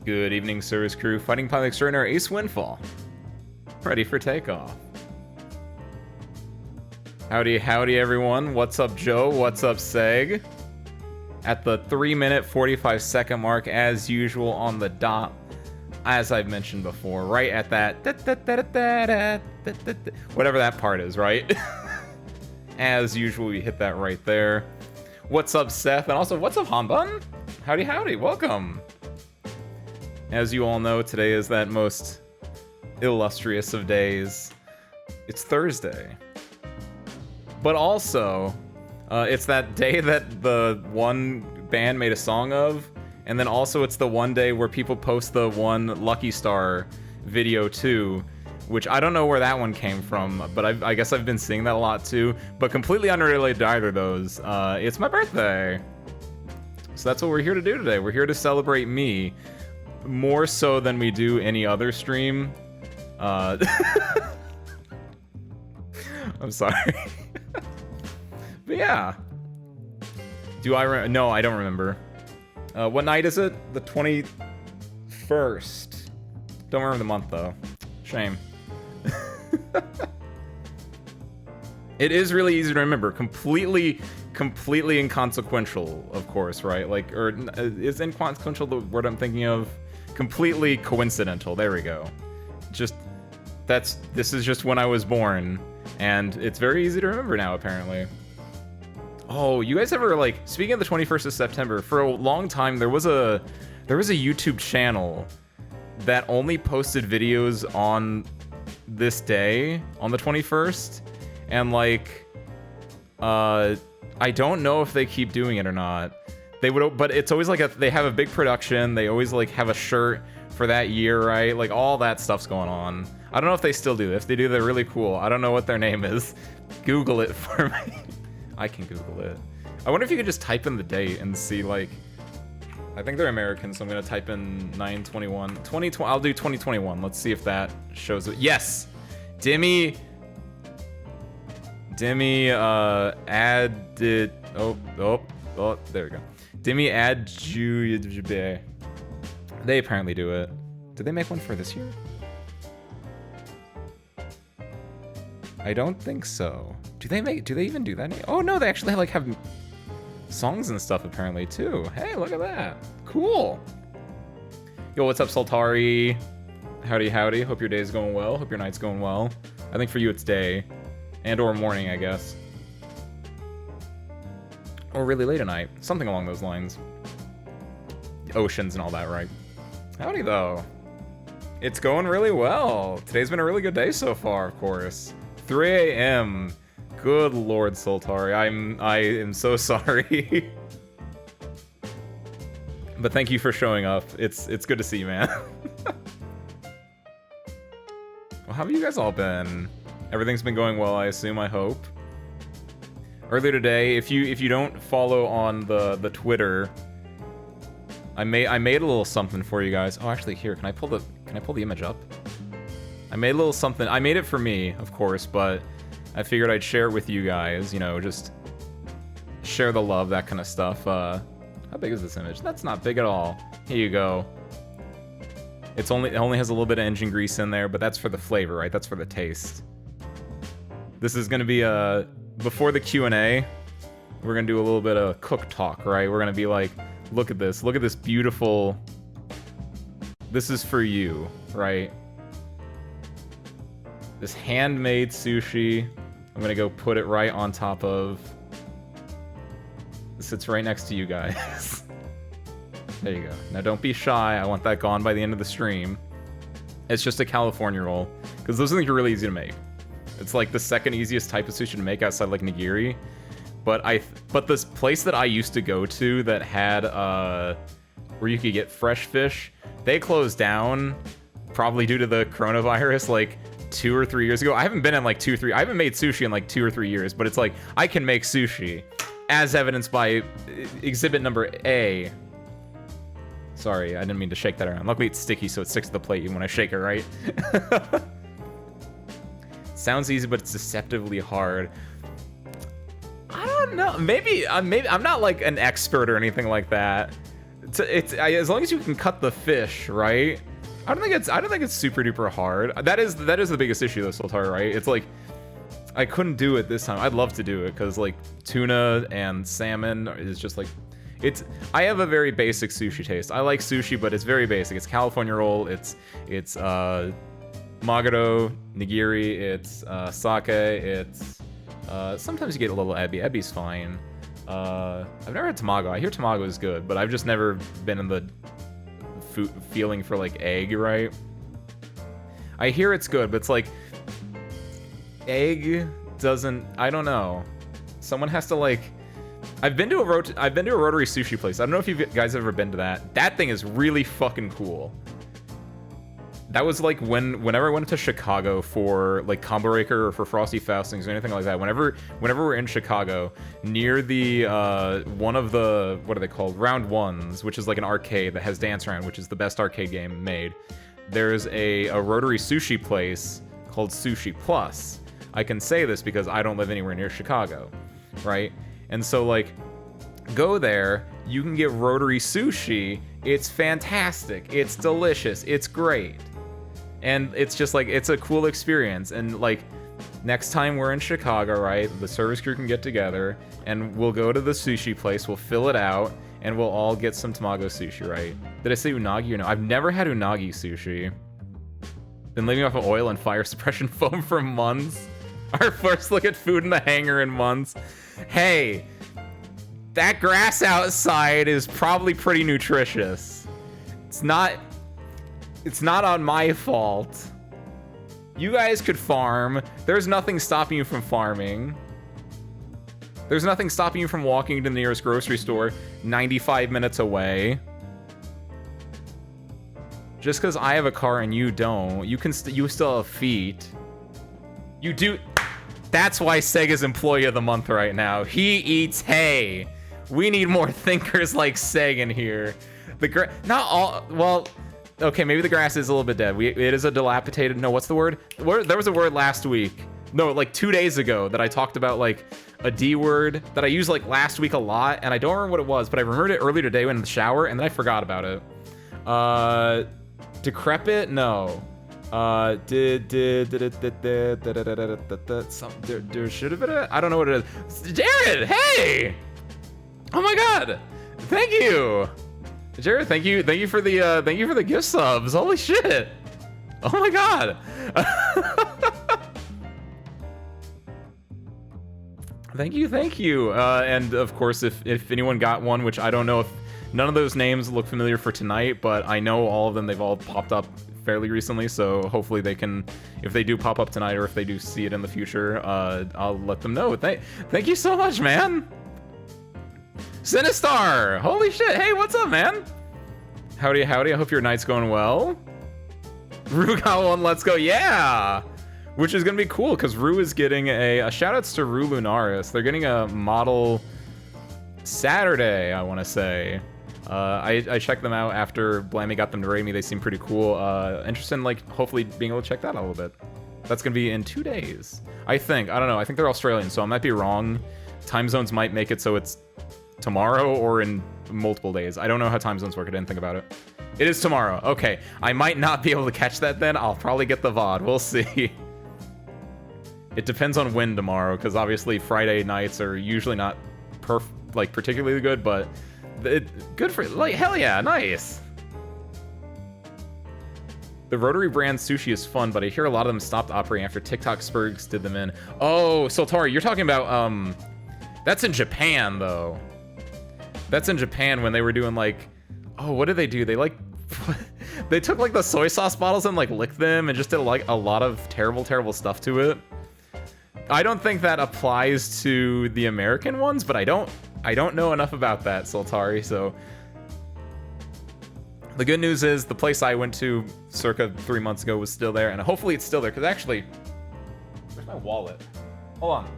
Good evening, service crew. Fighting pilot extraordinaire Ace Windfall. Ready for takeoff. Howdy, howdy, everyone. What's up, Joe? What's up, Seg? At the 3-minute, 45-second mark, as usual, on the dot. As I've mentioned before, right at that... whatever that part is, right? As usual, we hit that right there. What's up, Seth? And also, what's up, Hanbun? Howdy, howdy. Welcome. As you all know, today is that most illustrious of days. It's Thursday. But also, it's that day that the one band made a song of, and then also it's the one day where people post the one Lucky Star video too, which I don't know where that one came from, but I guess I've been seeing that a lot too, but completely unrelated to either of those. It's my birthday. So that's what we're here to do today. We're here to celebrate me, more so than we do any other stream. I'm sorry. But yeah. Do I no, I don't remember. What night is it? The 21st. Don't remember the month though. Shame. It is really easy to remember. Completely inconsequential, of course, right? Like, or is inconsequential the word I'm thinking of? Completely coincidental. There we go. Just this is just when I was born, and it's very easy to remember now, apparently. Oh, you guys ever, like, speaking of the 21st of September, for a long time there was a YouTube channel that only posted videos on this day, on the 21st, and like I don't know if they keep doing it or not. They would, but it's always like they have a big production, they always like have a shirt for that year, right? Like all that stuff's going on. I don't know if they still do. If they do, they're really cool. I don't know what their name is. Google it for me. I can Google it. I wonder if you could just type in the date and see, like, I think they're American, so I'm gonna type in 9/21. 2020. I'll do 2021. Let's see if that shows it. Yes, Demi added. Oh, there we go. Demi Adjujbe. They apparently do it. Did they make one for this year? I don't think so. Do they even do that? Oh no, they actually have songs and stuff apparently too. Hey, look at that. Cool. Yo, what's up, Sultari? Howdy, howdy. Hope your day's going well. Hope your night's going well. I think for you it's day. And or morning, I guess. Or really late at night. Something along those lines. The oceans and all that, right? Howdy, though. It's going really well. Today's been a really good day so far, of course. 3 a.m. Good Lord, Sultari. I am so sorry. But thank you for showing up. It's good to see you, man. Well, how have you guys all been? Everything's been going well, I assume, I hope. Earlier today, if you don't follow on the Twitter, I made a little something for you guys. Oh, actually, here, can I pull the image up? I made a little something. I made it for me, of course, but I figured I'd share it with you guys, you know, just share the love, that kind of stuff. How big is this image? That's not big at all. Here you go. It only has a little bit of engine grease in there, but that's for the flavor, right? That's for the taste. This is gonna be before the Q&A, we're gonna do a little bit of cook talk, right? We're gonna be like, look at this beautiful, this is for you, right? This handmade sushi, I'm gonna go put it right on top of, it sits right next to you guys. There you go. Now don't be shy, I want that gone by the end of the stream. It's just a California roll, because those things are really easy to make. It's like the second easiest type of sushi to make outside like nigiri. But this place that I used to go to that had where you could get fresh fish, they closed down probably due to the coronavirus like 2 or 3 years ago. I haven't been in like 2 or 3. I haven't made sushi in like 2 or 3 years, but it's like I can make sushi, as evidenced by exhibit number A. Sorry, I didn't mean to shake that around. Luckily it's sticky, so it sticks to the plate even when I shake it, right? Sounds easy, but it's deceptively hard. I don't know. Maybe I'm not like an expert or anything like that. as long as you can cut the fish, right? I don't think it's super duper hard. That is the biggest issue though, Sultari, right? It's like I couldn't do it this time. I'd love to do it because like tuna and salmon is just like I have a very basic sushi taste. I like sushi, but it's very basic. It's California roll. It's maguro, nigiri. It's sake. It's sometimes you get a little ebi. Ebi's fine. I've never had tamago. I hear tamago is good, but I've just never been in the feeling for like egg, right? I hear it's good, but it's like egg doesn't. I don't know. Someone has to like. I've been to a rotary sushi place. I don't know if you guys have ever been to that. That thing is really fucking cool. That was like whenever I went to Chicago for like Combo Breaker or for Frosty Faustings or anything like that. Whenever we're in Chicago, near the one of the, what are they called? Round Ones, which is like an arcade that has Dance Around, which is the best arcade game made. There's a rotary sushi place called Sushi Plus. I can say this because I don't live anywhere near Chicago, right? And so like, go there, you can get rotary sushi. It's fantastic. It's delicious. It's great. And it's just like, it's a cool experience. And like, next time we're in Chicago, right, the service crew can get together and we'll go to the sushi place, we'll fill it out, and we'll all get some tamago sushi, right? Did I say unagi or no? I've never had unagi sushi. Been living off of oil and fire suppression foam for months. Our first look at food in the hangar in months. Hey, that grass outside is probably pretty nutritious. It's not on my fault. You guys could farm. There's nothing stopping you from farming. There's nothing stopping you from walking to the nearest grocery store 95 minutes away. Just because I have a car and you don't, you still have feet. You do. That's why Sega's Employee of the Month right now. He eats hay. We need more thinkers like Seg in here. Not all. Well, okay, maybe the grass is a little bit dead. It is a dilapidated. No, what's the word? There was a word last week. No, like 2 days ago that I talked about, like a D word that I used like last week a lot, and I don't remember what it was, but I remembered it earlier today when in the shower, and then I forgot about it. Decrepit? No. There should have been a, I don't know what it is. Jared, hey! Oh my god! Thank you! Jared, thank you for the gift subs. Holy shit! Oh my god! Thank you. And of course, if anyone got one, which I don't know if none of those names look familiar for tonight, but I know all of them, they've all popped up fairly recently, so hopefully they can, if they do pop up tonight or if they do see it in the future, I'll let them know. Thank you so much, man. Sinistar! Holy shit! Hey, what's up, man? Howdy. I hope your night's going well. Rue got one. Let's go. Yeah! Which is gonna be cool because Rue is getting a shout-outs to Rue Lunaris. They're getting a model Saturday, I want to say. I checked them out after Blammy got them to rate me. They seem pretty cool. Interested in like hopefully being able to check that out a little bit. That's gonna be in 2 days, I think. I don't know. I think they're Australian, so I might be wrong. Time zones might make it so it's tomorrow or in multiple days. I don't know how time zones work. I didn't think about it. It is tomorrow. Okay, I might not be able to catch that then. I'll probably get the VOD. We'll see. It depends on when tomorrow, because obviously Friday nights are usually not particularly good, but good for, like, hell yeah, nice. The rotary brand sushi is fun, but I hear a lot of them stopped operating after TikTok Spurgs did them in. Oh, Sultari, you're talking about, that's in Japan, though. That's in Japan when they were doing, like, oh, what did they do? They, like, they took, like, the soy sauce bottles and, like, licked them and just did, like, a lot of terrible, terrible stuff to it. I don't think that applies to the American ones, but I don't know enough about that, Sultari, so. The good news is the place I went to circa 3 months ago was still there, and hopefully it's still there, because actually, where's my wallet? Hold on.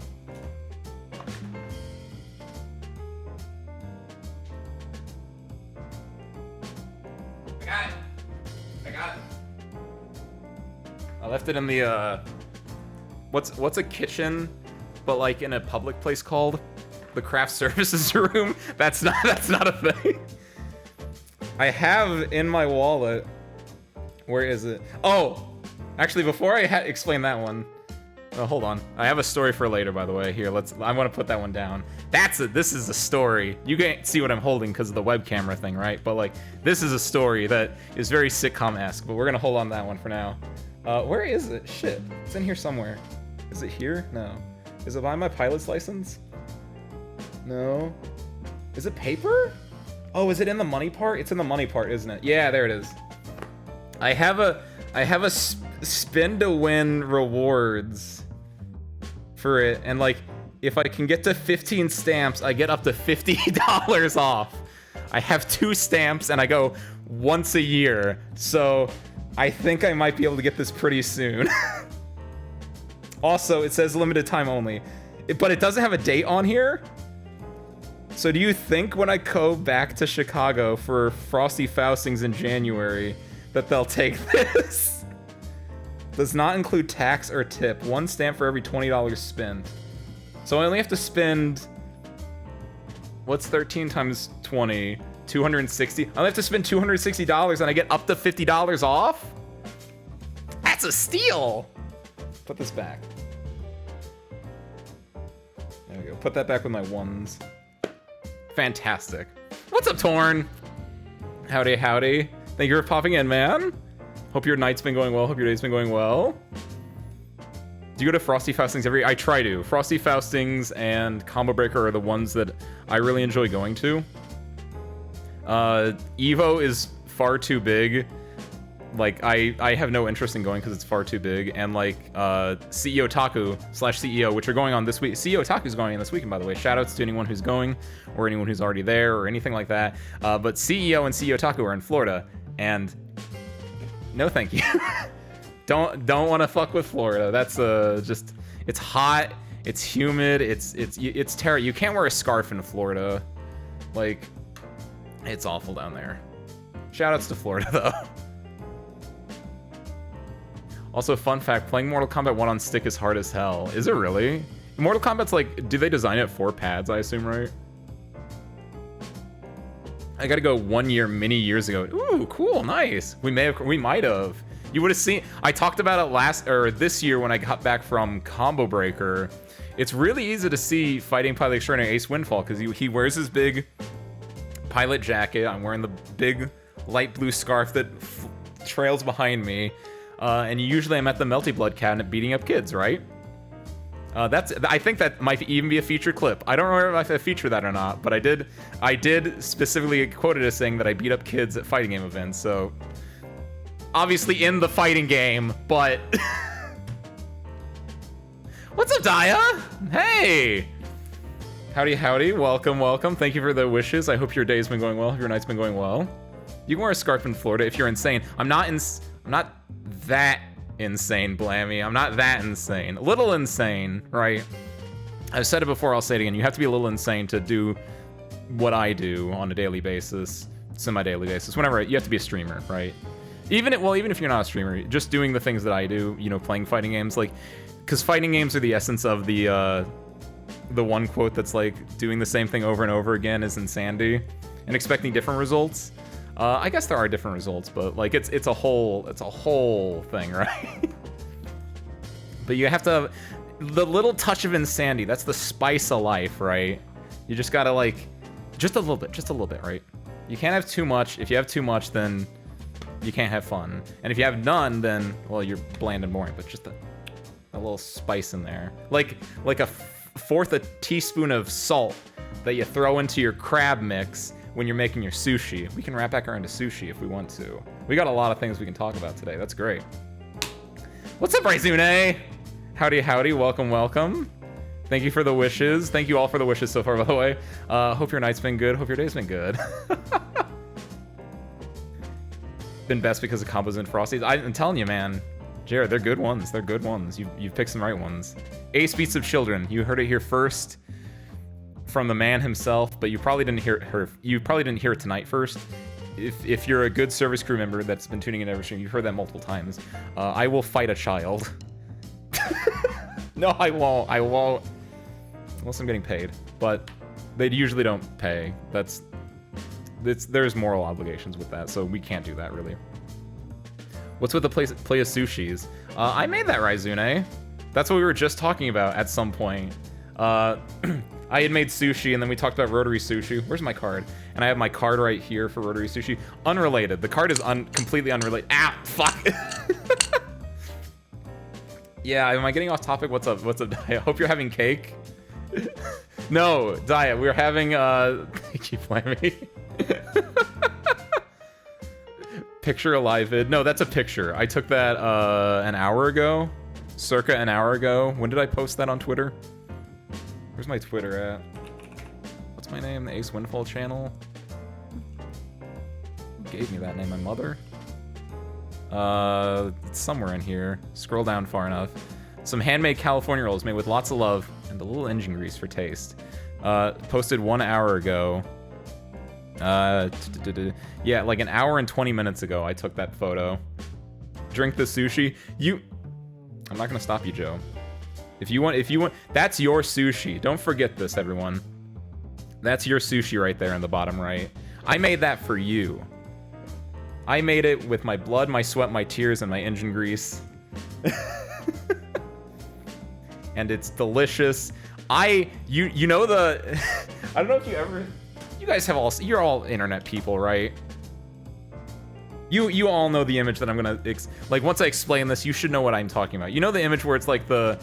I got it. I left it in the, what's a kitchen, but like in a public place called? The craft services room? That's not a thing. I have in my wallet. Where is it? Oh, actually, before I explain that one. Oh, hold on. I have a story for later, by the way. Here, I want to put that one down. This is a story. You can't see what I'm holding because of the web camera thing, right? But like, this is a story that is very sitcom-esque. But we're gonna hold on to that one for now. Where is it? Shit, it's in here somewhere. Is it here? No. Is it by my pilot's license? No. Is it paper? Oh, is it in the money part? It's in the money part, isn't it? Yeah, there it is. I have a spin to win rewards for it, and like, if I can get to 15 stamps, I get up to $50 off. I have 2 stamps, and I go once a year, so I think I might be able to get this pretty soon. Also, it says limited time only, but it doesn't have a date on here. So do you think when I go back to Chicago for Frosty Faustings in January that they'll take this? Does not include tax or tip. 1 stamp for every $20 spent. So I only have to spend... What's 13 times 20? 260. I only have to spend $260 and I get up to $50 off? That's a steal! Put this back. There we go. Put that back with my ones. Fantastic. What's up, Torn? Howdy, howdy. Thank you for popping in, man. Hope your night's been going well. Hope your day's been going well. Do you go to Frosty Faustings every... I try to. Frosty Faustings and Combo Breaker are the ones that I really enjoy going to. Evo is far too big. Like, I have no interest in going because it's far too big. And, like, CEO Otaku / CEO, which are going on this week. CEO Otaku's going on this weekend, by the way. Shoutouts to anyone who's going, or anyone who's already there, or anything like that. But CEO and CEO Otaku are in Florida, and no thank you. don't want to fuck with Florida. That's just... It's hot, it's humid, it's terrible. You can't wear a scarf in Florida. Like, it's awful down there. Shoutouts to Florida, though. Also, fun fact, playing Mortal Kombat 1 on stick is hard as hell. Is it really? Mortal Kombat's like, do they design it for pads, I assume, right? I gotta go 1 year, many years ago. Ooh, cool, nice. We might have. You would have seen, I talked about it this year when I got back from Combo Breaker. It's really easy to see Fighting Pilot Extraordinary Ace Windfall, because he wears his big pilot jacket. I'm wearing the big light blue scarf that trails behind me. And usually I'm at the Melty Blood cabinet beating up kids, right? I think that might even be a featured clip. I don't remember if I featured that or not, but I did specifically quote it as saying that I beat up kids at fighting game events, so... Obviously in the fighting game, but... What's up, Daya? Hey! Howdy, howdy. Welcome, welcome. Thank you for the wishes. I hope your day's been going well. Hope your night's been going well. You can wear a scarf in Florida if you're insane. I'm not that insane, Blammy. I'm not that insane. A little insane, right? I've said it before, I'll say it again. You have to be a little insane to do what I do on a daily basis, semi-daily basis. Whenever you have to be a streamer, right? Even if you're not a streamer, just doing the things that I do, you know, playing fighting games, like, because fighting games are the essence of the one quote that's like, doing the same thing over and over again is insanity, and expecting different results. I guess there are different results, but like it's a whole thing, right? But you have to have the little touch of insanity. That's the spice of life, right? You just gotta like, just a little bit, right? You can't have too much. If you have too much, then you can't have fun. And if you have none, then, well, you're bland and boring, but just a little spice in there. Like a fourth a teaspoon of salt that you throw into your crab mix when you're making your sushi. We can wrap back around to sushi if we want to. We got a lot of things we can talk about today. That's great. What's up, Raizune? Howdy, howdy. Welcome, welcome. Thank you for the wishes. Thank you all for the wishes so far, by the way. Hope your night's been good. Hope your day's been good. Been best because of combos and frosties. I'm telling you, man. Jared, they're good ones. They're good ones. You've picked some right ones. Ace Beats of Children. You heard it here first from the man himself, but you probably didn't hear it tonight first. If you're a good service crew member that's been tuning in every stream, you've heard that multiple times. I will fight a child. No, I won't. Unless I'm getting paid. But they usually don't pay. there's moral obligations with that, so we can't do that really. What's with the play of sushis? I made that, Raizune. That's what we were just talking about at some point. I had made sushi, and then we talked about rotary sushi. Where's my card? And I have my card right here for rotary sushi. Unrelated. The card is completely unrelated. Ah, fuck. Yeah, am I getting off topic? What's up? What's up, Daya? I hope you're having cake. No, Daya, we're having, keep playing me. Picture alive vid. No, that's a picture. I took that, an hour ago. Circa an hour ago. When did I post that on Twitter? Where's my Twitter at? What's my name? The Ace Windfall channel? Who gave me that name? My mother? It's somewhere in here. Scroll down far enough. Some handmade California rolls made with lots of love and a little engine grease for taste. Posted 1 hour ago. Yeah, like an hour and 20 minutes ago, I took that photo. Drink the sushi. I'm not gonna stop you, Joe. If you want, that's your sushi. Don't forget this, everyone. That's your sushi right there in the bottom right. I made that for you. I made it with my blood, my sweat, my tears, and my engine grease. And it's delicious. You know the, I don't know if you guys have you're all internet people, right? You all know the image that I'm gonna, like, once I explain this, you should know what I'm talking about. You know the image where it's like the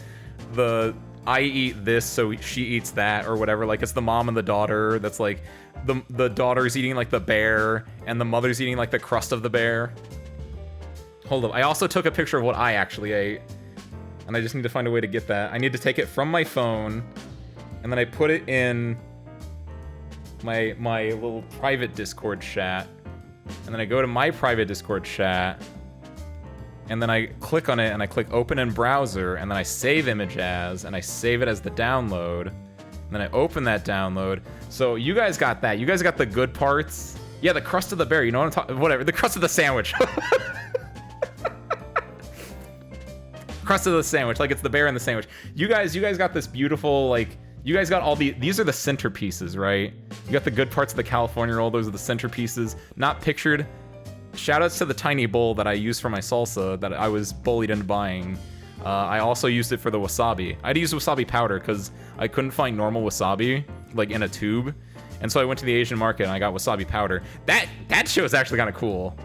I eat this, so she eats that, or whatever. Like, it's the mom and the daughter. That's like the daughter's eating like the bear, and the mother's eating like the crust of the bear. Hold up. I also took a picture of what I actually ate, and I just need to find a way to get that. I need to take it from my phone, and then I put it in my little private Discord chat, and then I go to my private Discord chat, and then I click on it, and I click open in browser, and then I save image as, and I save it as the download, and then I open that download. So you guys got that. You guys got the good parts. Yeah, the crust of the bear. You know what I'm talking? Whatever. The crust of the sandwich. Crust of the sandwich. Like, it's the bear in the sandwich. You guys got this beautiful, like, you guys got all these are the centerpieces, right? You got the good parts of the California roll. Those are the centerpieces. Not pictured. Shoutouts to the tiny bowl that I used for my salsa that I was bullied into buying. I also used it for the wasabi. I had to use wasabi powder because I couldn't find normal wasabi, like, in a tube. And so I went to the Asian market and I got wasabi powder. That show is actually kind of cool.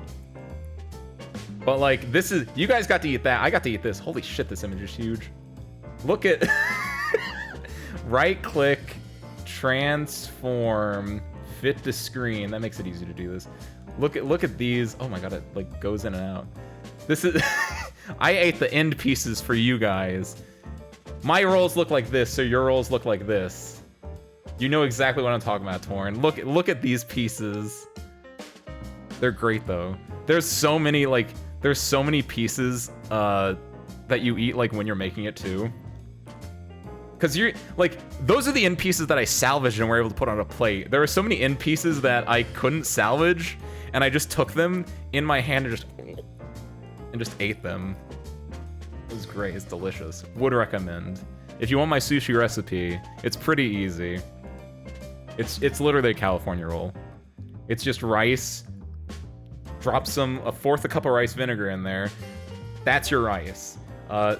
But, like, this is, you guys got to eat that. I got to eat this. Holy shit, this image is huge. Look at, right click, transform, fit to screen. That makes it easy to do this. Look at these. Oh my god, it like goes in and out. This is, I ate the end pieces for you guys. My rolls look like this, so your rolls look like this. You know exactly what I'm talking about, Torn. Look at these pieces. They're great though. There's so many pieces that you eat like when you're making it too. Cause you're like, those are the end pieces that I salvaged and were able to put on a plate. There are so many end pieces that I couldn't salvage, and I just took them in my hand and just ate them. It was great. It's delicious. Would recommend. If you want my sushi recipe, it's pretty easy. It's literally a California roll. It's just rice. Drop a fourth a cup of rice vinegar in there. That's your rice.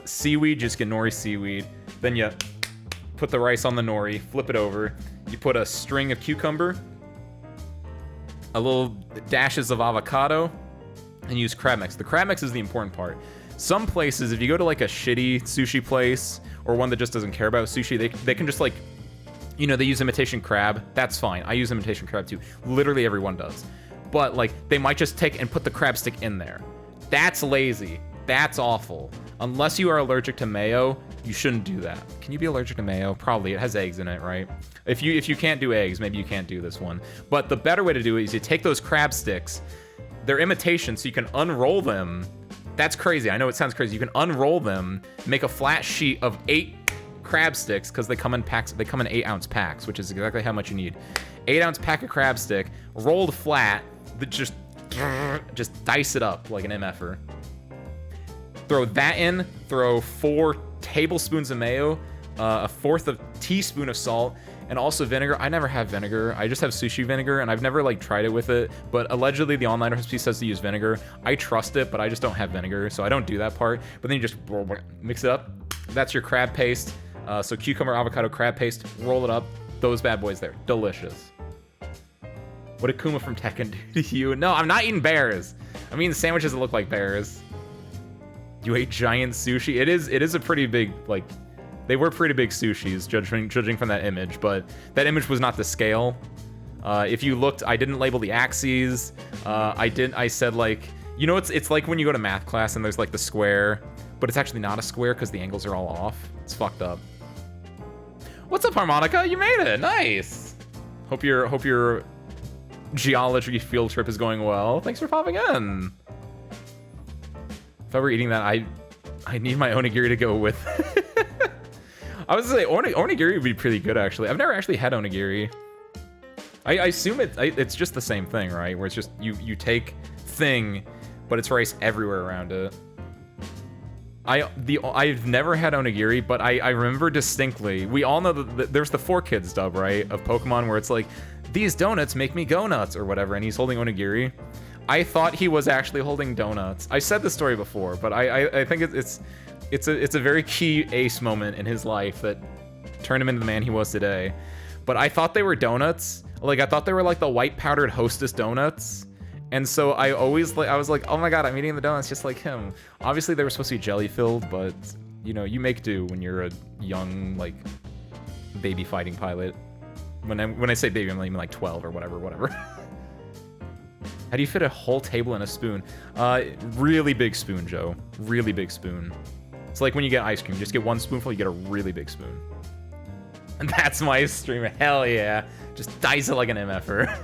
Seaweed, just get nori seaweed. Then you put the rice on the nori, flip it over. You put a string of cucumber, a little dashes of avocado, and use crab mix. The crab mix is the important part. Some places, if you go to like a shitty sushi place or one that just doesn't care about sushi, they can just like, you know, they use imitation crab. That's fine. I use imitation crab too. Literally everyone does. But like, they might just take and put the crab stick in there. That's lazy. That's awful. Unless you are allergic to mayo, you shouldn't do that. Can you be allergic to mayo? Probably. It has eggs in it, right? If you can't do eggs, maybe you can't do this one. But the better way to do it is you take those crab sticks. They're imitation, so you can unroll them. That's crazy. I know it sounds crazy. You can unroll them, make a flat sheet of 8 crab sticks, because they come in packs. They come in 8-ounce packs, which is exactly how much you need. 8-ounce pack of crab stick, rolled flat. Just dice it up like an MFer. Throw that in. Throw 4 tablespoons of mayo, a fourth of teaspoon of salt, And also vinegar. I never have vinegar. I just have sushi vinegar, and I've never like tried it with it. But allegedly, the online recipe says to use vinegar. I trust it, but I just don't have vinegar, so I don't do that part. But then you just mix it up. That's your crab paste. So cucumber, avocado, crab paste. Roll it up. Those bad boys there. Delicious. What did Kuma from Tekken do to you? No, I'm not eating bears. I'm eating sandwiches that look like bears. You ate giant sushi. It is a pretty big, like, they were pretty big sushis, judging from that image, but that image was not the scale. If you looked, I didn't label the axes. I said, like, you know, it's like when you go to math class and there's like the square, but it's actually not a square because the angles are all off. It's fucked up. What's up, Harmonica? You made it. Nice. Hope your geology field trip is going well. Thanks for popping in. If I were eating that, I need my onigiri to go with. I was gonna say onigiri would be pretty good, actually. I've never actually had onigiri. I assume it's just the same thing, right? Where it's just you take thing, but it's rice everywhere around it. I've never had onigiri, but I remember distinctly. We all know that there's the 4Kids dub, right, of Pokemon, where it's like, these donuts make me go nuts or whatever, and he's holding onigiri. I thought he was actually holding donuts. I said this story before, but I think it's a very key ace moment in his life that turned him into the man he was today. But I thought they were donuts. Like, I thought they were like the white powdered Hostess donuts. And so I was like, oh my god, I'm eating the donuts just like him. Obviously they were supposed to be jelly filled, but you know, you make do when you're a young, like, baby fighting pilot. When I say baby, I mean like 12 or whatever. How do you fit a whole table in a spoon? Really big spoon, Joe. Really big spoon. It's like when you get ice cream. You just get one spoonful, you get a really big spoon. And that's my stream. Hell yeah. Just dice it like an MFer.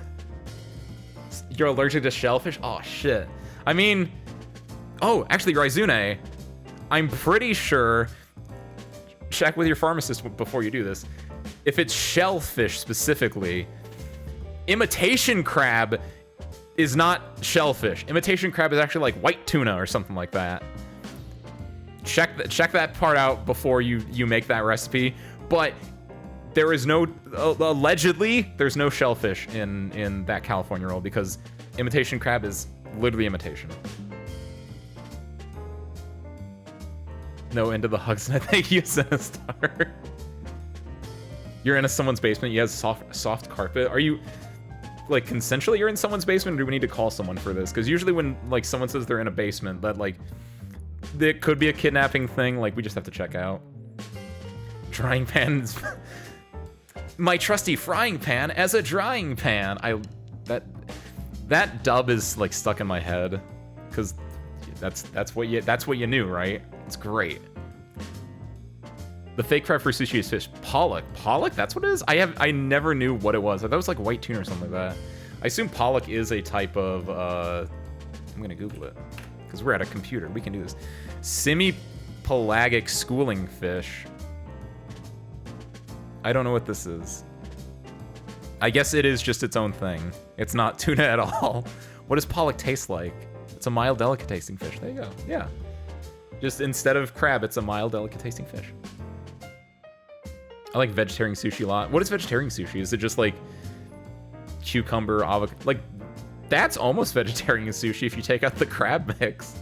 You're allergic to shellfish? Oh, shit. I mean... Oh, actually, Raizune, I'm pretty sure... Check with your pharmacist before you do this. If it's shellfish specifically, imitation crab is not shellfish. Imitation crab is actually like white tuna or something like that. Check that part out before you make that recipe. But there is no, allegedly, there's no shellfish in that California roll because imitation crab is literally imitation. No end to the hugs, and I thank you, Sinistar. You're in someone's basement. You have soft carpet. Are you like consensually? You're in someone's basement, or do we need to call someone for this? Because usually when like someone says they're in a basement, that like it could be a kidnapping thing. Like we just have to check out. Drying pans. My trusty frying pan as a drying pan. That dub is like stuck in my head because that's what you knew, right? It's great. The fake crab for sushi is fish. Pollock. Pollock? That's what it is? I never knew what it was. I thought it was like white tuna or something like that. I assume pollock is a type of I'm gonna Google it because we're at a computer. We can do this. Semi-pelagic schooling fish. I don't know what this is. I guess it is just its own thing. It's not tuna at all. What does pollock taste like? It's a mild, delicate tasting fish. There you go. Yeah. Just instead of crab, it's a mild, delicate tasting fish. I like vegetarian sushi a lot. What is vegetarian sushi? Is it just like cucumber, avocado? Like, that's almost vegetarian sushi if you take out the crab mix.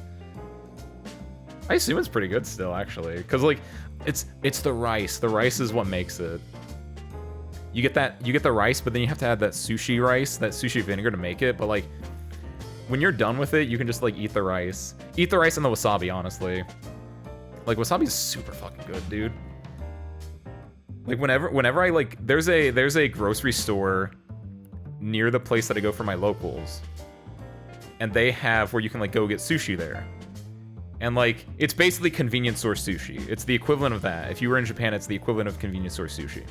I assume it's pretty good still, actually. Because, like, it's the rice. The rice is what makes it. You get the rice, but then you have to add that sushi rice, that sushi vinegar to make it. But, like, when you're done with it, you can just, like, eat the rice. Eat the rice and the wasabi, honestly. Like, wasabi's super fucking good, dude. Like whenever I like, there's a grocery store near the place that I go for my locals, and they have where you can like go get sushi there, and like it's basically convenience store sushi. It's the equivalent of that. If you were in Japan, it's the equivalent of convenience store sushi.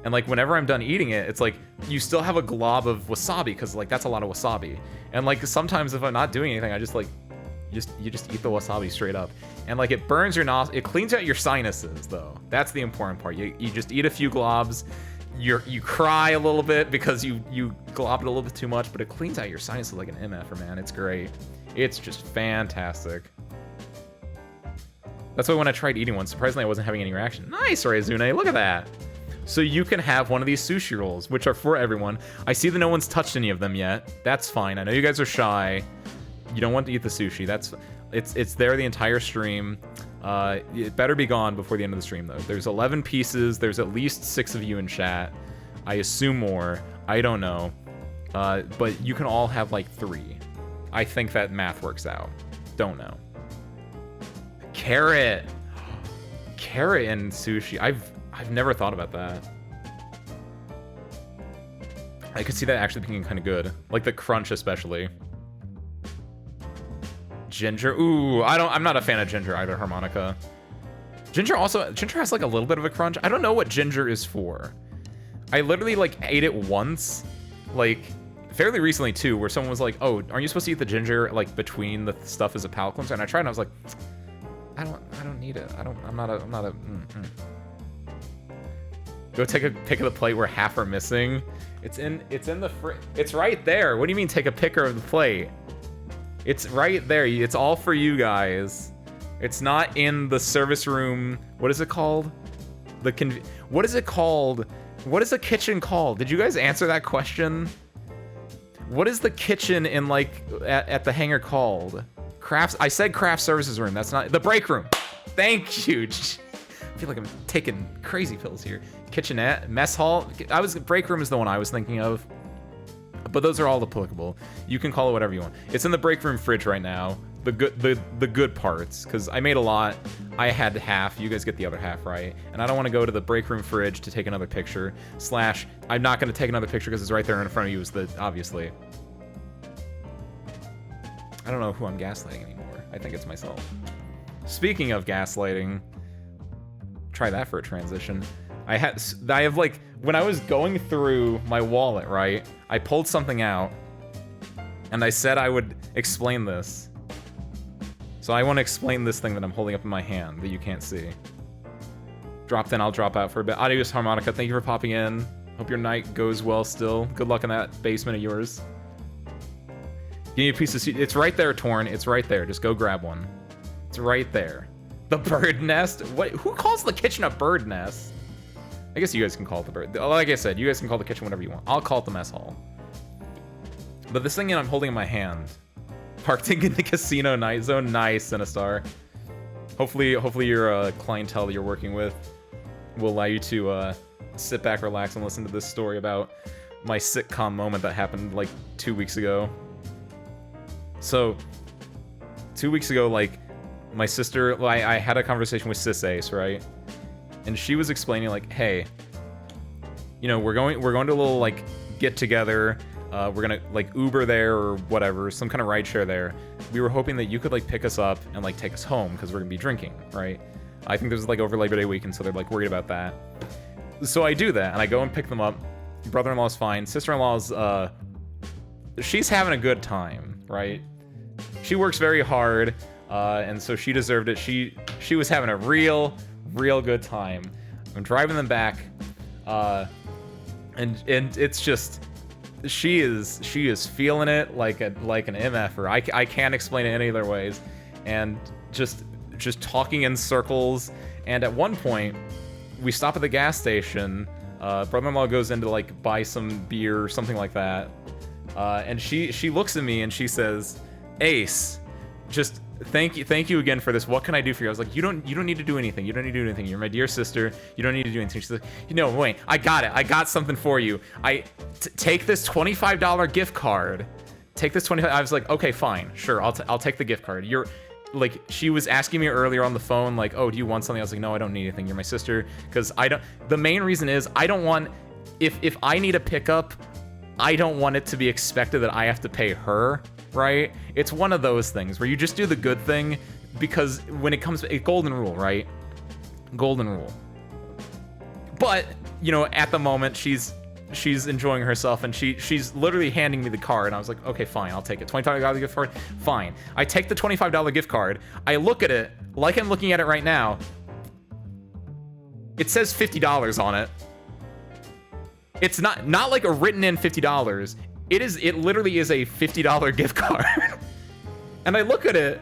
And like whenever I'm done eating it, it's like you still have a glob of wasabi because like that's a lot of wasabi. And like sometimes if I'm not doing anything, I just like you just eat the wasabi straight up. And like it burns your nostrils, it cleans out your sinuses though. That's the important part. You just eat a few globs, you cry a little bit because you globbed it a little bit too much, but it cleans out your sinuses like an MFer, man. It's great. It's just fantastic. That's why when I tried eating one, surprisingly I wasn't having any reaction. Nice, Raizune, look at that. So you can have one of these sushi rolls, which are for everyone. I see that no one's touched any of them yet. That's fine. I know you guys are shy. You don't want to eat the sushi. It's there the entire stream. It better be gone before the end of the stream, though. There's 11 pieces. There's at least 6 of you in chat. I assume more. I don't know. But you can all have like 3. I think that math works out. Don't know. Carrot. Carrot and sushi. I've never thought about that. I could see that actually being kind of good. Like the crunch especially. Ginger. Ooh, I'm not a fan of ginger either, Harmonica. Ginger has like a little bit of a crunch. I don't know what ginger is for. I literally like ate it once, like fairly recently too, where someone was like, "Oh, aren't you supposed to eat the ginger like between the stuff as a palate cleanser?" And I tried and I was like, I don't need it. I'm not a. Go take a pic of the plate where half are missing. It's in the it's right there. What do you mean take a picture of the plate? It's right there. It's all for you guys. It's not in the service room. What is it called? What is it called? What is the kitchen called? Did you guys answer that question? What is the kitchen in like at the hangar called? I said craft services room. That's not the break room. Thank you. I feel like I'm taking crazy pills here. Kitchenette, mess hall. Break room is the one I was thinking of. But those are all applicable. You can call it whatever you want. It's in the break room fridge right now. The good parts, because I made a lot. I had half. You guys get the other half, right? And I don't want to go to the break room fridge to take another picture. / I'm not going to take another picture because it's right there in front of you. Obviously. I don't know who I'm gaslighting anymore. I think it's myself. Speaking of gaslighting, try that for a transition. I have like, when I was going through my wallet, right, I pulled something out and I said I would explain this. So I want to explain this thing that I'm holding up in my hand that you can't see. Dropped in, I'll drop out for a bit. Adios, Harmonica, thank you for popping in. Hope your night goes well still. Good luck in that basement of yours. Give me a piece of it's right there, Torn. It's right there. Just go grab one. It's right there. The bird nest? What? Who calls the kitchen a bird nest? I guess you guys can call it the bird. Like I said, you guys can call the kitchen whatever you want. I'll call it the mess hall. But this thing that I'm holding in my hand, parked in the casino night zone. Nice, Sinistar. Hopefully your clientele that you're working with will allow you to sit back, relax, and listen to this story about my sitcom moment that happened like 2 weeks ago. So, 2 weeks ago, like, my sister, I had a conversation with Sis Ace, right? And she was explaining, like, hey, you know, we're going to a little, like, get together. We're gonna, like, Uber there or whatever, some kind of rideshare there. We were hoping that you could, like, pick us up and, like, take us home because we're gonna be drinking, right? I think there's, like, over Labor Day weekend, so they're, like, worried about that. So I do that, and I go and pick them up. Brother-in-law's fine. Sister-in-law's, she's having a good time, right? She works very hard, and so she deserved it. She was having a real good time. I'm driving them back, and it's just she is feeling it like an MFer. I can't explain it any other ways, and just talking in circles. And at one point, we stop at the gas station. Brother-in-law goes in to like buy some beer or something like that, and she looks at me and she says, Ace, just thank you again for this. What can I do for you? I was like, you don't need to do anything. You don't need to do anything. You're my dear sister. You don't need to do anything. She's like, wait, I got it. I got something for you. Take this $25 gift card. Take this $25. I was like, okay, fine, sure. I'll take the gift card. You're like, she was asking me earlier on the phone, like, oh, do you want something? I was like, no, I don't need anything. You're my sister. Because the main reason is I don't want, if I need a pickup, I don't want it to be expected that I have to pay her. Right? It's one of those things where you just do the good thing, because when it comes to a golden rule, right? Golden rule. But, you know, at the moment she's enjoying herself, and she's literally handing me the card, and I was like, okay, fine, I'll take it. $25 gift card? Fine. I take the $25 gift card. I look at it like I'm looking at it right now. It says $50 on it. It's not like a written in $50. It literally is a $50 gift card. And I look at it,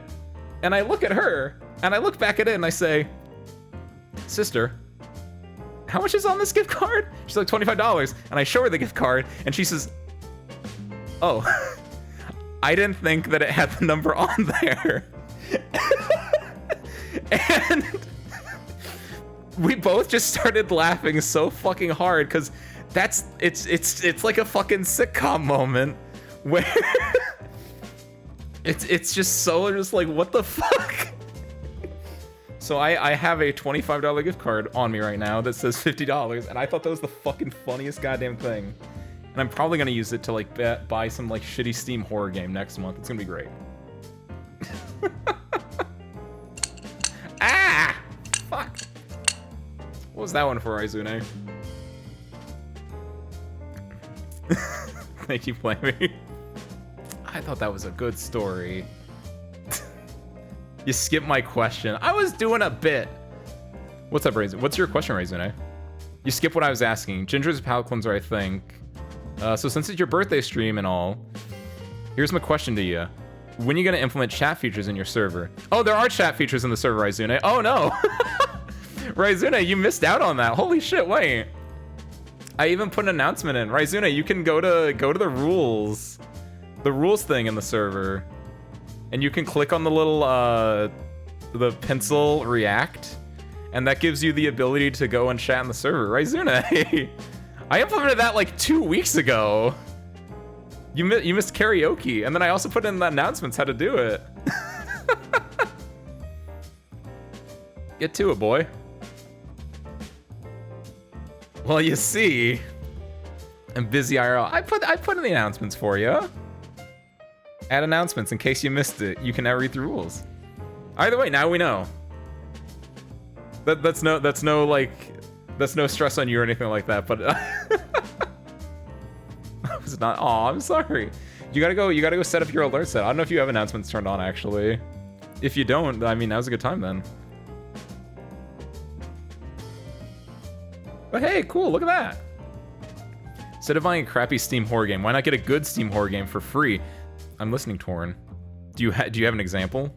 and I look at her, and I look back at it, and I say, sister, how much is on this gift card? She's like, $25. And I show her the gift card, and she says, oh, I didn't think that it had the number on there. And we both just started laughing so fucking hard, because it's like a fucking sitcom moment where it's just so just like, what the fuck? So I have a $25 gift card on me right now that says $50, and I thought that was the fucking funniest goddamn thing. And I'm probably gonna use it to like buy some like shitty Steam horror game next month. It's gonna be great. Ah! Fuck. What was that one for, Aizune? They keep playing me. I thought that was a good story. You skipped my question. I was doing a bit. What's up, Raisin? What's your question, Raizune? You skipped what I was asking. Ginger's palate cleanser, I think. So since it's your birthday stream and all, here's my question to you. When are you going to implement chat features in your server? Oh, there are chat features in the server, Raizune. Oh, no. Raizune, you missed out on that. Holy shit, wait. I even put an announcement in. Raizune, you can go to the rules thing in the server, and you can click on the little the pencil react, and that gives you the ability to go and chat in the server. Raizune, I implemented that like 2 weeks ago. You missed karaoke, and then I also put in the announcements how to do it. Get to it, boy. Well, you see, I'm busy IRL. I put in the announcements for you. Add announcements in case you missed it. You can now read the rules. Either way, now we know. That's no stress on you or anything like that. But I was not. Oh, I'm sorry. You gotta go set up your alert set. I don't know if you have announcements turned on actually. If you don't, I mean, now's a good time then. But hey, cool, look at that. Instead of buying a crappy Steam horror game, why not get a good Steam horror game for free? I'm listening, Torn. Do you have an example?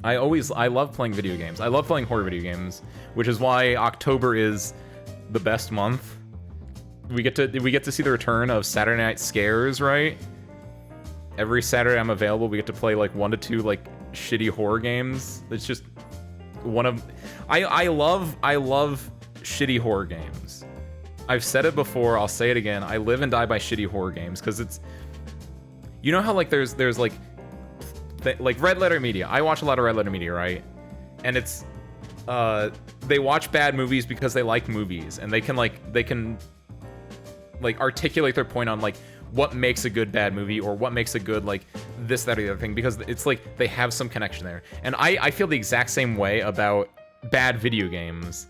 I love playing video games. I love playing horror video games, which is why October is the best month. We get to see the return of Saturday Night Scares, right? Every Saturday I'm available. We get to play like 1 to 2 like shitty horror games. It's just one of I love shitty horror games. I've said it before, I'll say it again. I live and die by shitty horror games because it's, you know how like there's like Red Letter Media. I watch a lot of Red Letter Media, right? And it's they watch bad movies because they like movies, and they can articulate their point on like what makes a good bad movie or what makes a good like this, that, or the other thing, because it's like they have some connection there. And I feel the exact same way about bad video games.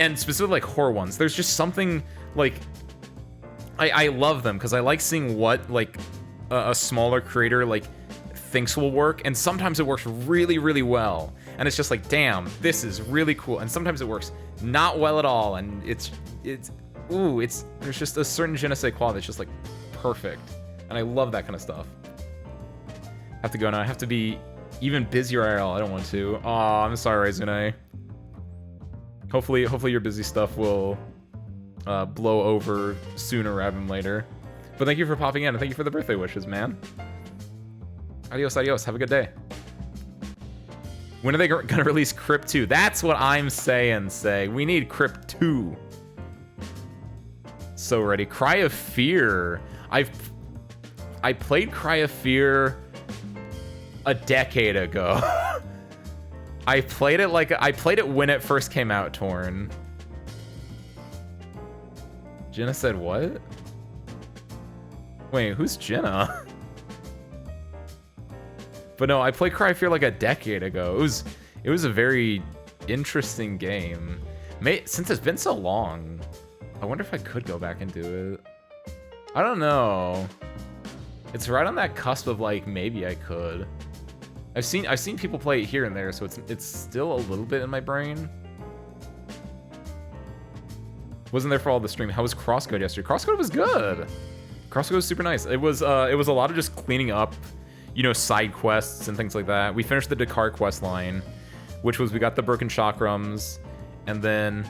And specifically like horror ones. There's just something like I love them because I like seeing what like a smaller creator like thinks will work, and sometimes it works really, really well. And it's just like, damn, this is really cool. And sometimes it works not well at all, and there's just a certain je ne sais quoi that's just like perfect. And I love that kind of stuff. Have to go now. I have to be even busier IRL. I don't want to. Aw, I'm sorry, Raizune. Hopefully your busy stuff will blow over sooner rather than later. But thank you for popping in, and thank you for the birthday wishes, man. Adios, adios. Have a good day. When are they gonna release Crypt 2? That's what I'm saying, We need Crypt 2. So ready. Cry of Fear. I played Cry of Fear a decade ago. I played it when it first came out, Torn. Jenna said what? Wait, who's Jenna? But no, I played Cry of Fear like a decade ago. It was a very interesting game. Since it's been so long, I wonder if I could go back and do it. I don't know. It's right on that cusp of like maybe I could. I've seen people play it here and there, so it's still a little bit in my brain. Wasn't there for all the stream. How was Crosscode yesterday? Crosscode was good. Crosscode was super nice. It was a lot of just cleaning up, you know, side quests and things like that. We finished the Dakar quest line, which was we got the broken chakrams, and then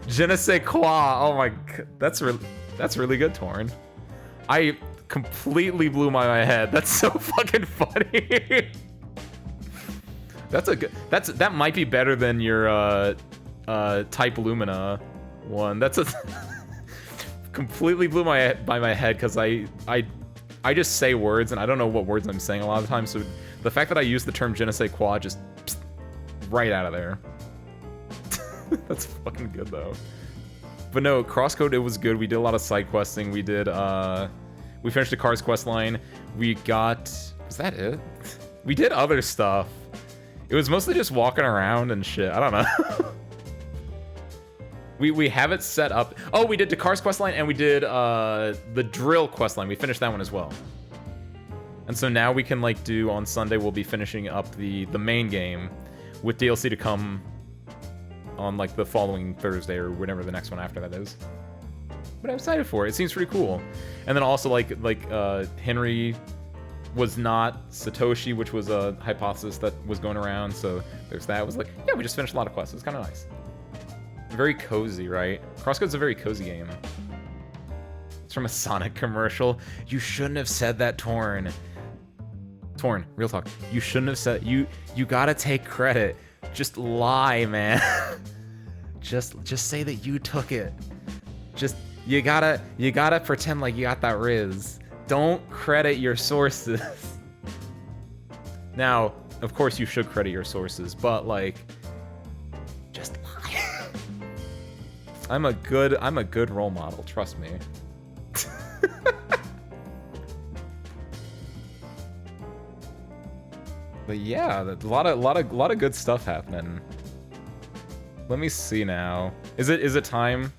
Je ne sais quoi. Oh my god, that's really good, Torn. I completely blew my head. That's so fucking funny. That might be better than your Type Lumina one. That's a completely blew my head because I just say words and I don't know what words I'm saying a lot of times. So the fact that I use the term je ne sais quoi just right out of there. That's fucking good though. But no, Crosscode, it was good. We did a lot of side questing. We did we finished the Cars quest line. We got, was that it? We did other stuff. It was mostly just walking around and shit. I don't know. we have it set up. Oh, we did the Cars quest line and we did the Drill quest line. We finished that one as well. And so now we can like do on Sunday, we'll be finishing up the main game with DLC to come on like the following Thursday or whenever the next one after that is. But I'm excited for it. It seems pretty cool. And then also like Henry was not Satoshi, which was a hypothesis that was going around. So there's that. It was like, yeah, we just finished a lot of quests. It's kind of nice. Very cozy, right? Crosscode's a very cozy game. It's from a Sonic commercial. You shouldn't have said that, Torn. Torn, real talk. You shouldn't have said, you gotta take credit. Just lie, man. just say that you took it. Just you gotta pretend like you got that Riz. Don't credit your sources. Now, of course you should credit your sources, but like just lie. I'm a good role model, trust me. But yeah, a lot of good stuff happening. Let me see now. Is it time?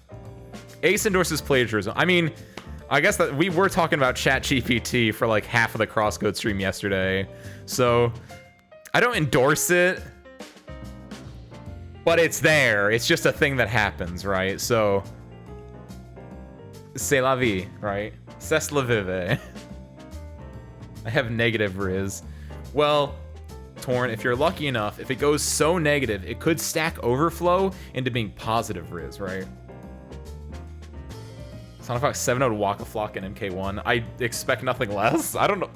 Ace endorses plagiarism. I mean, I guess that we were talking about ChatGPT for like half of the Crosscode stream yesterday. So I don't endorse it, but it's there. It's just a thing that happens, right? So c'est la vie, right? C'est la vive. I have negative Riz. Well, Torn, if you're lucky enough, if it goes so negative, it could stack overflow into being positive Riz, right? Sonic Fox 7-0 Waka Flocka in MK1. I expect nothing less. I don't know.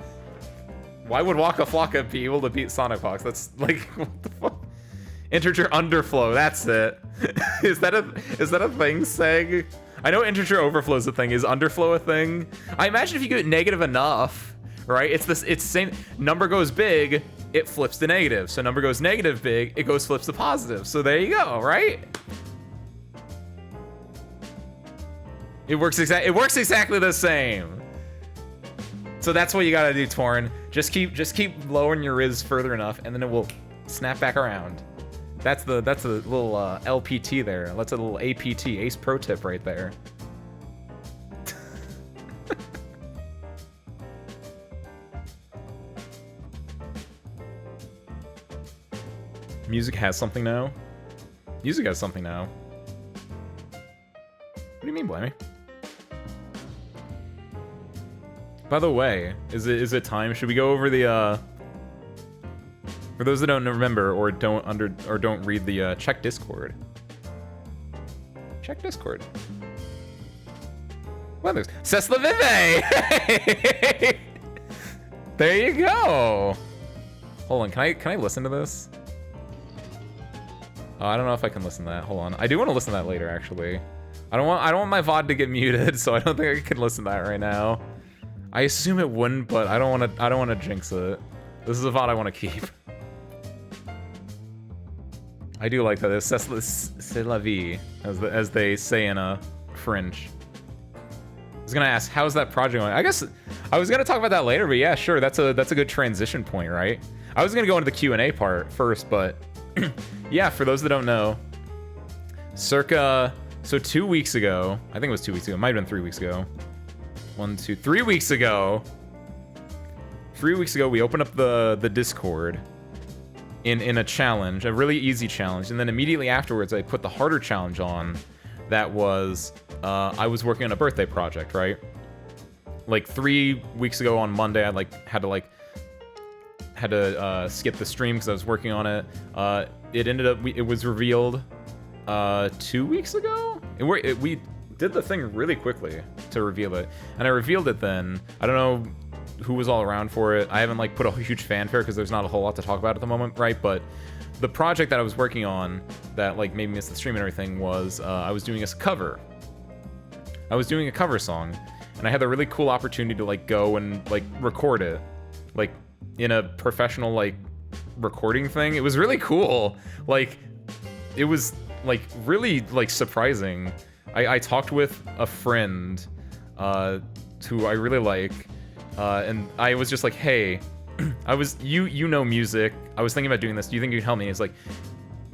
Why would Waka Flocka be able to beat Sonic Fox? That's like, what the fuck? Integer underflow, that's it. Is that a thing, Seg? I know integer overflow is a thing. Is underflow a thing? I imagine if you get negative enough, right? It's the same. Number goes big, it flips to negative. So number goes negative big, it flips to positive. So there you go, right? It works exactly the same. So that's what you gotta do, Torn. Just keep lowering your Riz further enough, and then it will snap back around. That's a little LPT there. That's a little APT, Ace Pro tip right there. Music has something now. Music has something now. What do you mean, Blamey? By the way, is it time? Should we go over the for those that don't remember or don't read the check Discord. Check Discord. Well, there's C'est la vive! There you go. Hold on, can I listen to this? Oh, I don't know if I can listen to that. Hold on. I do want to listen to that later, actually. I don't want my VOD to get muted, so I don't think I can listen to that right now. I assume it wouldn't, but I don't want to jinx it. This is a VOD I want to keep. I do like that. It's c'est la vie, as they say in French. I was gonna ask, how's that project going? I guess I was gonna talk about that later, but yeah, sure. That's a good transition point, right? I was gonna go into the Q&A part first, but yeah, for those that don't know, circa 2 weeks ago, I think it was 2 weeks ago, it might have been 3 weeks ago. 3 weeks ago. 3 weeks ago, we opened up the Discord in a challenge, a really easy challenge, and then immediately afterwards, I put the harder challenge on. That was I was working on a birthday project, right? Like 3 weeks ago on Monday, I had to skip the stream because I was working on it. It ended up it was revealed 2 weeks ago. We did the thing really quickly to reveal it, and I revealed it then. I don't know who was all around for it. I haven't like put a huge fanfare because there's not a whole lot to talk about at the moment, right? But the project that I was working on that like made me miss the stream and everything was I was doing a cover. I was doing a cover song, and I had the really cool opportunity to like go and like record it, like in a professional like recording thing. It was really cool. Like it was like really like surprising. I talked with a friend who I really like, and I was just like, hey, you know music. I was thinking about doing this. Do you think you can help me? It's like,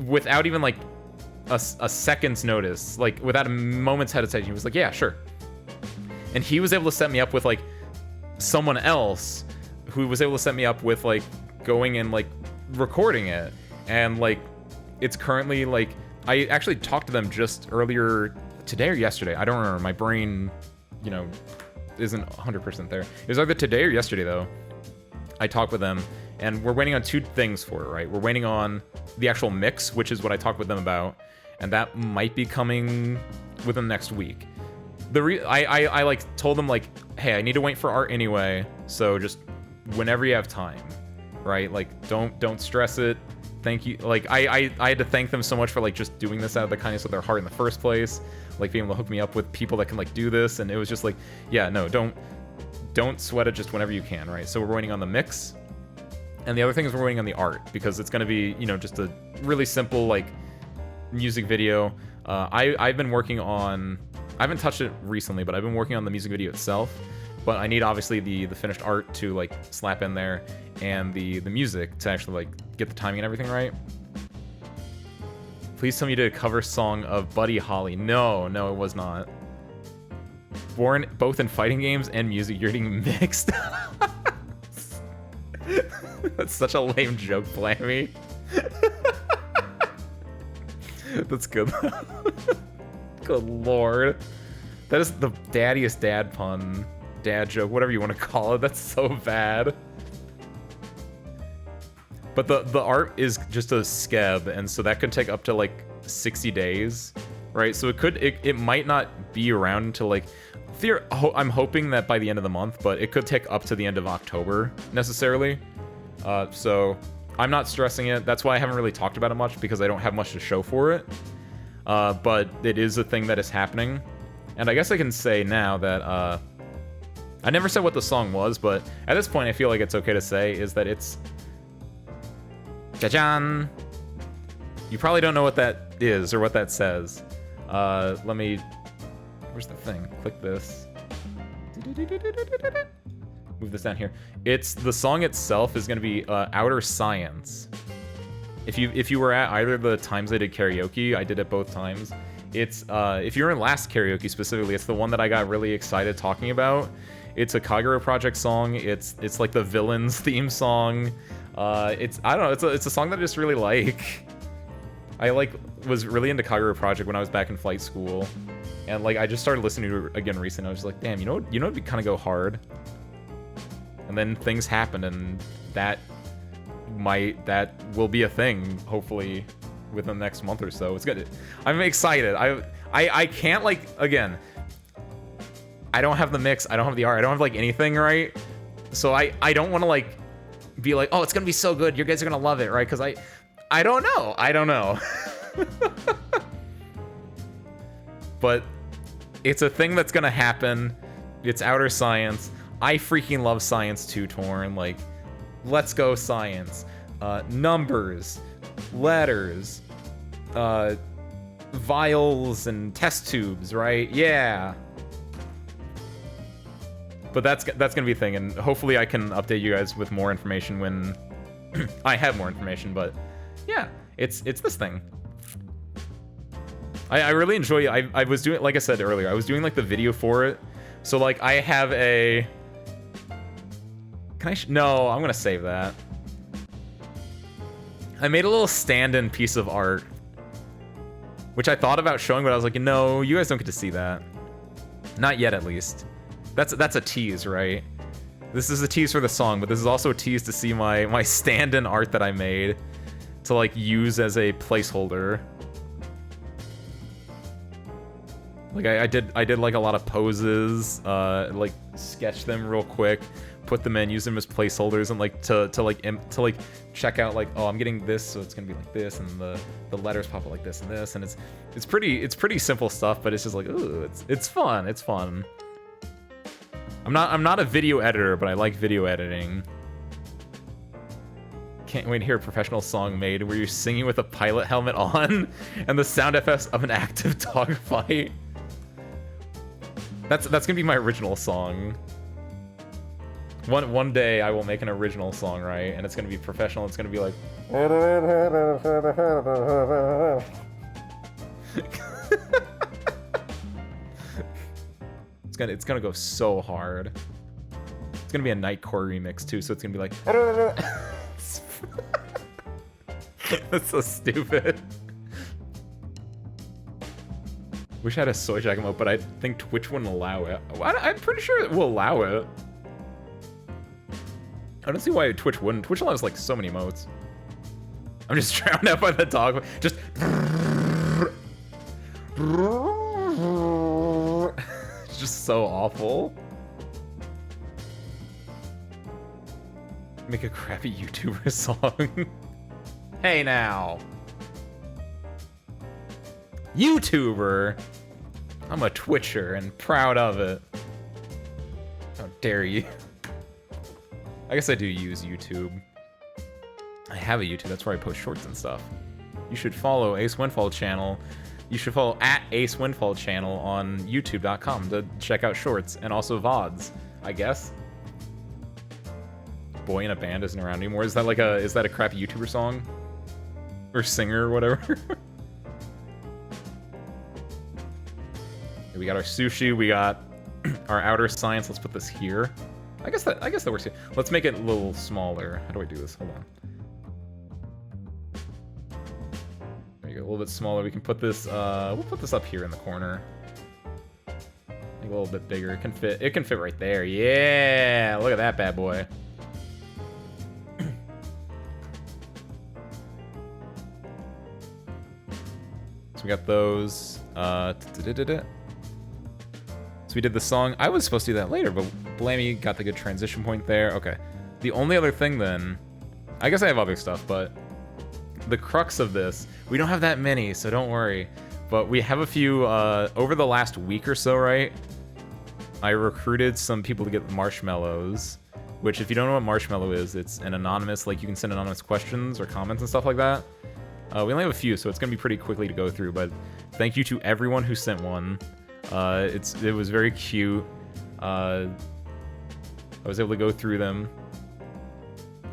without even like a second's notice, like without a moment's hesitation, he was like, yeah, sure. And he was able to set me up with like someone else who was able to set me up with like going and like recording it. And like it's currently like, I actually talked to them just earlier today or yesterday. I don't remember. My brain, you know, isn't 100% there. It was either today or yesterday though. I talked with them, and we're waiting on two things for it, right? We're waiting on the actual mix, which is what I talked with them about, and that might be coming within the next week. I like told them like, hey, I need to wait for art anyway, so just whenever you have time, right? Like don't stress it. Thank you. Like I had to thank them so much for like just doing this out of the kindness of their heart in the first place, like being able to hook me up with people that can like do this, and it was just like, yeah, no, don't sweat it, just whenever you can, right? So we're waiting on the mix, and the other thing is we're waiting on the art, because it's going to be, you know, just a really simple like music video. I've been working on, I haven't touched it recently, but I've been working on the music video itself, but I need obviously the finished art to like slap in there, and the music to actually like get the timing and everything right. Please tell me you did a cover song of Buddy Holly. No, it was not. Born both in fighting games and music, you're getting mixed. That's such a lame joke, Blammy. That's good. Good lord. That is the daddiest dad pun, dad joke, whatever you want to call it. That's so bad. But the art is just a skeb, and so that could take up to like 60 days, right? So it might not be around until like, I'm hoping that by the end of the month, but it could take up to the end of October necessarily. So I'm not stressing it. That's why I haven't really talked about it much, because I don't have much to show for it. But it is a thing that is happening. And I guess I can say now that I never said what the song was, but at this point I feel like it's okay to say is that it's Jajan. You probably don't know what that is or what that says. Let me... Where's the thing? Click this. Move this down here. It's the song itself is going to be Outer Science. If you were at either of the times I did karaoke, I did it both times. It's if you're in last karaoke specifically, it's the one that I got really excited talking about. It's a Kagero Project song. It's like the villain's theme song. I don't know. It's a song that I just really like. I was really into Kagero Project when I was back in flight school, and like I just started listening to it again recently. I was just like, damn, you know, it'd kind of go hard. And then things happen, and that will be a thing hopefully within the next month or so. It's good. I'm excited. I can't like, again, I don't have the mix, I don't have the art, I don't have like anything, right? So I don't want to like be like, oh, it's gonna be so good, you guys are gonna love it, right? Because I don't know. But it's a thing that's gonna happen. It's Outer Science. I freaking love science too, Torn. Like, let's go science. Numbers, letters, vials and test tubes, right? Yeah. But that's gonna be a thing, and hopefully I can update you guys with more information when I have more information. But yeah, it's this thing. I really enjoy it. I was doing, like I said earlier, I was doing like the video for it. So like I have a. Can I? No, I'm gonna save that. I made a little stand-in piece of art, which I thought about showing, but I was like, no, you guys don't get to see that. Not yet, at least. That's a tease, right? This is a tease for the song, but this is also a tease to see my stand-in art that I made to like use as a placeholder. Like I did like a lot of poses, like sketch them real quick, put them in, use them as placeholders, and like to check out like, oh, I'm getting this, so it's gonna be like this, and the letters pop up like this and this, and it's pretty simple stuff, but it's just like, ooh, it's fun. It's fun. I'm not a video editor, but I like video editing. Can't wait to hear a professional song made where you're singing with a pilot helmet on and the sound effects of an active dogfight. That's gonna be my original song. One day I will make an original song, right? And it's gonna be professional. It's gonna be like. It's gonna go so hard. It's gonna be a Nightcore remix too, so it's gonna be like. That's so stupid. Wish I had a soy jacket mode, but I think Twitch wouldn't allow it. I'm pretty sure it will allow it. I don't see why Twitch wouldn't. Twitch allows like so many modes. I'm just drowned out by the dog. Just. It's just so awful. Make a crappy YouTuber song. Hey now. YouTuber. I'm a Twitcher and proud of it. How dare you? I guess I do use YouTube. I have a YouTube, that's where I post shorts and stuff. You should follow Ace Windfall channel. You should follow @Ace Windfall channel on youtube.com to check out shorts and also VODs, I guess. Boy in a band isn't around anymore. Is that a crappy YouTuber song? Or singer or whatever? We got our sushi, we got our outer science. Let's put this here. I guess that works here. Let's make it a little smaller. How do I do this? Hold on. There you go, a little bit smaller. We can put this we'll put this up here in the corner. Make it a little bit bigger. It can fit right there. Yeah, look at that bad boy. So we got those. So we did the song. I was supposed to do that later, but Blammy got the good transition point there. Okay. The only other thing then, I guess I have other stuff, but the crux of this, we don't have that many, so don't worry. But we have a few, over the last week or so, right? I recruited some people to get marshmallows, which if you don't know what marshmallow is, it's an anonymous, like you can send anonymous questions or comments and stuff like that. We only have a few, so it's gonna be pretty quickly to go through, but thank you to everyone who sent one. It was very cute. I was able to go through them.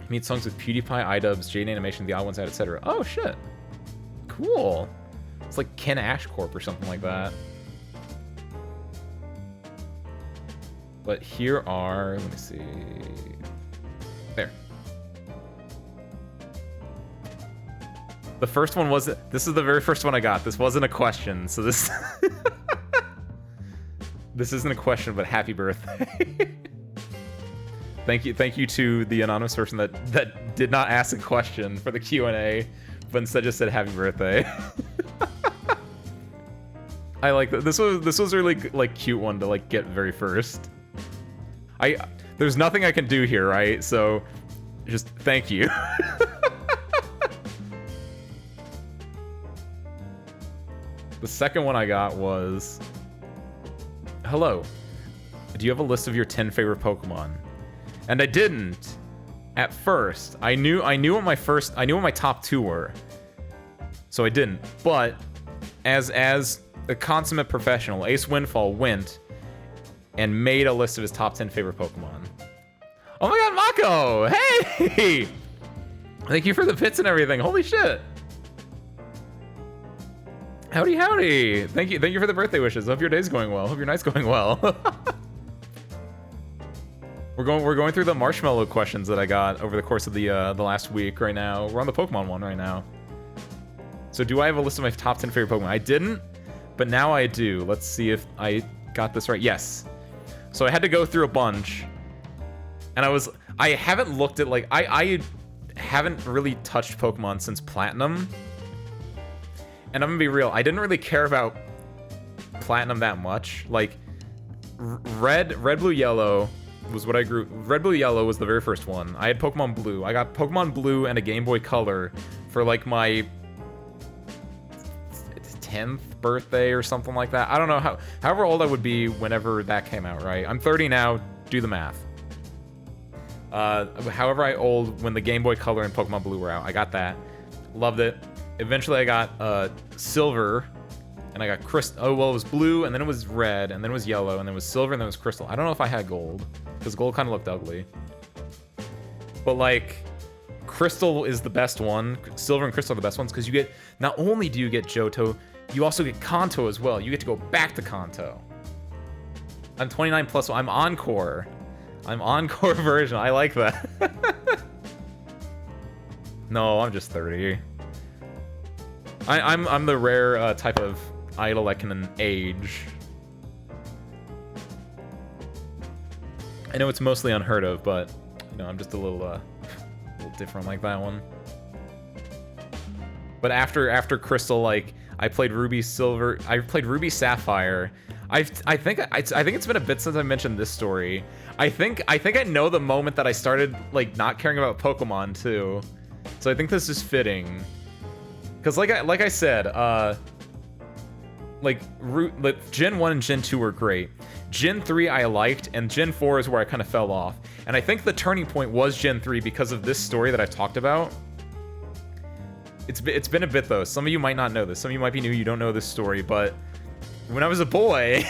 Meet songs with PewDiePie, iDubbbz, Jade Animation, The Odd Ones Out, etc. Oh shit. Cool. It's like Ken Ashcorp or something like that. But here are, let me see. There. The first one wasn't, this is the very first one I got. This wasn't a question, so this this isn't a question, but happy birthday. Thank you to the anonymous person that did not ask a question for the Q&A, but instead just said happy birthday. I like that. This was really like cute one to like get very first. There's nothing I can do here, right? So just thank you. The second one I got was, hello, do you have a list of your 10 favorite Pokemon? And I didn't at first. I knew what my top 2 were. So I didn't. But as a consummate professional, Ace Windfall went and made a list of his top 10 favorite Pokemon. Oh my god, Mako! Hey! Thank you for the bits and everything. Holy shit. Howdy, howdy. Thank you for the birthday wishes. Hope your day's going well. Hope your night's going well. We're going through the marshmallow questions that I got over the course of the last week right now. We're on the Pokemon one right now. So do I have a list of my top 10 favorite Pokemon? I didn't, but now I do. Let's see if I got this right. Yes. So I had to go through a bunch. And I haven't looked at, like, I haven't really touched Pokemon since Platinum. And I'm gonna be real, I didn't really care about Platinum that much. Like, Red, Blue, Yellow was what I grew. Red, Blue, Yellow was the very first one. I had Pokemon Blue. I got Pokemon Blue and a Game Boy Color for, like, my 10th birthday or something like that. I don't know however old I would be whenever that came out, right? I'm 30 now, do the math. However old when the Game Boy Color and Pokemon Blue were out, I got that. Loved it. Eventually I got Silver, and I got Crystal. Oh, well, it was Blue, and then it was Red, and then it was Yellow, and then it was Silver, and then it was Crystal. I don't know if I had Gold, because Gold kind of looked ugly. But, like, Crystal is the best one. Silver and Crystal are the best ones, because you get, not only do you get Johto, you also get Kanto as well. You get to go back to Kanto. I'm 29 plus, so I'm Encore. I'm Encore version. I like that. No, I'm just 30. I'm the rare type of idol that can age. I know it's mostly unheard of, but you know, I'm just a little different like that one. But after Crystal, like, I played Ruby Silver. I played Ruby Sapphire. I think it's been a bit since I mentioned this story. I think I know the moment that I started, like, not caring about Pokemon too. So I think this is fitting. Cause like I said, like Gen 1 and Gen 2 were great. Gen 3 I liked, and Gen 4 is where I kind of fell off. And I think the turning point was Gen 3 because of this story that I talked about. It's been a bit though. Some of you might not know this. Some of you might be new. You don't know this story, but when I was a boy,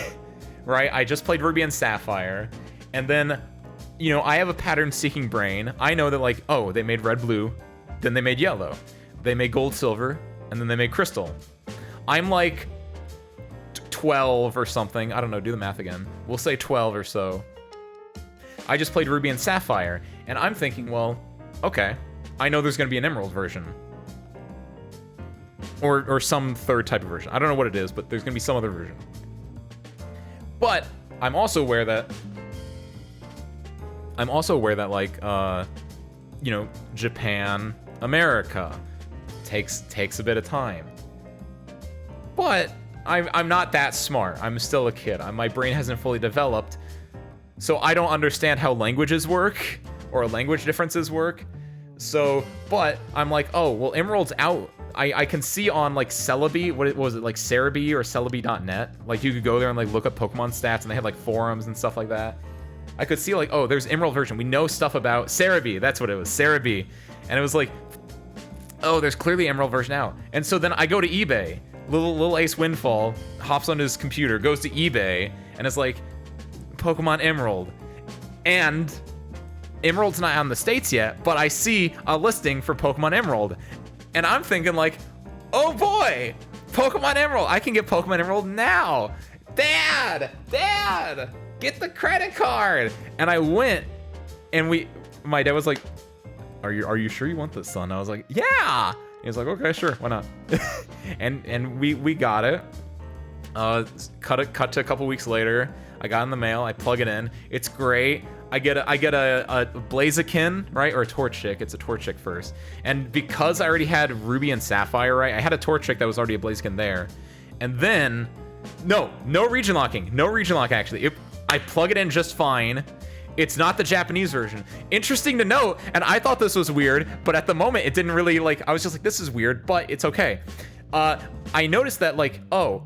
right, I just played Ruby and Sapphire, and then, you know, I have a pattern-seeking brain. I know that, like, oh, they made Red, Blue, then they made Yellow, they made Gold, Silver, and then they made Crystal. I'm like 12 or something. I don't know. Do the math again. We'll say 12 or so. I just played Ruby and Sapphire, and I'm thinking, well, okay, I know there's going to be an Emerald version. Or some third type of version. I don't know what it is, but there's gonna be some other version. But I'm also aware that like you know, Japan, America takes a bit of time. But I'm not that smart. I'm still a kid. My brain hasn't fully developed, so I don't understand how languages work or language differences work. So, but I'm like, oh, well, Emerald's out. I can see on, like, Celebi, what was it, like Cerebi or Celebi.net? Like, you could go there and, like, look up Pokemon stats, and they had, like, forums and stuff like that. I could see, like, oh, there's Emerald version. We know stuff about Cerebi. That's what it was, Cerebi. And it was like, oh, there's clearly Emerald version out. And so then I go to eBay. Little Ace Windfall hops on his computer, goes to eBay, and it's like, Pokemon Emerald. And Emerald's not out in the States yet, but I see a listing for Pokemon Emerald. And I'm thinking, like, oh boy, Pokemon Emerald. I can get Pokemon Emerald now. Dad, get the credit card. And I went, and my dad was like, are you sure you want this, son? I was like, yeah. He was like, okay, sure, why not? and we got it. Cut to a couple weeks later. I got it in the mail. I plug it in. It's great. I get a Blaziken, right, or a Torchic. It's a Torchic first, and because I already had Ruby and Sapphire, right, I had a Torchic that was already a Blaziken there, and then no region locking, actually. I plug it in just fine. It's not the Japanese version. Interesting to note, and I thought this was weird, but at the moment it didn't really, like, I was just like, this is weird, but it's okay. I noticed that, like, oh,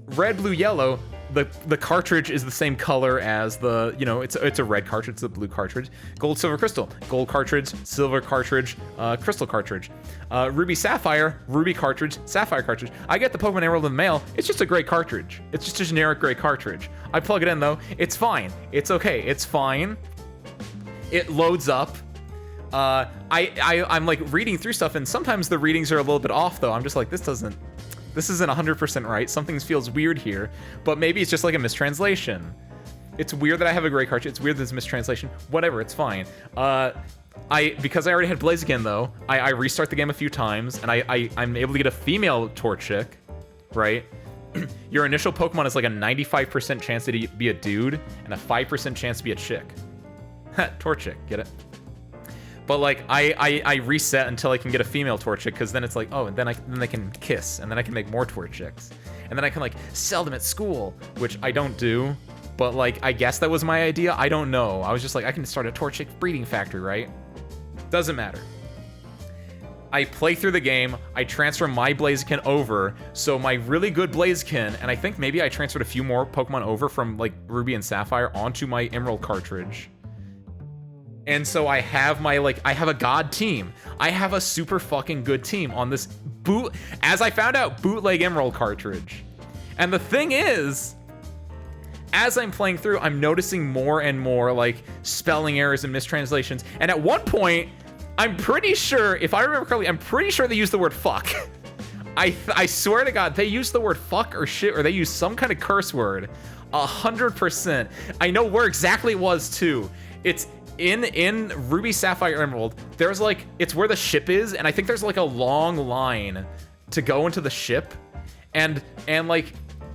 Red, Blue, Yellow. The cartridge is the same color as the, you know, it's a red cartridge, it's a blue cartridge. Gold, Silver, Crystal. Gold cartridge, Silver cartridge, Crystal cartridge. Ruby, Sapphire, Ruby cartridge, Sapphire cartridge. I get the Pokemon Emerald in the mail. It's just a gray cartridge. It's just a generic gray cartridge. I plug it in though. It's fine. It's okay. It's fine. It loads up. I'm like reading through stuff, and sometimes the readings are a little bit off though. I'm just like, this isn't 100% right. Something feels weird here, but maybe it's just like a mistranslation. It's weird that I have a gray cartridge. It's weird that it's a mistranslation. Whatever, it's fine. Because I already had Blaziken though, I restart the game a few times, and I'm able to get a female Torchic, right? Your initial Pokemon is like a 95% chance to be a dude and a 5% chance to be a chick. Torchic, get it? But like I reset until I can get a female Torchic, because then it's like, oh, and then they can kiss, and then I can make more Torchics, and then I can like sell them at school, which I don't do. But like I guess that was my idea. I don't know. I was just like, I can start a Torchic breeding factory, right? Doesn't matter. I play through the game, I transfer my Blaziken over, so my really good Blaziken, and I think maybe I transferred a few more Pokemon over from like Ruby and Sapphire onto my Emerald cartridge. And so I have I have a god team. I have a super fucking good team on this as I found out, bootleg Emerald cartridge. And the thing is, as I'm playing through, I'm noticing more and more like spelling errors and mistranslations. And at one point, I'm pretty sure, if I remember correctly, I'm pretty sure they used the word fuck. I swear to God, they used the word fuck or shit, or they used some kind of curse word. 100%. I know where exactly it was too. It's in Ruby, Sapphire, Emerald. There's like, it's where the ship is, and I think there's like a long line to go into the ship, and like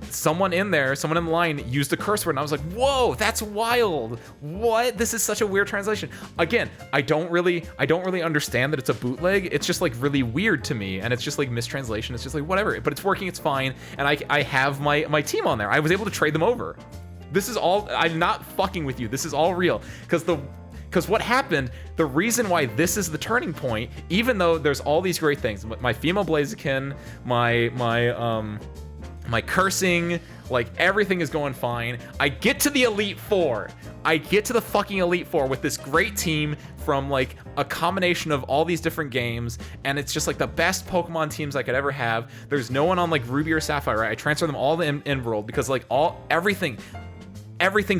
someone in the line used a curse word, and I was like, whoa, that's wild. What? This is such a weird translation. Again, I don't really understand that it's a bootleg. It's just like really weird to me, and it's just like mistranslation. It's just like whatever, but it's working, it's fine, and I have my team on there. I was able to trade them over. This is all, I'm not fucking with you. This is all real, because what happened, the reason why this is the turning point, even though there's all these great things, my female Blaziken, my cursing, like everything is going fine. I get to the Elite Four. I get to the fucking Elite Four with this great team from like a combination of all these different games, and it's just like the best Pokemon teams I could ever have. There's no one on like Ruby or Sapphire, right? I transfer them all to Emerald because like everything's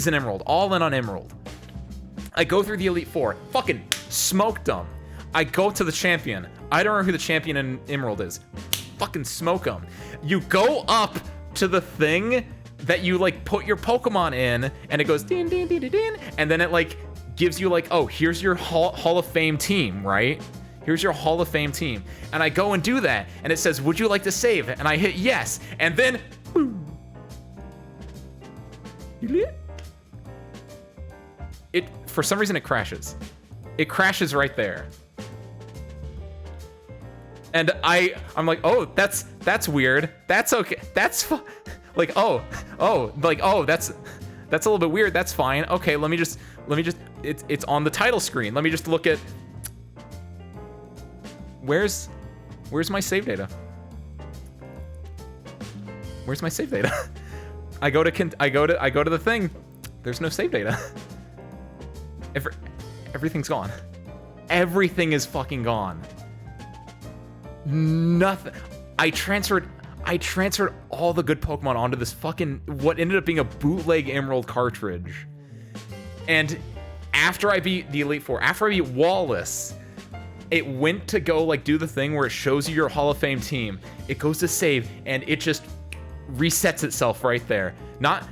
in Emerald, all in on Emerald. I go through the Elite Four, fucking smoked them. I go to the champion. I don't know who the champion in Emerald is. Fucking smoke them. You go up to the thing that you like put your Pokemon in, and it goes din din din din din, and then it like gives you like, oh, here's your Hall of Fame team, right? Here's your Hall of Fame team. And I go and do that, and it says, would you like to save? And I hit yes, and then boom. It, for some reason, it crashes. It crashes right there. And I'm like, oh, that's weird. That's okay. That's like, oh, that's a little bit weird. That's fine. Okay, let me just, it's on the title screen. Let me just look at, where's my save data? Where's my save data? I go to the thing. There's no save data. Everything's gone. Everything is fucking gone. Nothing. I transferred all the good Pokemon onto this fucking, what ended up being a bootleg Emerald cartridge. And after I beat the Elite Four, after I beat Wallace, it went to go like do the thing where it shows you your Hall of Fame team. It goes to save, and it just resets itself right there. Not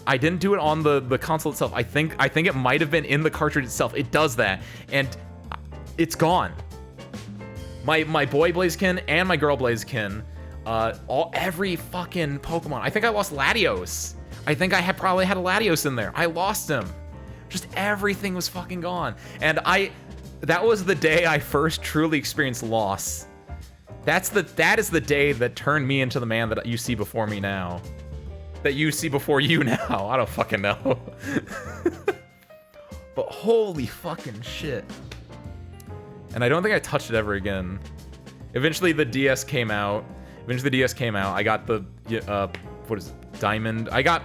I didn't do it on the console itself. I think it might have been in the cartridge itself. It does that, and it's gone. My boy Blaziken and my girl Blaziken, every fucking Pokemon. I think I lost Latios. I think I probably had a Latios in there. I lost him. Just everything was fucking gone. And that was the day I first truly experienced loss. That is the day that turned me into the man that you see before me now. That you see before you now. I don't fucking know. But holy fucking shit. And I don't think I touched it ever again. Eventually the DS came out. I got the, what is it? Diamond. I got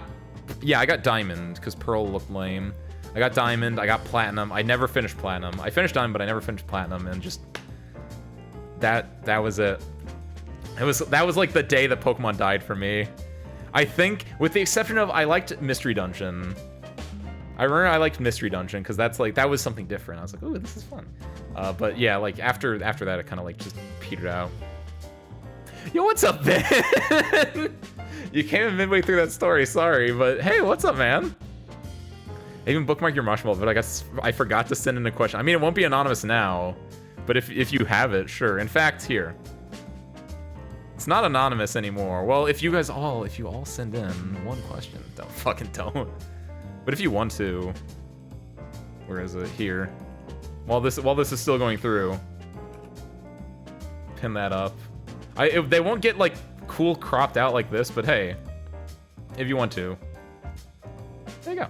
Diamond, because Pearl looked lame. I got Diamond, I got Platinum. I never finished Platinum. I finished Diamond, but I never finished Platinum, and just, that was it. That was like the day that Pokemon died for me. I think, with the exception of, I liked Mystery Dungeon. I remember I liked Mystery Dungeon, because that was something different. I was like, ooh, this is fun. But yeah, like after that, it kind of like just petered out. Yo, what's up, Ben? You came in midway through that story, sorry, but hey, what's up, man? I even bookmarked your Marshmallow, but I guess I forgot to send in a question. I mean, it won't be anonymous now, but if you have it, sure. In fact, here. It's not anonymous anymore. Well, if you all send in one question, don't. But if you want to, Where is it? Here. While this is still going through. Pin that up. They won't get like cool cropped out like this, but hey, if you want to. There you go.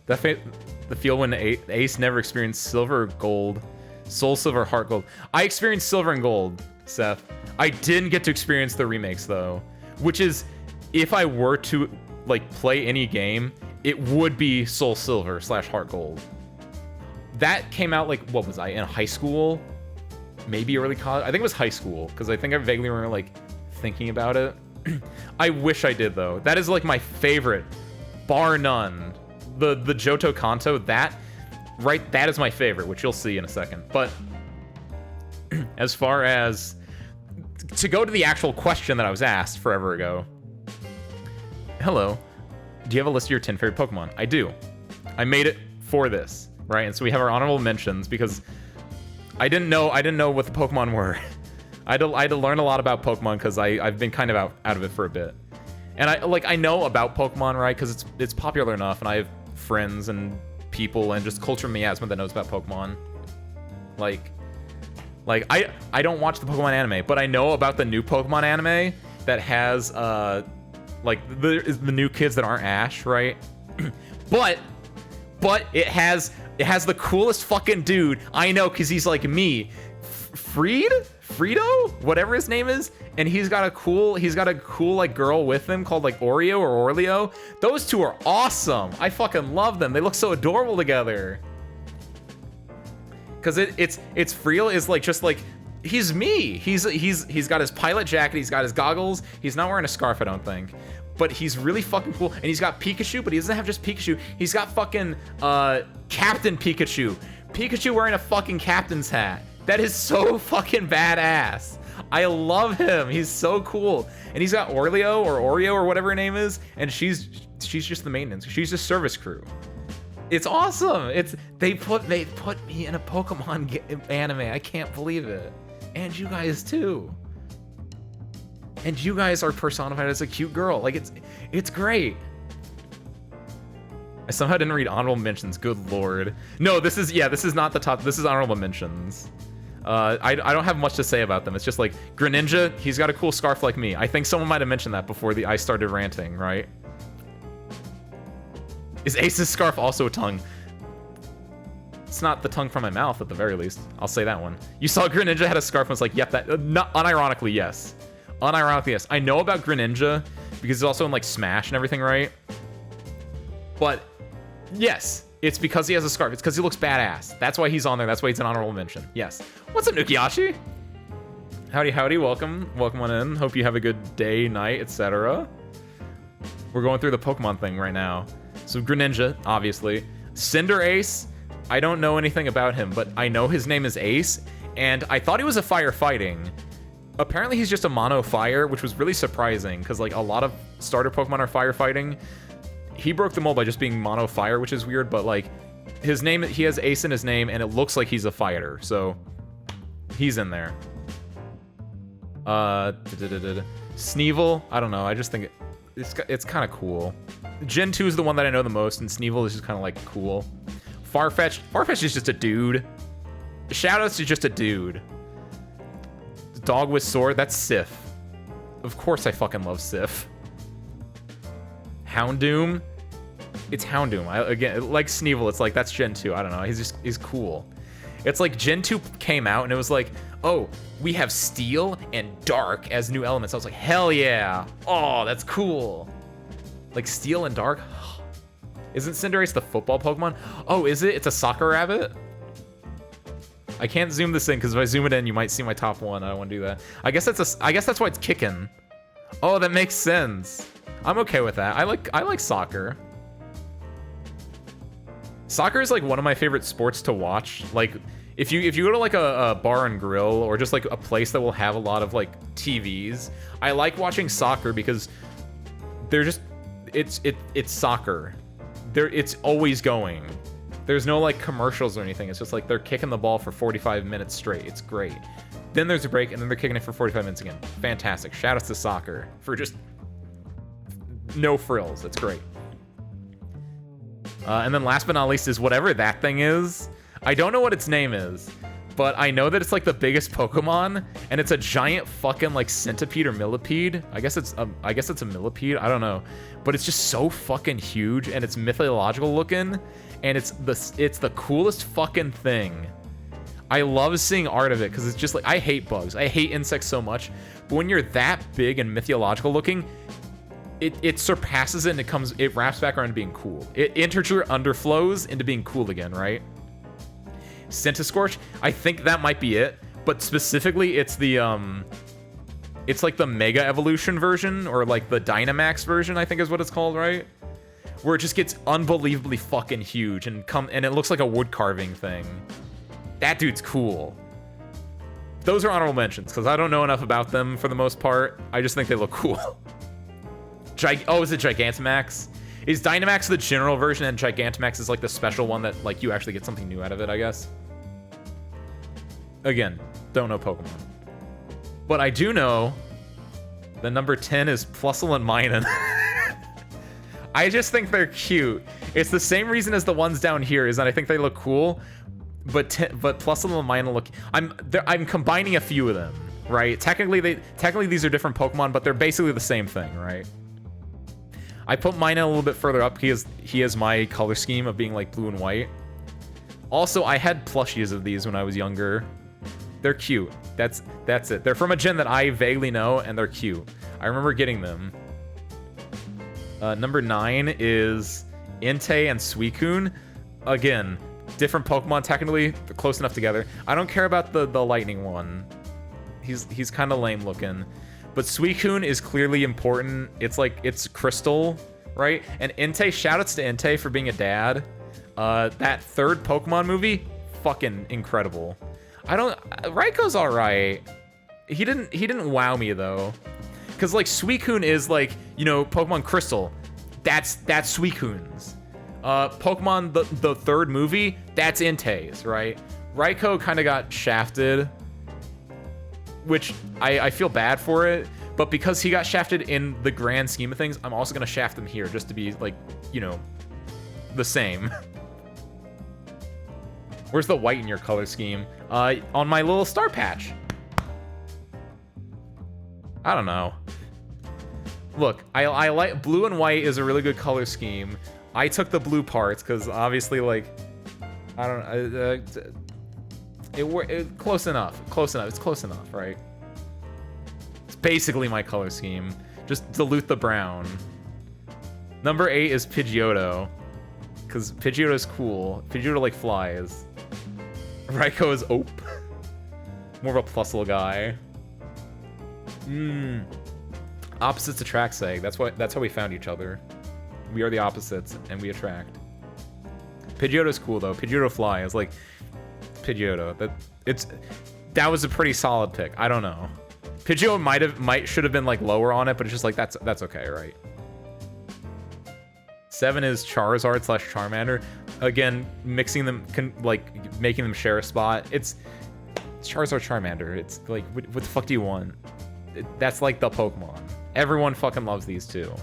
The feel when Ace never experienced silver or gold. Soul Silver, Heart Gold. I experienced silver and gold, Seth. I didn't get to experience the remakes though, which is, if I were to like play any game, it would be Soul Silver / Heart Gold. That came out like, what was I, in high school? Maybe early college? I think it was high school, because I think I vaguely remember like thinking about it. I wish I did though. That is like my favorite, bar none. The Johto Kanto, that is my favorite, which you'll see in a second. But as far as to go to the actual question that I was asked forever ago. Hello, do you have a list of your 10 favorite Pokemon? I do. I made it for this, right? And so we have our honorable mentions because I didn't know what the Pokemon were. I had to learn a lot about Pokemon because I've been kind of out of it for a bit. And I know about Pokemon, right? Because it's popular enough, and I have friends and people and just culture miasma that knows about Pokemon. Like I don't watch the Pokemon anime, but I know about the new Pokemon anime that has like the new kids that aren't Ash, right? but it has the coolest fucking dude I know, because he's like me, Frito, whatever his name is, and he's got a cool like girl with him called like Oreo or Orleo. Those two are awesome. I fucking love them. They look so adorable together. Cause it's Frito is like just like, he's me. He's got his pilot jacket, he's got his goggles, he's not wearing a scarf, I don't think. But he's really fucking cool, and he's got Pikachu, but he doesn't have just Pikachu. He's got fucking Captain Pikachu. Pikachu wearing a fucking captain's hat. That is so fucking badass. I love him. He's so cool. And he's got Orleo or Oreo or whatever her name is, and she's just the maintenance. She's just service crew. It's awesome. They put me in a Pokemon anime. I can't believe it. And you guys too. And you guys are personified as a cute girl. Like it's great. I somehow didn't read honorable mentions. Good lord. No, this is not the top. This is honorable mentions. I don't have much to say about them. It's just like Greninja, he's got a cool scarf like me. I think someone might have mentioned that before I started ranting, right? Is Ace's scarf also a tongue? It's not the tongue from my mouth at the very least. I'll say that one. You saw Greninja had a scarf and was like, yep, that, not unironically, yes. Unironically, yes. I know about Greninja because he's also in like Smash and everything, right? But yes, it's because he has a scarf. It's because he looks badass. That's why he's on there. That's why he's an honorable mention. Yes. What's up, Nukiashi? Howdy. Welcome on in. Hope you have a good day, night, etc. We're going through the Pokemon thing right now. So Greninja, obviously. Cinderace, I don't know anything about him, but I know his name is Ace, and I thought he was a firefighting. Apparently he's just a mono fire, which was really surprising, because like a lot of starter Pokemon are firefighting. He broke the mold by just being mono fire, which is weird, but like his name, he has Ace in his name, and it looks like he's a fighter, so he's in there. Sneevil, I don't know, I just think it's kind of cool. Gen 2 is the one that I know the most, and Sneevil is just kind of like cool. Farfetch is just a dude. Shoutouts to just a dude. Dog with sword, that's Sif. Of course I fucking love Sif. Houndoom, it's Houndoom. Again, like Sneevil, it's like, that's Gen 2, I don't know, he's cool. It's like Gen 2 came out and it was like, oh, we have Steel and Dark as new elements. I was like, hell yeah. Oh, that's cool. Like Steel and Dark. Isn't Cinderace the football Pokemon? Oh, is it? It's a soccer rabbit? I can't zoom this in because if I zoom it in, you might see my top one. I don't want to do that. I guess that's why it's kicking. Oh, that makes sense. I'm okay with that. I like soccer. Soccer is like one of my favorite sports to watch. Like if you go to like a bar and grill or just like a place that will have a lot of like TVs, I like watching soccer because they're just it's soccer. It's always going. There's no like commercials or anything. It's just like they're kicking the ball for 45 minutes straight. It's great. Then there's a break and then they're kicking it for 45 minutes again. Fantastic. Shout outs to soccer for just no frills. It's great. And then last but not least is whatever that thing is. I don't know what its name is, but I know that it's like the biggest Pokemon, and it's a giant fucking like centipede or millipede. I guess it's a millipede. I don't know, but it's just so fucking huge, and it's mythological looking, and it's the coolest fucking thing. I love seeing art of it because it's just like, I hate bugs. I hate insects so much, but when you're that big and mythological looking, it surpasses it, and it wraps back around to being cool. Integer underflows into being cool again, right? Centiskorch, I think that might be it, but specifically it's the it's like the Mega Evolution version, or like the Dynamax version, I think is what it's called, right? Where it just gets unbelievably fucking huge and it looks like a wood carving thing. That dude's cool. Those are honorable mentions because I don't know enough about them for the most part. I just think they look cool. Is it Gigantamax? Is Dynamax the general version and Gigantamax is like the special one that like you actually get something new out of it, I guess? Again, don't know Pokemon. But I do know the number 10 is Plusle and Minun. I just think they're cute. It's the same reason as the ones down here, is that I think they look cool, but Plusle and Minun look... I'm combining a few of them, right? Technically these are different Pokemon, but they're basically the same thing, right? I put Minun a little bit further up because he has my color scheme of being like blue and white. Also, I had plushies of these when I was younger. They're cute. That's it. They're from a gen that I vaguely know, and they're cute. I remember getting them. Number 9 is Entei and Suicune. Again, different Pokemon technically, they're close enough together. I don't care about the lightning one. He's kind of lame looking. But Suicune is clearly important. It's crystal, right? And Entei, shoutouts to Entei for being a dad. That third Pokemon movie, fucking incredible. Raikou alright. He didn't wow me though. Cause like Suicune is like, you know, Pokemon Crystal. That's Suicune's. Pokemon the third movie, that's Entei's, right? Raikou kind of got shafted, which I feel bad for it, but because he got shafted in the grand scheme of things, I'm also gonna shaft him here just to be like, you know, the same. Where's the white in your color scheme? On my little star patch. I don't know. Look, I like blue and white is a really good color scheme. I took the blue parts because obviously, like, I don't know. It close enough. It's close enough, right? It's basically my color scheme. Just dilute the brown. Number 8 is Pidgeotto, because Pidgeotto's cool. Pidgeotto like flies. Raikou is Ope. More of a Plusle guy. Opposites attract, Seg. That's how we found each other. We are the opposites, and we attract. Pidgeotto's cool though. Pidgeotto fly is like Pidgeotto. That was a pretty solid pick. I don't know. Pidgeotto should have been like lower on it, but it's just like that's okay, right? 7 is Charizard / Charmander. Again, mixing them, like making them share a spot. It's Charizard Charmander. It's like, what the fuck do you want? That's like the Pokemon. Everyone fucking loves these two.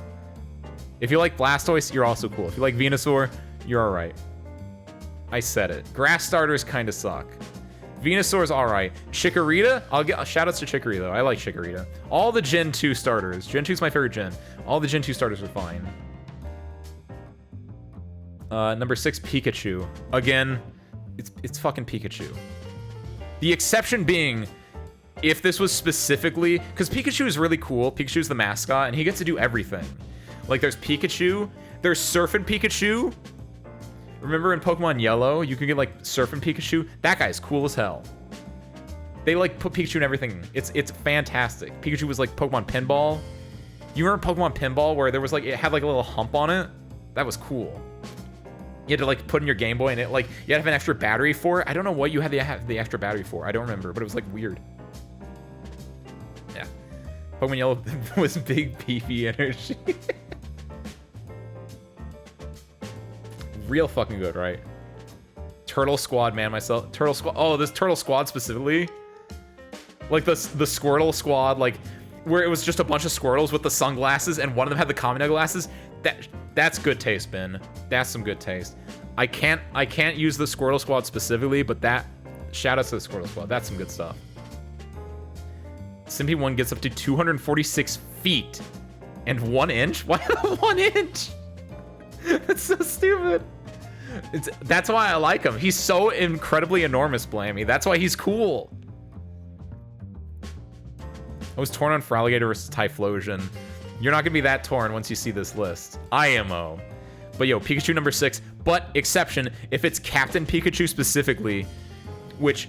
If you like Blastoise, you're also cool. If you like Venusaur, you're alright. I said it. Grass starters kind of suck. Venusaur's alright. Chikorita, I'll get shoutouts to Chikorita. I like Chikorita. All the Gen 2 starters. Gen 2's my favorite gen. All the Gen 2 starters are fine. Number 6, Pikachu. Again, it's fucking Pikachu. The exception being, if this was specifically, because Pikachu is really cool. Pikachu's the mascot, and he gets to do everything. Like, there's Pikachu, there's Surfing Pikachu. Remember in Pokemon Yellow, you could get like Surfing Pikachu? That guy's cool as hell. They like put Pikachu in everything. It's fantastic. Pikachu was like Pokemon Pinball. You remember Pokemon Pinball where there was like, it had like a little hump on it? That was cool. You had to like put in your Game Boy and it like, you had to have an extra battery for it. I don't know what you had to have the extra battery for. I don't remember, but it was like weird. Yeah. Pokemon Yellow was big beefy energy. Real fucking good, right? Turtle Squad, man, myself. Turtle Squad. Oh, this Turtle Squad specifically. Like the Squirtle Squad, like where it was just a bunch of Squirtles with the sunglasses, and one of them had the Kamina glasses. That's good taste, Ben. That's some good taste. I can't use the Squirtle Squad specifically, but that shout out to the Squirtle Squad. That's some good stuff. Simpy 1 gets up to 246 feet and 1 inch. Why 1 inch? That's so stupid. That's why I like him. He's so incredibly enormous, Blammy. That's why he's cool. I was torn on Feraligatr versus Typhlosion. You're not gonna be that torn once you see this list. IMO. But yo, Pikachu number 6. But exception, if it's Captain Pikachu specifically, which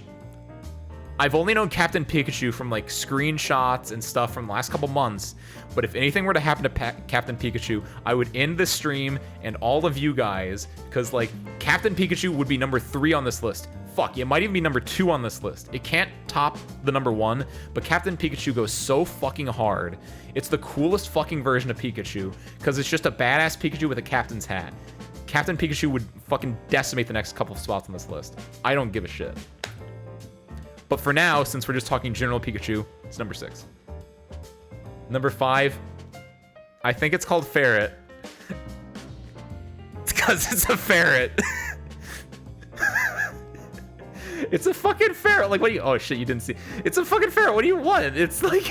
I've only known Captain Pikachu from like screenshots and stuff from the last couple months. But if anything were to happen to Captain Pikachu, I would end the stream and all of you guys, because like Captain Pikachu would be number 3 on this list. Fuck, it might even be number 2 on this list. It can't top the number 1, but Captain Pikachu goes so fucking hard. It's the coolest fucking version of Pikachu, because it's just a badass Pikachu with a captain's hat. Captain Pikachu would fucking decimate the next couple of spots on this list. I don't give a shit. But for now, since we're just talking general Pikachu, it's number 6. Number 5, I think it's called Ferret. It's because it's a ferret. It's a fucking ferret. Like, what do you... Oh, shit, you didn't see. It's a fucking ferret. What do you want? It's like...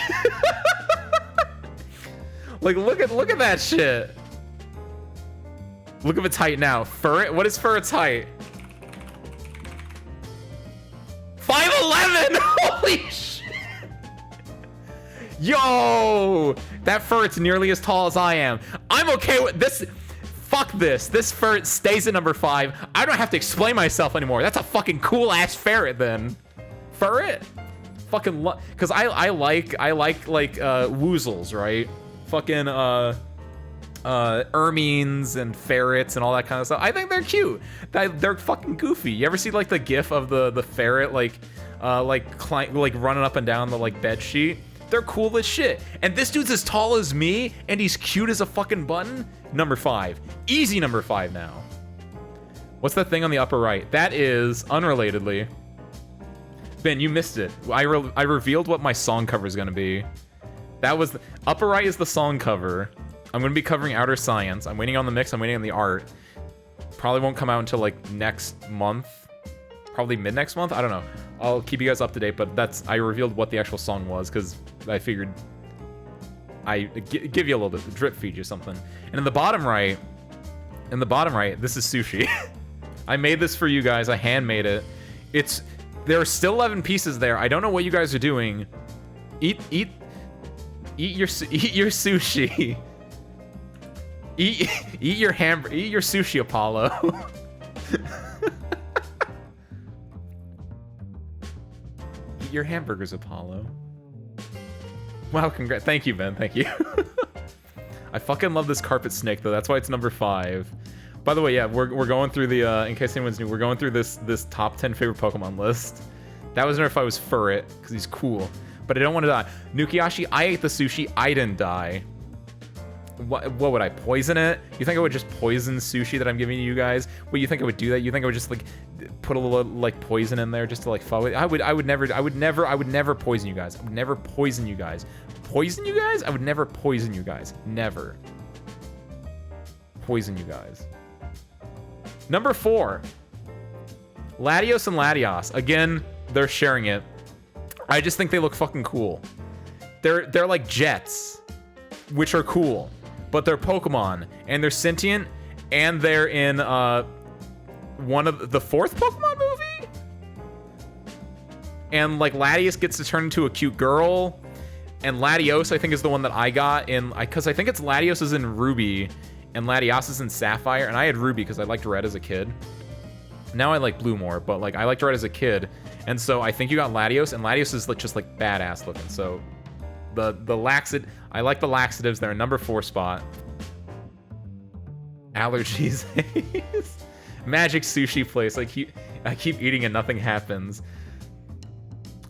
like, look at that shit. Look at its height now. Ferret? What is Ferret's height? 5'11"! Holy shit! Yo! That ferret's nearly as tall as I am. I'm okay with this. Fuck this. This ferret stays at number 5. I don't have to explain myself anymore. That's a fucking cool ass ferret then. Ferret? Fucking because I like woozles, right? Fucking ermines and ferrets and all that kind of stuff. I think they're cute. They're fucking goofy. You ever see like the gif of the ferret like running up and down the like bed sheet? They're cool as shit. And this dude's as tall as me and he's cute as a fucking button. Number 5. Easy number 5 now. What's that thing on the upper right? That is, unrelatedly, Ben, you missed it. I revealed what my song cover is gonna be. That was upper right is the song cover. I'm gonna be covering Outer Science. I'm waiting on the mix. I'm waiting on the art. Probably won't come out until like next month. Probably mid next month. I don't know. I'll keep you guys up to date. But I revealed what the actual song was because I figured I give you a little bit, drip feed you something. And in the bottom right, this is sushi. I made this for you guys. I handmade it. There are still 11 pieces there. I don't know what you guys are doing. Eat your sushi. Eat your sushi, Apollo. Eat your hamburgers, Apollo. Wow, congrats. Thank you, Ben. Thank you. I fucking love this carpet snake, though. That's why it's number 5. By the way, yeah, we're going through the, in case anyone's new, we're going through this top 10 favorite Pokemon list. That was if I was Furret, because he's cool. But I don't want to die. Nukiashi, I ate the sushi. I didn't die. What would I poison it? You think I would just poison sushi that I'm giving you guys? Wait, you think I would do that? You think I would just like put a little like poison in there just to like fuck with it? I would never poison you guys. I would never poison you guys. Poison you guys? I would never poison you guys. Never. Poison you guys. Number 4. Latios and Latios. Again, they're sharing it. I just think they look fucking cool. They're like jets, which are cool. But they're Pokemon, and they're sentient, and they're in one of the 4th Pokemon movie? And like Latios gets to turn into a cute girl, and Latios I think is the one that I got in, because I think it's Latios is in Ruby, and Latios is in Sapphire, and I had Ruby because I liked Red as a kid. Now I like Blue more, but like I liked Red as a kid, and so I think you got Latios, and Latios is like just like badass looking, so... I like the laxatives. They're a number 4 spot. Allergies. Magic sushi place. I keep eating and nothing happens.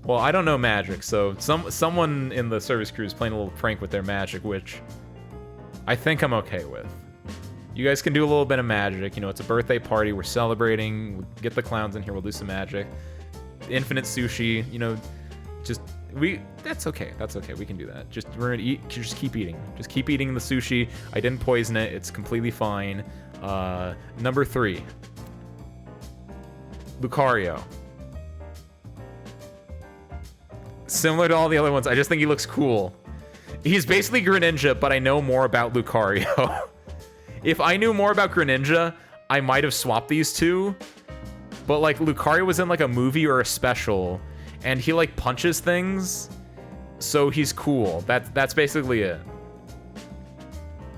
Well, I don't know magic, so someone in the service crew is playing a little prank with their magic, which I think I'm okay with. You guys can do a little bit of magic. You know, it's a birthday party. We're celebrating. We'll get the clowns in here. We'll do some magic. Infinite sushi. You know, just That's okay. That's okay. We can do that. We're gonna eat. Just keep eating. Just keep eating the sushi. I didn't poison it. It's completely fine. Number 3. Lucario. Similar to all the other ones, I just think he looks cool. He's basically Greninja, but I know more about Lucario. If I knew more about Greninja, I might have swapped these two. But like Lucario was in like a movie or a special, and he like punches things, so he's cool. That's basically it.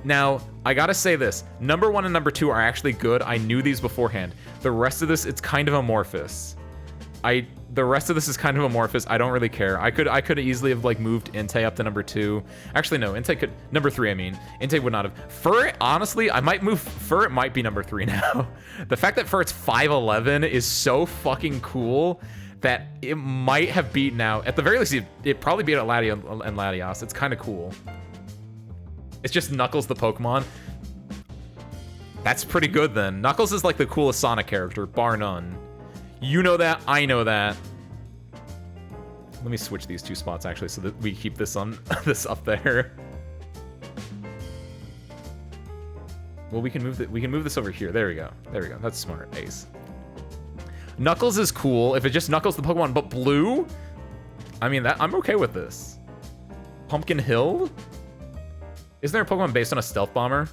Now, I gotta say this. Number 1 and number 2 are actually good. I knew these beforehand. The rest of this, it's kind of amorphous. The rest of this is kind of amorphous. I don't really care. I could easily have like moved Entei up to number 2. Actually, no, Entei could number 3. I mean, Entei would not have. Furret, honestly, I might move. Furret might be number 3 now. The fact that Furret's 5'11" is so fucking cool that it might have beaten out. At the very least, it probably beat out Latios and Latios. It's kind of cool. It's just Knuckles the Pokemon. That's pretty good then. Knuckles is like the coolest Sonic character, bar none. You know that, I know that. Let me switch these 2 spots actually so that we keep this on this up there. Well, we can move this over here. There we go. There we go. That's smart, Ace. Knuckles is cool if it just Knuckles the Pokemon, but blue? I mean, I'm okay with this. Pumpkin Hill? Isn't there a Pokemon based on a Stealth Bomber?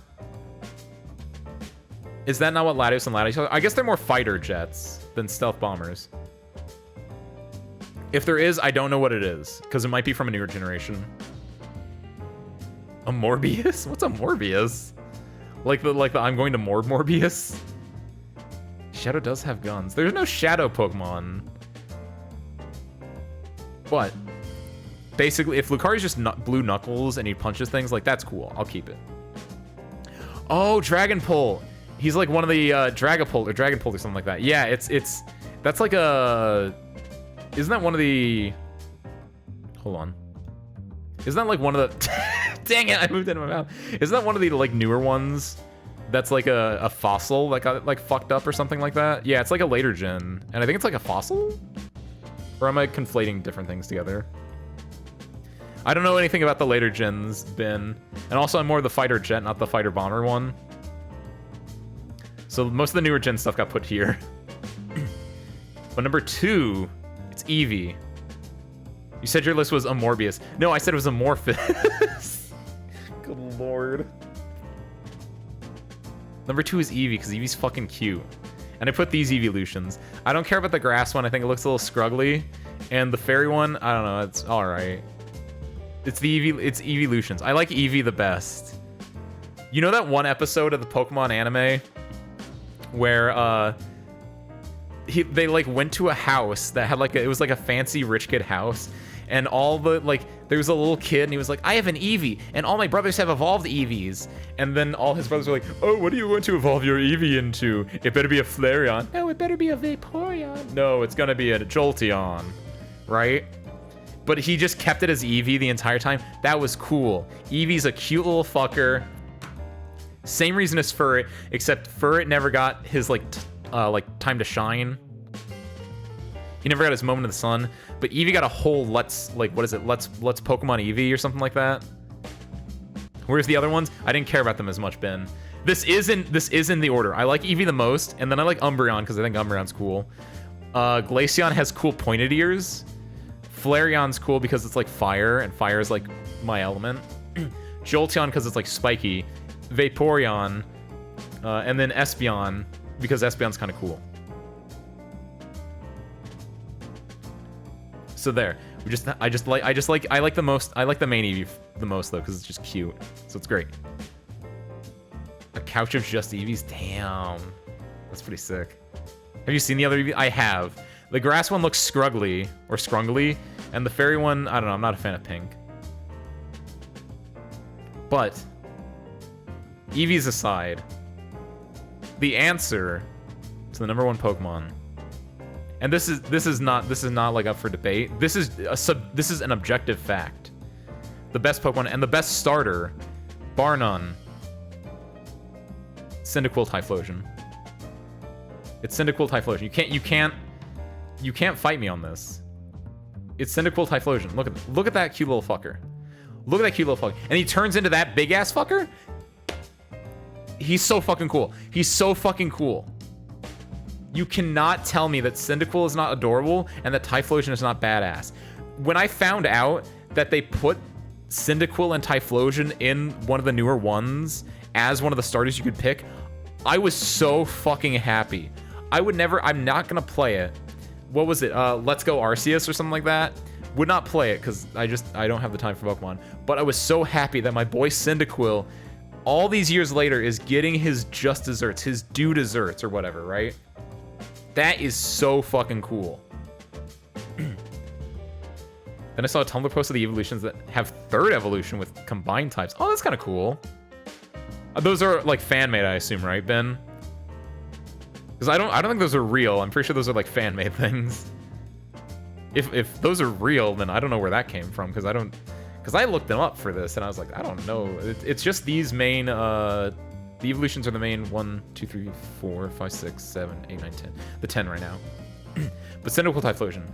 Is that not what Latios and Latios are? I guess they're more fighter jets than Stealth Bombers. If there is, I don't know what it is, because it might be from a newer generation. A Morbius? What's a Morbius? Like the I'm going to Morbius? Shadow does have guns. There's no Shadow Pokemon. But basically, if Lucario's just blue Knuckles and he punches things, like, that's cool. I'll keep it. Oh, Dragonpult. He's like one of the Dragapult or something like that. Yeah, that's like a... Isn't that one of the... Hold on. Isn't that like one of the... Dang it, I moved it in my mouth. Isn't that one of the like newer ones that's like a fossil that got like fucked up or something like that? Yeah, it's like a later gen. And I think it's like a fossil? Or am I conflating different things together? I don't know anything about the later gens, Ben. And also I'm more of the fighter jet, not the fighter bomber one. So most of the newer gen stuff got put here. But number 2, it's Eevee. You said your list was Amorbius. No, I said it was Amorphous. Good lord. Number 2 is Eevee, because Eevee's fucking cute. And I put these Eeveelutions. I don't care about the grass one. I think it looks a little scruggly. And the fairy one, I don't know. It's alright. It's Eeveelutions. I like Eevee the best. You know that one episode of the Pokemon anime where they like went to a house that had like it was like a fancy rich kid house, and all the like there was a little kid and he was like, I have an Eevee and all my brothers have evolved Eevees, and then all his brothers were like, oh, what are you going to evolve your Eevee into? It better be a Flareon. No, it better be a Vaporeon. No, it's gonna be a Jolteon, right? But he just kept it as Eevee the entire time. That was cool. Eevee's a cute little fucker. Same reason as Furret, except Furret never got his like time to shine. He never got his moment in the sun. But Eevee got a whole let's Pokemon Eevee or something like that. Whereas the other ones, I didn't care about them as much, Ben. This is in the order. I like Eevee the most, and then I like Umbreon because I think Umbreon's cool. Glaceon has cool pointed ears. Flareon's cool because it's like fire, and fire is like my element. Jolteon because it's like spiky. Vaporeon, and then Espeon because Espeon's kind of cool. So there, I like the most. I like the main Eevee the most though because it's just cute. So it's great. A couch of just Eevees, damn, that's pretty sick. Have you seen the other Eevee? I have. The grass one looks scruggly or scrungly, and the fairy one, I don't know. I'm not a fan of pink, but. Eevees aside, the answer to the number 1 Pokemon, and this is not like up for debate. This is an objective fact. The best Pokemon and the best starter, bar none. Cyndaquil Typhlosion. It's Cyndaquil Typhlosion. You can't fight me on this. It's Cyndaquil Typhlosion. Look at that cute little fucker. Look at that cute little fucker. And he turns into that big ass fucker? He's so fucking cool. He's so fucking cool. You cannot tell me that Cyndaquil is not adorable and that Typhlosion is not badass. When I found out that they put Cyndaquil and Typhlosion in one of the newer ones as one of the starters you could pick, I was so fucking happy. I'm not gonna play it. What was it? Let's Go Arceus or something like that? Would not play it because I don't have the time for Pokemon. But I was so happy that my boy Cyndaquil, all these years later, is getting his just desserts, his due desserts or whatever, right? That is so fucking cool. Then I saw a Tumblr post of the evolutions that have third evolution with combined types. Oh, that's kind of cool. Those are like fan-made, I assume, right, Ben? Because I don't think those are real. I'm pretty sure those are like fan-made things. If those are real, then I don't know where that came from, because I looked them up for this and I was like, I don't know. It's just these main the evolutions are the main 1, 2, 3, 4, 5, 6, 7, 8, 9, 10. The 10 right now. But Cyndaquil Typhlosion.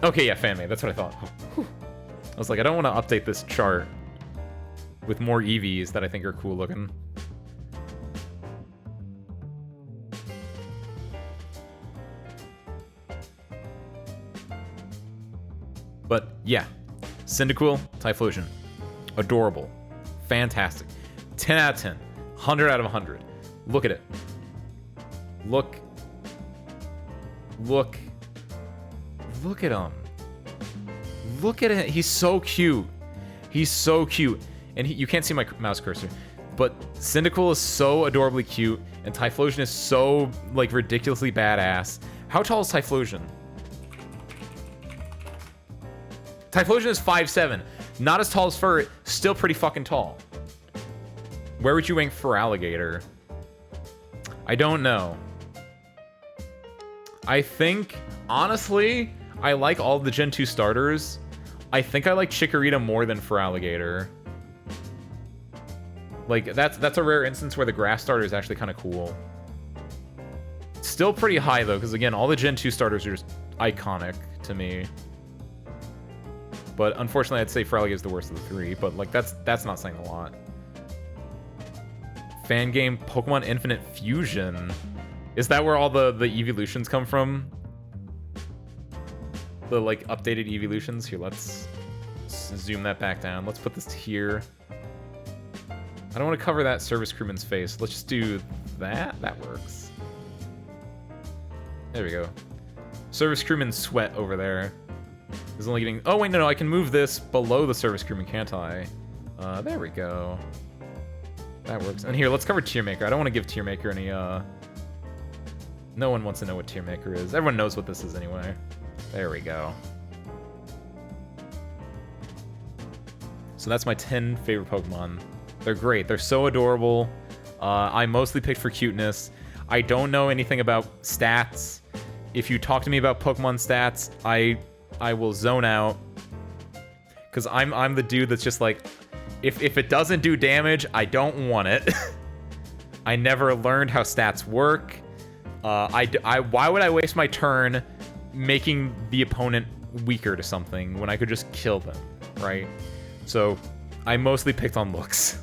Okay, yeah, fan-made. That's what I thought. Whew. I was like, I don't want to update this chart with more EVs that I think are cool looking. But yeah, Cyndaquil, Typhlosion. Adorable. Fantastic. 10 out of 10. 100 out of 100. Look at it. Look at him. Look at it. He's so cute. He's so cute. And you can't see my mouse cursor, but Cyndaquil is so adorably cute, and Typhlosion is so, like, ridiculously badass. How tall is Typhlosion? Typhlosion is 5'7". Not as tall as Furret, still pretty fucking tall. Where would you rank Feraligatr? I don't know. I think, honestly, I like all the Gen 2 starters. I think I like Chikorita more than Feraligatr. Like, that's a rare instance where the grass starter is actually kind of cool. Still pretty high, though, because, again, all the Gen 2 starters are just iconic to me. But, unfortunately, I'd say Feraligatr is the worst of the three, but, like, that's not saying a lot. Fan game Pokemon Infinite Fusion. Is that where all the evolutions come from? The, like, updated evolutions? Here, let's zoom that back down. Let's put this here. I don't want to cover that service crewman's face. Let's just do that. That works. There we go. Service crewman sweat over there is only getting... Oh, wait, no, I can move this below the service crewman, can't I? There we go. That works. And here, let's cover Tiermaker. I don't want to give Tiermaker any, No one wants to know what Tiermaker is. Everyone knows what this is anyway. There we go. So that's my 10 favorite Pokemon. They're great. They're so adorable. I mostly picked for cuteness. I don't know anything about stats. If you talk to me about Pokemon stats, I will zone out. Because I'm the dude that's just like, if it doesn't do damage, I don't want it. I never learned how stats work. Why would I waste my turn making the opponent weaker to something when I could just kill them, right? So I mostly picked on looks.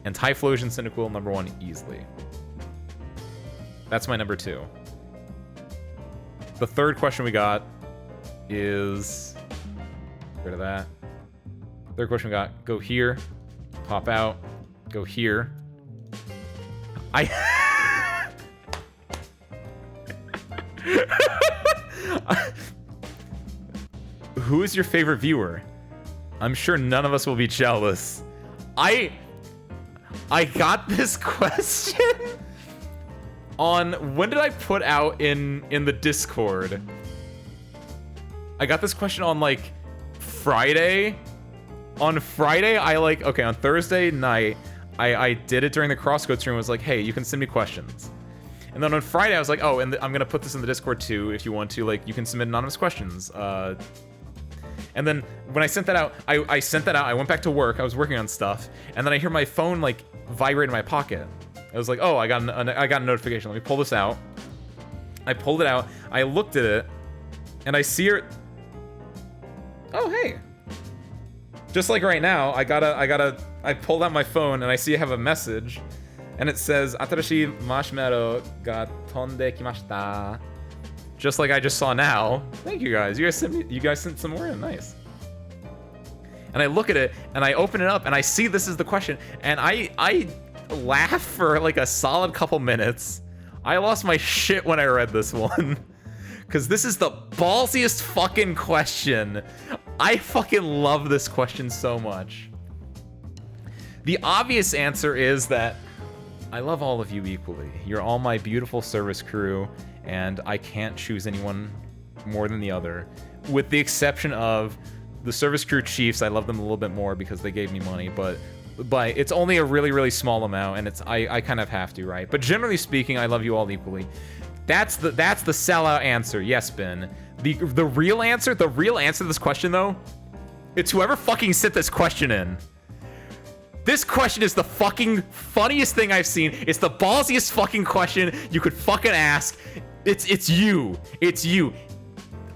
And Typhlosion, Cyndaquil, number 1 easily. That's my number 2. The third question we got is... Get rid of that. Third question we got, go here, pop out, go here. Who is your favorite viewer? I'm sure none of us will be jealous. I got this question on... When did I put out in the Discord? I got this question on, like, Friday. On Friday, on Thursday night, I did it during the Crosscode stream. I was like, hey, you can send me questions. And then on Friday, I was like, oh, and I'm going to put this in the Discord too, if you want to. Like, you can submit anonymous questions. And then when I sent that out, I sent that out. I went back to work. I was working on stuff. And then I hear my phone, like, vibrate in my pocket. I was like, oh, I got a notification. Let me pull this out. I pulled it out. I looked at it. And I see her... Oh, hey. Just like right now, I pulled out my phone and I see I have a message, and it says, "Atarashi marshmallow ga tonde kimashita." Just like I just saw now. Thank you guys. You guys sent some more in. Nice. And I look at it and I open it up and I see this is the question, and I laugh for like a solid couple minutes. I lost my shit when I read this one. Because this is the ballsiest fucking question. I fucking love this question so much. The obvious answer is that I love all of you equally. You're all my beautiful service crew, and I can't choose anyone more than the other. With the exception of the service crew chiefs, I love them a little bit more because they gave me money, but it's only a really, really small amount, and I kind of have to, right? But generally speaking, I love you all equally. That's the sellout answer. Yes, Ben. The real answer to this question, though, it's whoever fucking sent this question in. This question is the fucking funniest thing I've seen. It's the ballsiest fucking question you could fucking ask. It's you. It's you.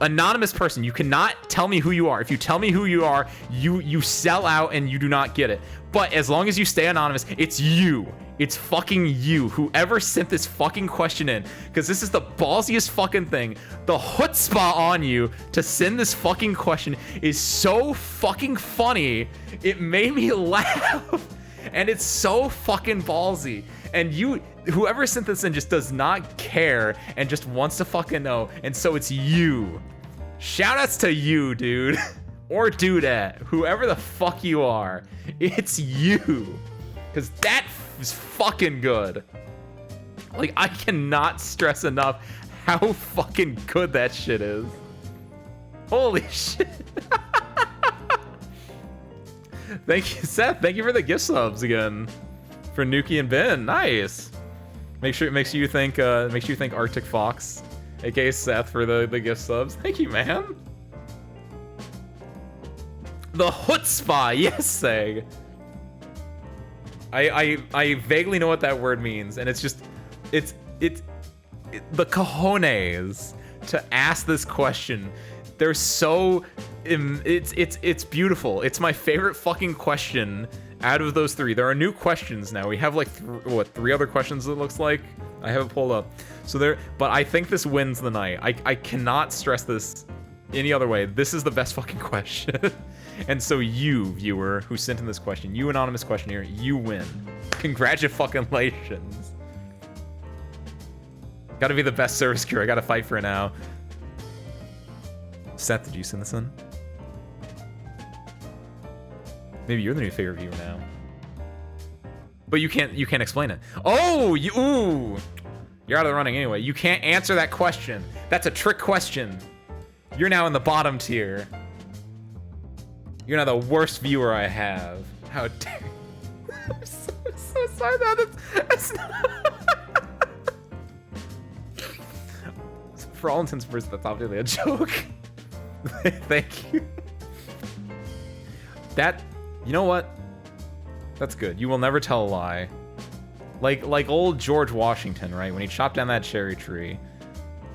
Anonymous person, you cannot tell me who you are. If you tell me who you are, you sell out and you do not get it. But as long as you stay anonymous, it's you. It's fucking you. Whoever sent this fucking question in. Because this is the ballsiest fucking thing. The chutzpah on you to send this fucking question is so fucking funny. It made me laugh. And it's so fucking ballsy. And whoever sent this in just does not care and just wants to fucking know. And so it's you. Shoutouts to you, dude. Or dudette. Whoever the fuck you are. It's you. Because that is fucking good. Like, I cannot stress enough how fucking good that shit is. Holy shit. Thank you, Seth. Thank you for the gift subs again. For Nuki and Ben. Nice. Makes you think Arctic Fox, aka Seth, for the gift subs. Thank you, man. The chutzpah, yes, Seg. I vaguely know what that word means, and it's the cojones to ask this question. They're so it's beautiful. It's my favorite fucking question out of those three. There are new questions now. We have like three other questions, it looks like. I have it pulled up. But I think this wins the night. I cannot stress this any other way. This is the best fucking question. And so you, viewer, who sent in this question, you anonymous questioner, you win. Congratulations. Gotta be the best service crew. I gotta fight for it now. Seth, did you send this in? Maybe you're the new favorite viewer now. But you can't explain it. Oh, ooh. You're out of the running anyway. You can't answer that question. That's a trick question. You're now in the bottom tier. You're now the worst viewer I have. How dare you? I'm so sorry. That's not... For all intents and purposes, that's obviously a joke. Thank you. You know what? That's good. You will never tell a lie. Like old George Washington, right? When he chopped down that cherry tree,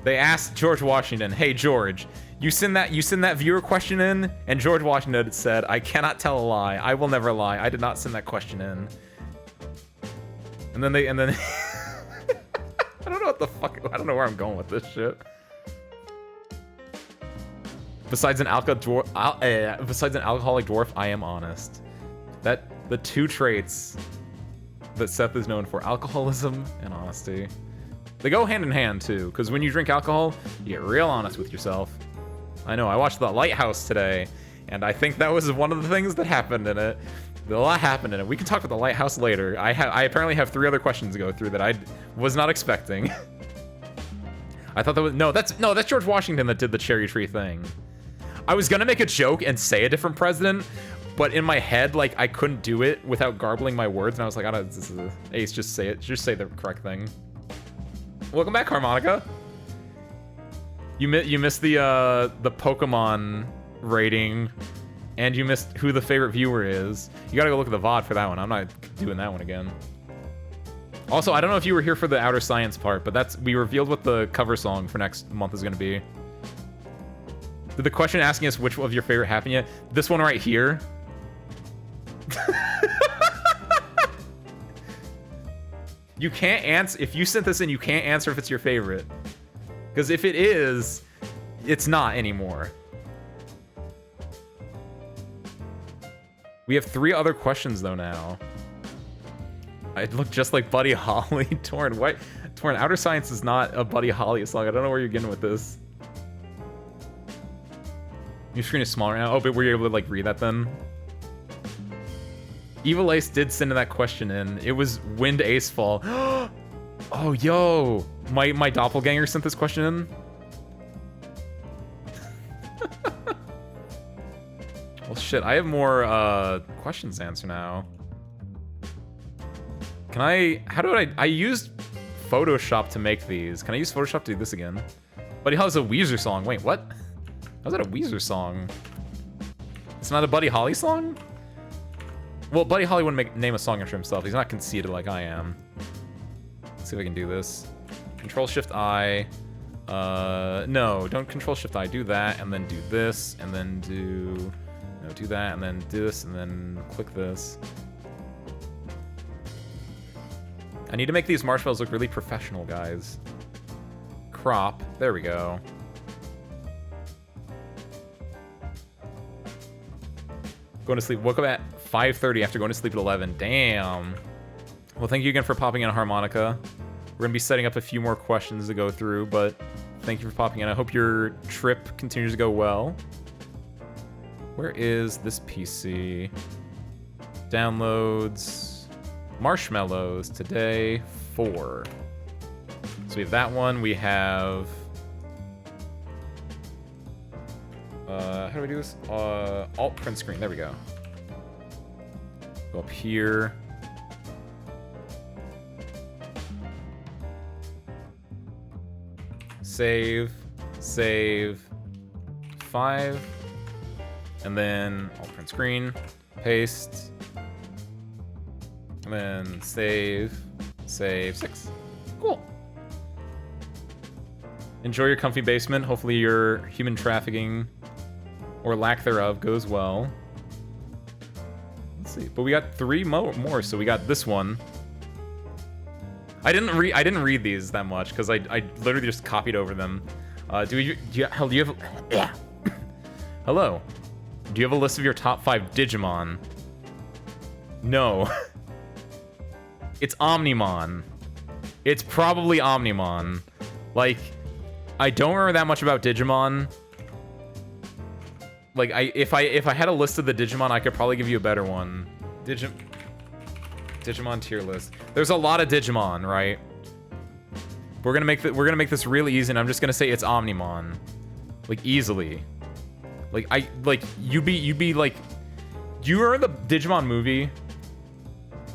they asked George Washington, "Hey George, you send that viewer question in?" And George Washington said, "I cannot tell a lie. I will never lie. I did not send that question in." And then I don't know what the fuck. I don't know where I'm going with this shit. Besides an alcoholic dwarf, I am honest. The two traits that Seth is known for, alcoholism and honesty, they go hand in hand too. Because when you drink alcohol, you get real honest with yourself. I know. I watched The Lighthouse today, and I think that was one of the things that happened in it. A lot happened in it. We can talk about The Lighthouse later. I apparently have 3 other questions to go through that I was not expecting. I thought that was that's George Washington that did the cherry tree thing. I was gonna make a joke and say a different president, but in my head, like, I couldn't do it without garbling my words, and I was like, Ace, just say it. Just say the correct thing. Welcome back, Harmonica. You missed the Pokemon rating, and you missed who the favorite viewer is. You gotta go look at the VOD for that one. I'm not doing that one again. Also, I don't know if you were here for the Outer Science part, but we revealed what the cover song for next month is gonna be. The question asking us which of your favorite happened yet? This one right here. You can't answer if you sent this in. You can't answer if it's your favorite, because if it is, it's not anymore. We have 3 other questions though now. I look just like Buddy Holly. Torn, what? Torn, Outer Science is not a Buddy Holly song. I don't know where you're getting with this. Your screen is small right now. Oh, but were you able to like read that then? Evil Ace did send that question in. It was Wind Ace Fall. Oh, yo. My doppelganger sent this question in. Well, shit. I have more questions to answer now. Can I... How do I used Photoshop to make these. Can I use Photoshop to do this again? Buddy Holly's a Weezer song. Wait, what? How's that a Weezer song? It's not a Buddy Holly song? Well, Buddy Holly wouldn't name a song after himself. He's not conceited like I am. Let's see if I can do this. Control-Shift-I. No, don't Control-Shift-I. Do that, and then do this, and then do... No, do that, and then do this, and then click this. I need to make these marshmallows look really professional, guys. Crop. There we go. Going to sleep. Woke up at 5:30 after going to sleep at 11. Damn. Well, thank you again for popping in, Harmonica. We're going to be setting up a few more questions to go through, but thank you for popping in. I hope your trip continues to go well. Where is this PC? Downloads. Marshmallows today 4. So we have that one. We have... how do we do this? Alt print screen. There we go. Go up here. Save. Save. 5. And then alt print screen. Paste. And then save. Save 6. Cool. Enjoy your comfy basement. Hopefully your human trafficking or lack thereof goes well. Let's see. But we got 3 more. So we got this one. I didn't read these that much because I literally just copied over them. Do you have yeah. Hello. Do you have a list of your top 5 Digimon? No. It's Omnimon. It's probably Omnimon. Like, I don't remember that much about Digimon. Like, if I had a list of the Digimon, I could probably give you a better one. Digimon tier list. There's a lot of Digimon, right? We're gonna make this really easy, and I'm just gonna say it's Omnimon, like easily. Like you be like, do you remember the Digimon movie?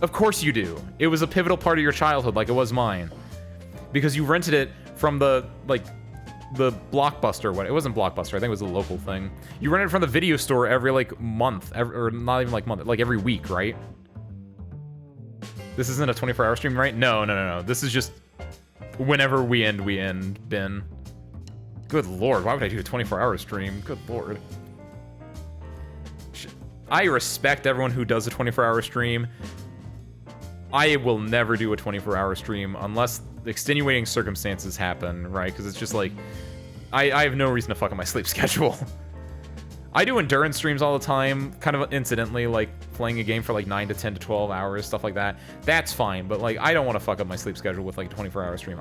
Of course you do. It was a pivotal part of your childhood, like it was mine, because you rented it from the Blockbuster. It wasn't Blockbuster. I think it was a local thing. You rented it from the video store every like month, or not even like month, like every week, right? This isn't a 24-hour stream, right? No. This is just whenever we end, Ben. Good lord, why would I do a 24-hour stream? Good lord. I respect everyone who does a 24-hour stream. I will never do a 24-hour stream unless extenuating circumstances happen, right? Because it's just like, I have no reason to fuck up my sleep schedule. I do endurance streams all the time, kind of incidentally, like playing a game for like 9 to 10 to 12 hours, stuff like that. That's fine, but like, I don't want to fuck up my sleep schedule with like a 24-hour stream.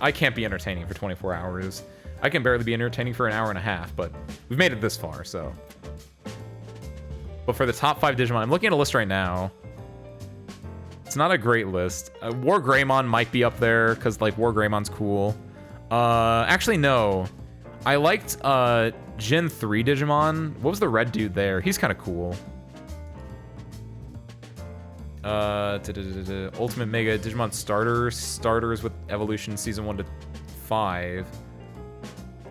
I can't be entertaining for 24 hours. I can barely be entertaining for an hour and a half, but we've made it this far, so. But for the top 5 Digimon, I'm looking at a list right now. It's not a great list. War Greymon might be up there, because, like, War Greymon's cool. Actually, no. I liked, Gen 3 Digimon. What was the red dude there? He's kind of cool. Ultimate Mega Digimon Starters with Evolution Season 1 to 5.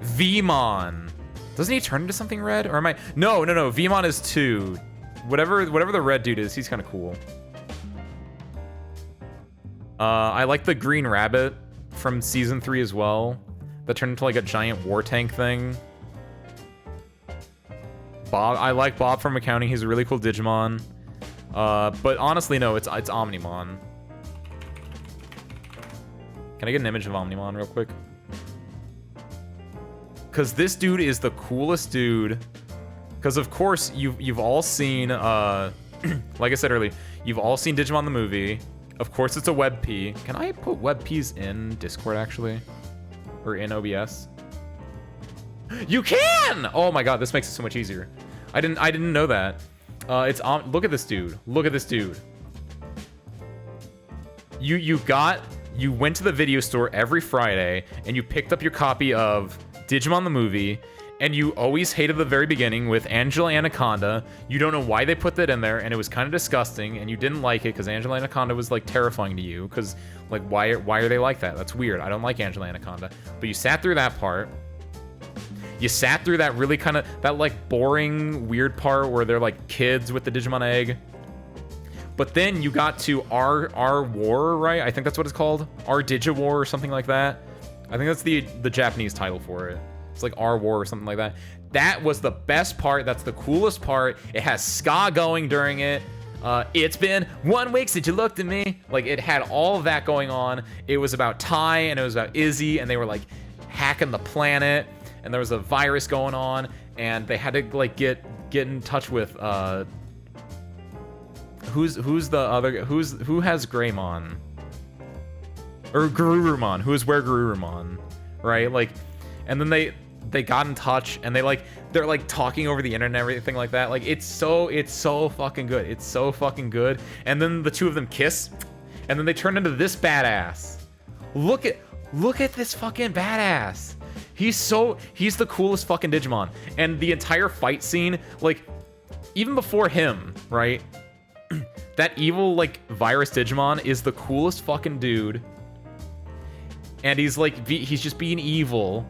Vmon. Doesn't he turn into something red? Or am I... No. Vmon is 2. Whatever the red dude is, he's kind of cool. I like the green rabbit from season 3 as well. That turned into like a giant war tank thing. Bob. I like Bob from accounting. He's a really cool Digimon. But honestly, no, it's Omnimon. Can I get an image of Omnimon real quick? Because this dude is the coolest dude. Because of course you've all seen like I said earlier, you've all seen Digimon the movie. Of course it's a WebP. Can I put WebPs in Discord actually? Or in OBS? You can! Oh my god, this makes it so much easier. I didn't know that. Look at this dude. Look at this dude. You went to the video store every Friday and you picked up your copy of Digimon the movie, and you always hated the very beginning with Angela Anaconda. You don't know why they put that in there, and it was kind of disgusting, and you didn't like it because Angela Anaconda was like terrifying to you. Because like why are they like that? That's weird. I don't like Angela Anaconda. But you sat through that part. You sat through that really kind of that like boring weird part where they're like kids with the Digimon egg. But then you got to our War, right? I think that's what it's called. Our Digawar or something like that. I think that's the Japanese title for it. It's like Our War or something like that. That was the best part. That's the coolest part. It has ska going during it. It's been 1 week since you looked at me. Like, it had all of that going on. It was about Tai and it was about Izzy, and they were like hacking the planet, and there was a virus going on, and they had to like get in touch with who has Greymon? Or Garurumon, who is where Garurumon, right? Like, and then they got in touch, and they're like talking over the internet and everything like that. Like, it's so fucking good. It's so fucking good. And then the two of them kiss, and then they turn into this badass. Look at this fucking badass. He's the coolest fucking Digimon. And the entire fight scene, like, even before him, right? That evil like virus Digimon is the coolest fucking dude. And he's like, he's just being evil.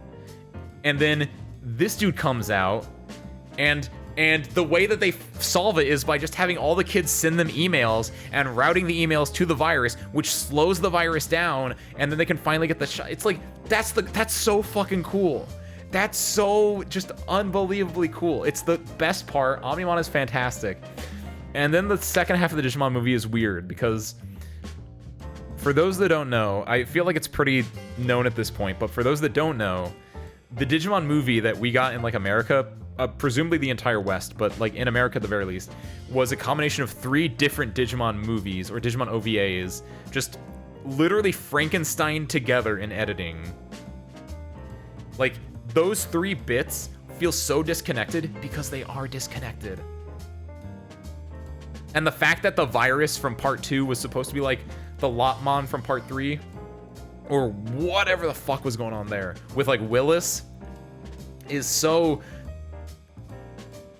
And then this dude comes out, and the way that they solve it is by just having all the kids send them emails and routing the emails to the virus, which slows the virus down, and then they can finally get the shot. It's like, that's so fucking cool. That's so just unbelievably cool. It's the best part. Omnimon is fantastic. And then the second half of the Digimon movie is weird because, for those that don't know, I feel like it's pretty known at this point, but for those that don't know, the Digimon movie that we got in like America, presumably the entire West, but like in America at the very least, was a combination of 3 different Digimon movies or Digimon OVAs, just literally Frankenstein together in editing. Like, those 3 bits feel so disconnected because they are disconnected. And the fact that the virus from part 2 was supposed to be like the Lopmon from part 3, or whatever the fuck was going on there with like Willis, is so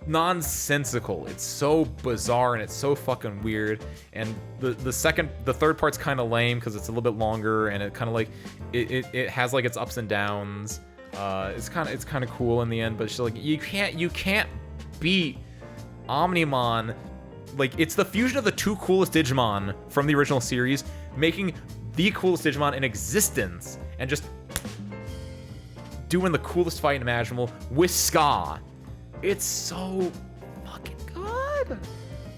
nonsensical. It's so bizarre and it's so fucking weird. And the third part's kind of lame because it's a little bit longer, and it kind of like it has like its ups and downs. It's kind of cool in the end, but it's just like you can't beat Omnimon. Like, it's the fusion of the 2 coolest Digimon from the original series, making the coolest Digimon in existence, and just doing the coolest fight imaginable with ska. It's so fucking good.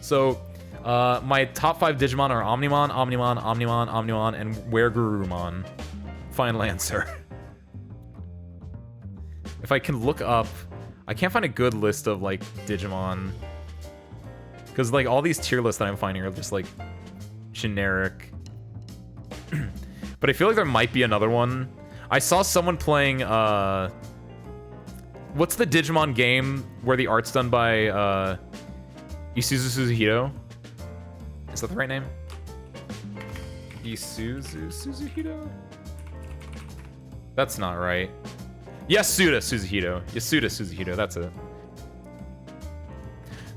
So, my top 5 Digimon are Omnimon, Omnimon, Omnimon, Omnimon, and WereGarurumon. Final answer. If I can look up, I can't find a good list of like Digimon, because like all these tier lists that I'm finding are just like generic. But I feel like there might be another one. I saw someone playing what's the Digimon game where the art's done by Isuzu Suzuhito? Is that the right name? Isuzu Suzuhito? That's not right. Yasuda Suzuhito, that's it.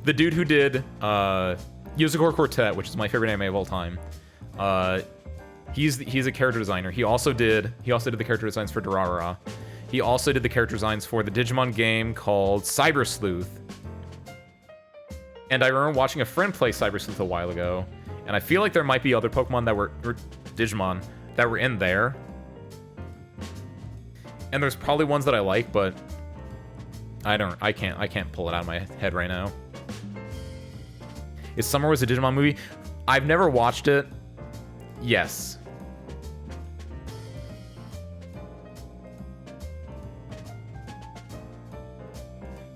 The dude who did Yozakura Quartet, which is my favorite anime of all time, he's a character designer. He also did the character designs for Durarara. He also did the character designs for the Digimon game called Cyber Sleuth. And I remember watching a friend play Cyber Sleuth a while ago, and I feel like there might be other Pokemon or Digimon that were in there. And there's probably ones that I like, but I can't pull it out of my head right now. Is Summer Wars a Digimon movie? I've never watched it. Yes.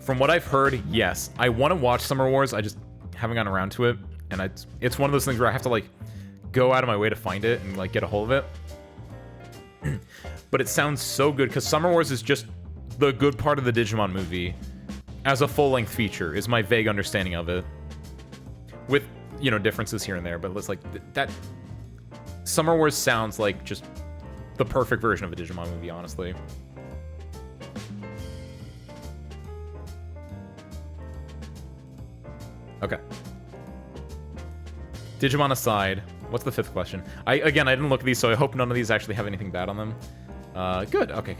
From what I've heard, yes. I want to watch Summer Wars, I just haven't gotten around to it. And it's one of those things where I have to, like, go out of my way to find it and, like, get a hold of it. But it sounds so good, because Summer Wars is just the good part of the Digimon movie as a full-length feature, is my vague understanding of it. With, you know, differences here and there, but it's like, that... Summer Wars sounds like just the perfect version of a Digimon movie, honestly. Okay. Digimon aside, what's the 5th question? Again, I didn't look at these, so I hope none of these actually have anything bad on them. Good, okay.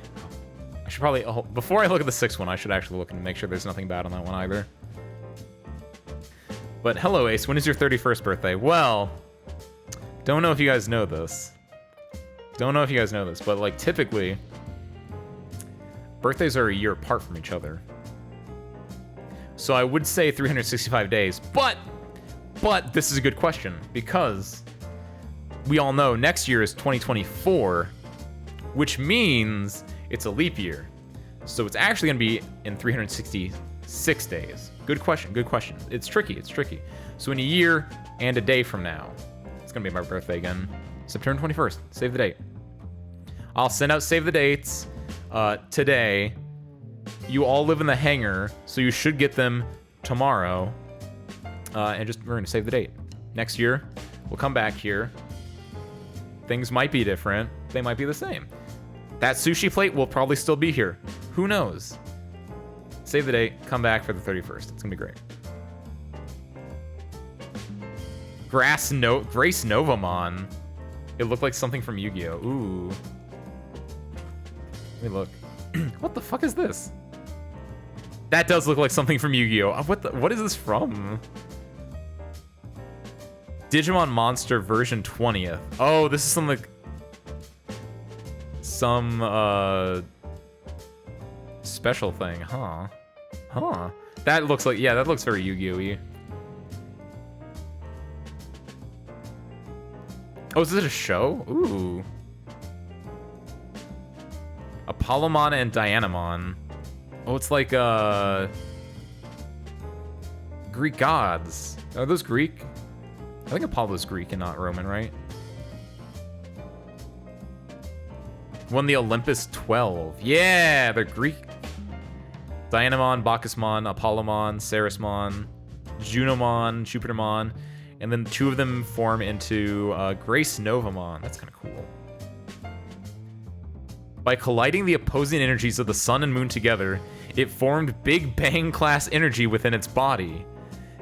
I should probably... before I look at the 6th one, I should actually look and make sure there's nothing bad on that one either. But hello, Ace, when is your 31st birthday? Well, don't know if you guys know this. But, like, typically, birthdays are a year apart from each other. So I would say 365 days, but this is a good question, because we all know next year is 2024, which means it's a leap year. So it's actually going to be in 366 days. Good question. It's tricky. So in a year and a day from now, it's going to be my birthday again. September 21st. Save the date. I'll send out save the dates today. You all live in the hangar, so you should get them tomorrow. And just, we're going to save the date. Next year, we'll come back here. Things might be different. They might be the same. That sushi plate will probably still be here. Who knows? Save the date, come back for the 31st. It's going to be great. Grace Novamon. It looked like something from Yu-Gi-Oh! Ooh. Let me look. What the fuck is this? That does look like something from Yu-Gi-Oh! What is this from? Digimon Monster version 20th. Oh, this is some special thing, huh? That looks like, yeah, that looks very Yu-Gi-Oh-y. Oh, is this a show? Ooh. Apollomon and Dianamon. Oh, it's like, Greek gods. Are those Greek? I think Apollo's Greek and not Roman, right? Won the Olympus 12. Yeah, they're Greek. Dianamon, Bacchusmon, Apollomon, Ceresmon, Junomon, Jupitermon, and then 2 of them form into Grace Novamon. That's kind of cool. By colliding the opposing energies of the sun and moon together, it formed Big Bang-class energy within its body.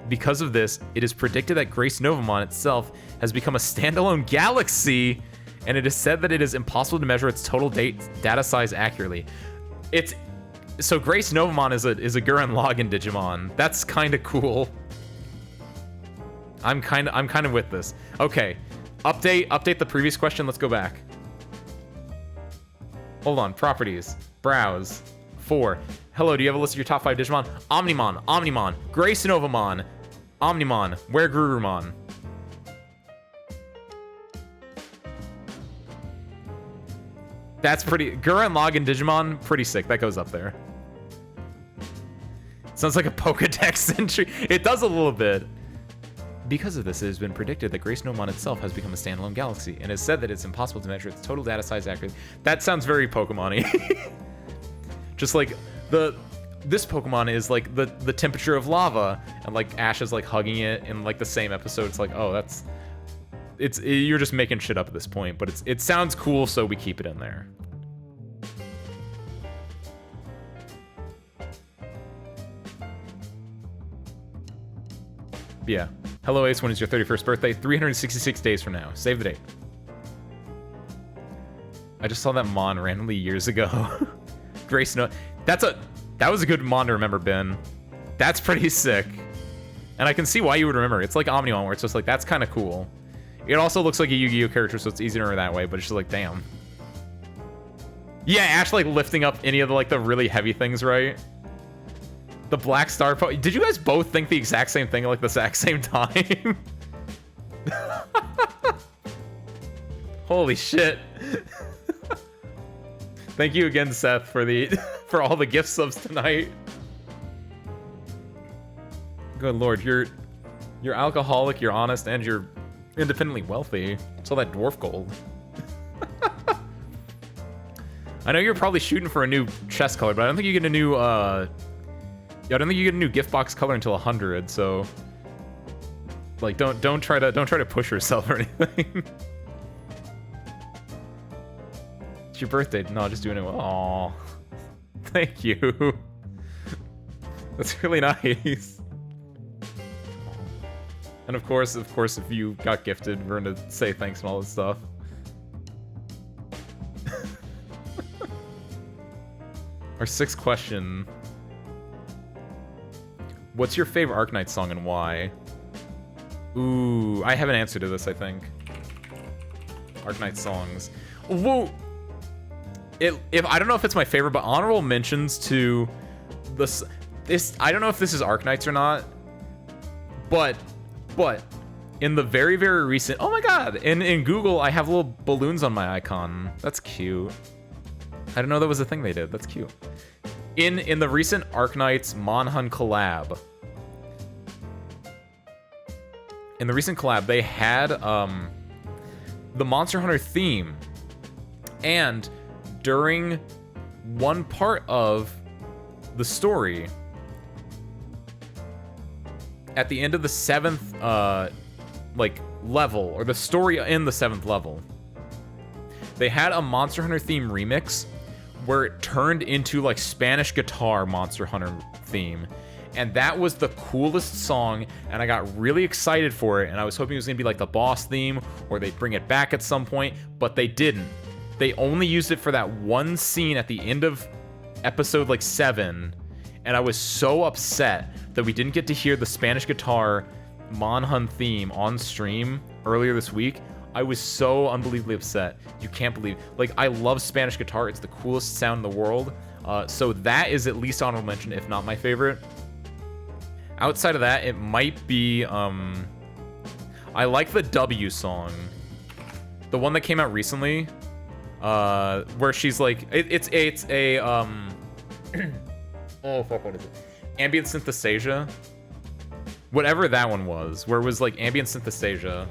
Because of this, it is predicted that Grace Novamon itself has become a standalone galaxy, and it is said that it is impossible to measure its total data size accurately. So Grace Novamon is a Gurren Lagann Digimon. That's kind of cool. I'm kind of with this. Okay, update the previous question. Let's go back. Hold on, properties, browse, 4. Hello, do you have a list of your top 5 Digimon? Omnimon, Grace Novamon, Omnimon, WereGarurumon. That's pretty, Gurren Lagann Digimon, pretty sick. That goes up there. Sounds like a Pokedex entry. It does a little bit. Because of this, it has been predicted that Grace Novamon itself has become a standalone galaxy, and it's said that it's impossible to measure its total data size accurately. That sounds very Pokemon-y. Just like this Pokemon is like the temperature of lava, and like Ash is like hugging it in like the same episode. It's like, oh, you're just making shit up at this point, but it sounds cool, so we keep it in there. Yeah. Hello, Ace. When is your 31st birthday? 366 days from now. Save the date. I just saw that Mon randomly years ago. Grace No. That was a good Mon to remember, Ben. That's pretty sick. And I can see why you would remember. It's like Omnimon, where it's just like, that's kind of cool. It also looks like a Yu-Gi-Oh character, so it's easy to remember that way, but it's just like, damn. Yeah, Ash like lifting up any of the like the really heavy things, right? The Black Star Did you guys both think the exact same thing at like the exact same time? Holy shit. Thank you again, Seth, for the for all the gift subs tonight. Good lord, you're alcoholic, you're honest, and you're independently wealthy. It's all that dwarf gold. I know you're probably shooting for a new chest color, but I don't think you get a new yeah, I don't think you get a new gift box color until 100, so like don't try to push yourself or anything. It's your birthday. No, just doing it. Aww. Thank you. That's really nice. And of course, if you got gifted, we're gonna say thanks and all this stuff. Our sixth question. What's your favorite Arknight song and why? Ooh, I have an answer to this, I think. Arknight songs. Whoa! If I don't know if it's my favorite, but honorable mentions to this. I don't know if this is Arknights or not, but in the very, very recent, oh my god, in Google, I have little balloons on my icon. That's cute. I didn't know that was a thing they did. That's cute. In the recent Arknights Monhun collab, they had the Monster Hunter theme, and during one part of the story, at the end of the 7th like level, or the story in the 7th level, they had a Monster Hunter theme remix where it turned into like Spanish guitar Monster Hunter theme, and that was the coolest song, and I got really excited for it, and I was hoping it was gonna be like the boss theme or they'd bring it back at some point, but they didn't. They only used it for that one scene at the end of episode like 7, and I was so upset that we didn't get to hear the Spanish guitar Monhun theme on stream earlier this week. I was so unbelievably upset. You can't believe. Like, I love Spanish guitar. It's the coolest sound in the world. So that is at least honorable mention, if not my favorite. Outside of that, it might be, I like the W song. The one that came out recently, where she's like, it's a, oh fuck, what is it? Ambient Synthesasia. Whatever that one was, where it was like Ambient Synthesasia.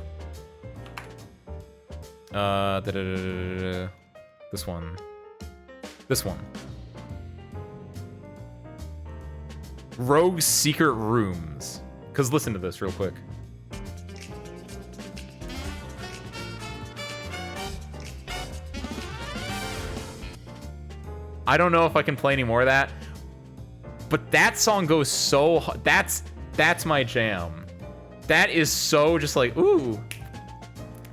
This one. Rogue's Secret Rooms. Cause listen to this real quick. I don't know if I can play any more of that, but that song goes so that's my jam. That is so just like, ooh.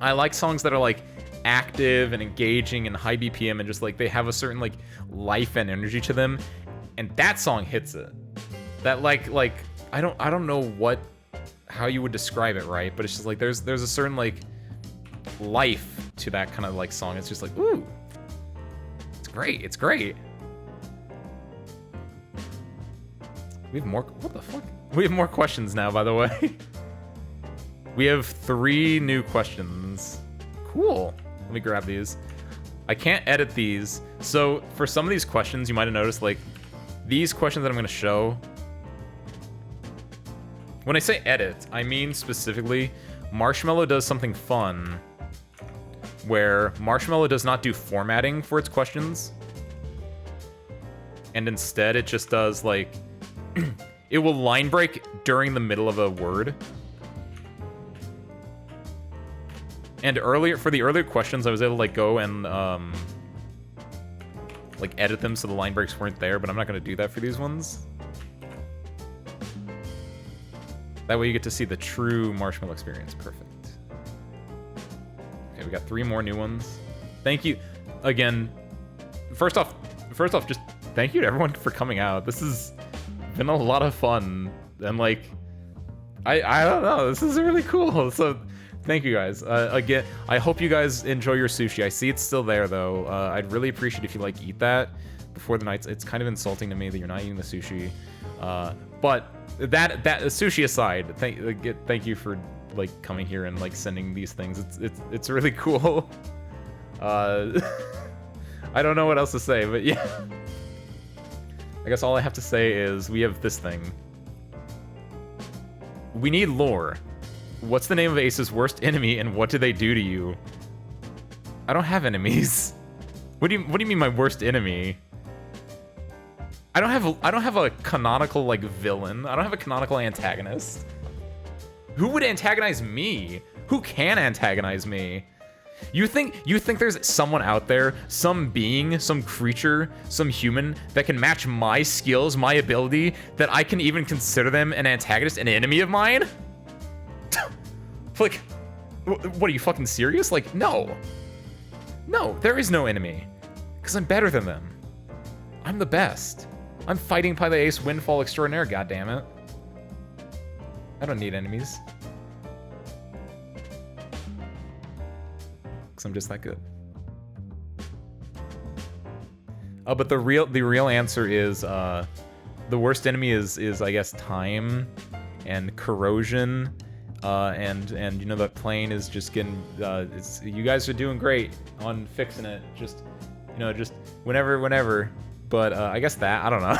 I like songs that are like active and engaging and high BPM and just like they have a certain like life and energy to them, and that song hits it. That like I don't know how you would describe it, right? But it's just like there's a certain like life to that kind of like song. It's just like, ooh, it's great. It's great. We have more. What the fuck? We have more questions now, by the way. We have 3 new questions. Cool. Let me grab these. I can't edit these. So for some of these questions, you might have noticed, like, these questions that I'm going to show. When I say edit, I mean specifically Marshmallow does something fun where Marshmallow does not do formatting for its questions. And instead, it just does, like, it will line break during the middle of a word. And for the earlier questions, I was able to like go and like edit them so the line breaks weren't there, but I'm not going to do that for these ones. That way you get to see the true Marshmallow experience. Perfect. Okay, we got 3 more new ones. Thank you again. First off, just thank you to everyone for coming out. This has been a lot of fun, and like I don't know, this is really cool. So thank you guys. Again, I hope you guys enjoy your sushi. I see it's still there though. I'd really appreciate if you like eat that. before the night. It's kind of insulting to me that you're not eating the sushi. But that sushi aside, thank you for like coming here and like sending these things. It's really cool. I don't know what else to say, but yeah. I guess all I have to say is we have this thing. We need lore. What's the name of Ace's worst enemy and what do they do to you? I don't have enemies. What do you mean my worst enemy? I don't have a canonical like villain. I don't have a canonical antagonist. Who would antagonize me? Who can antagonize me? You think there's someone out there, some being, some creature, some human that can match my skills, my ability, that I can even consider them an antagonist, an enemy of mine? Like, what are you fucking serious? Like, no. No, there is no enemy. Because I'm better than them. I'm the best. I'm fighting by the Ace Windfall Extraordinaire, goddammit. I don't need enemies. Because I'm just that good. Oh, but the real answer is the worst enemy is I guess time and corrosion. And you know that plane is just getting you guys are doing great on fixing it, just you know, just whenever, but I guess that I don't know.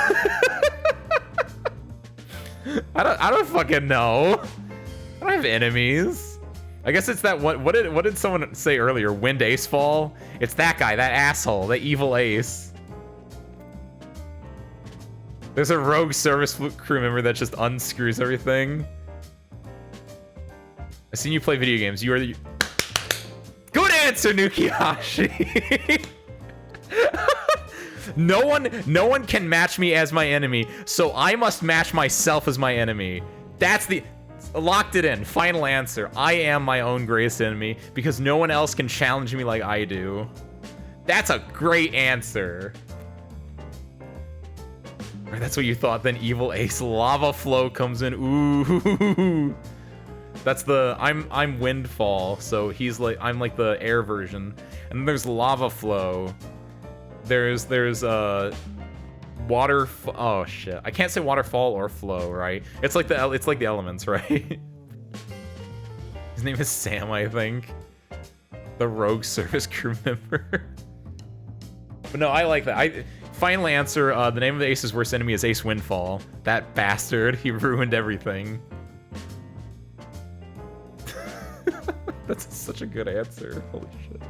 I don't fucking know. I don't have enemies. I guess it's that what did someone say earlier? Wind Ace Fall? It's that guy, that asshole, that evil Ace. There's a rogue service crew member that just unscrews everything. I've seen you play video games. You are the... Good answer, Nukihashi! No one can match me as my enemy, so I must match myself as my enemy. That's the... Locked it in. Final answer. I am my own greatest enemy, because no one else can challenge me like I do. That's a great answer. Or that's what you thought, then Evil Ace Lava Flow comes in. Ooh. That's the I'm Windfall, so he's like I'm like the air version, and then there's Lava Flow. There's water. Oh shit! I can't say waterfall or flow, right? It's like the elements, right? His name is Sam, I think. The rogue service crew member. But no, I like that. Final answer. The name of the Ace's worst enemy is Ace Windfall. That bastard. He ruined everything. That's such a good answer. Holy shit.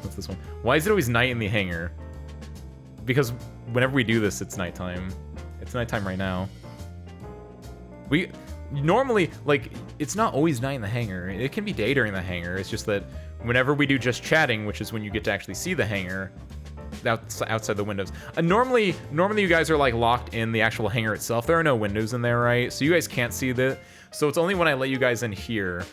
What's this one? Why is it always night in the hangar? Because whenever we do this, it's nighttime. It's nighttime right now. We normally, like, it's not always night in the hangar. It can be day during the hangar. It's just that whenever we do just chatting, which is when you get to actually see the hangar outside the windows. Normally you guys are like locked in the actual hangar itself. There are no windows in there, right? So you guys can't see that. So it's only when I let you guys in here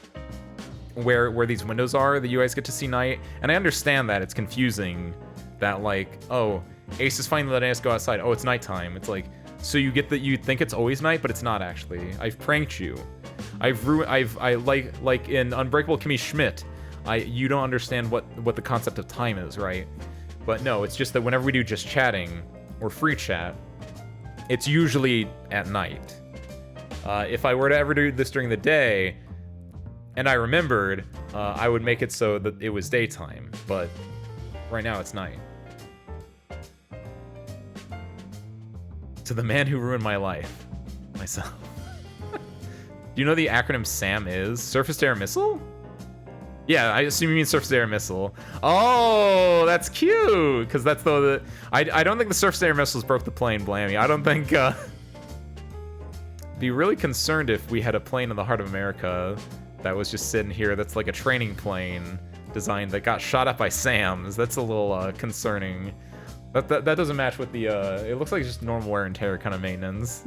where these windows are that you guys get to see night. And I understand that it's confusing that like, oh, Ace is finally letting us go outside. Oh, it's nighttime. It's like, so you get that you think it's always night, but it's not actually. I've pranked you. I like in Unbreakable Kimmy Schmidt. You don't understand what the concept of time is, right? But no, it's just that whenever we do just chatting or free chat, it's usually at night. If I were to ever do this during the day, and I remembered, I would make it so that it was daytime, but right now it's night. To the man who ruined my life. Myself. Do you know the acronym SAM is? Surface to Air Missile? Yeah, I assume you mean Surface to Air Missile. Oh, that's cute! Because that's the... I don't think the Surface to Air Missiles broke the plane, Blammy. I don't think... Be really concerned if we had a plane in the heart of America that was just sitting here that's like a training plane design that got shot up by SAMs. That's a little concerning. That doesn't match with the it looks like just normal wear and tear kind of maintenance.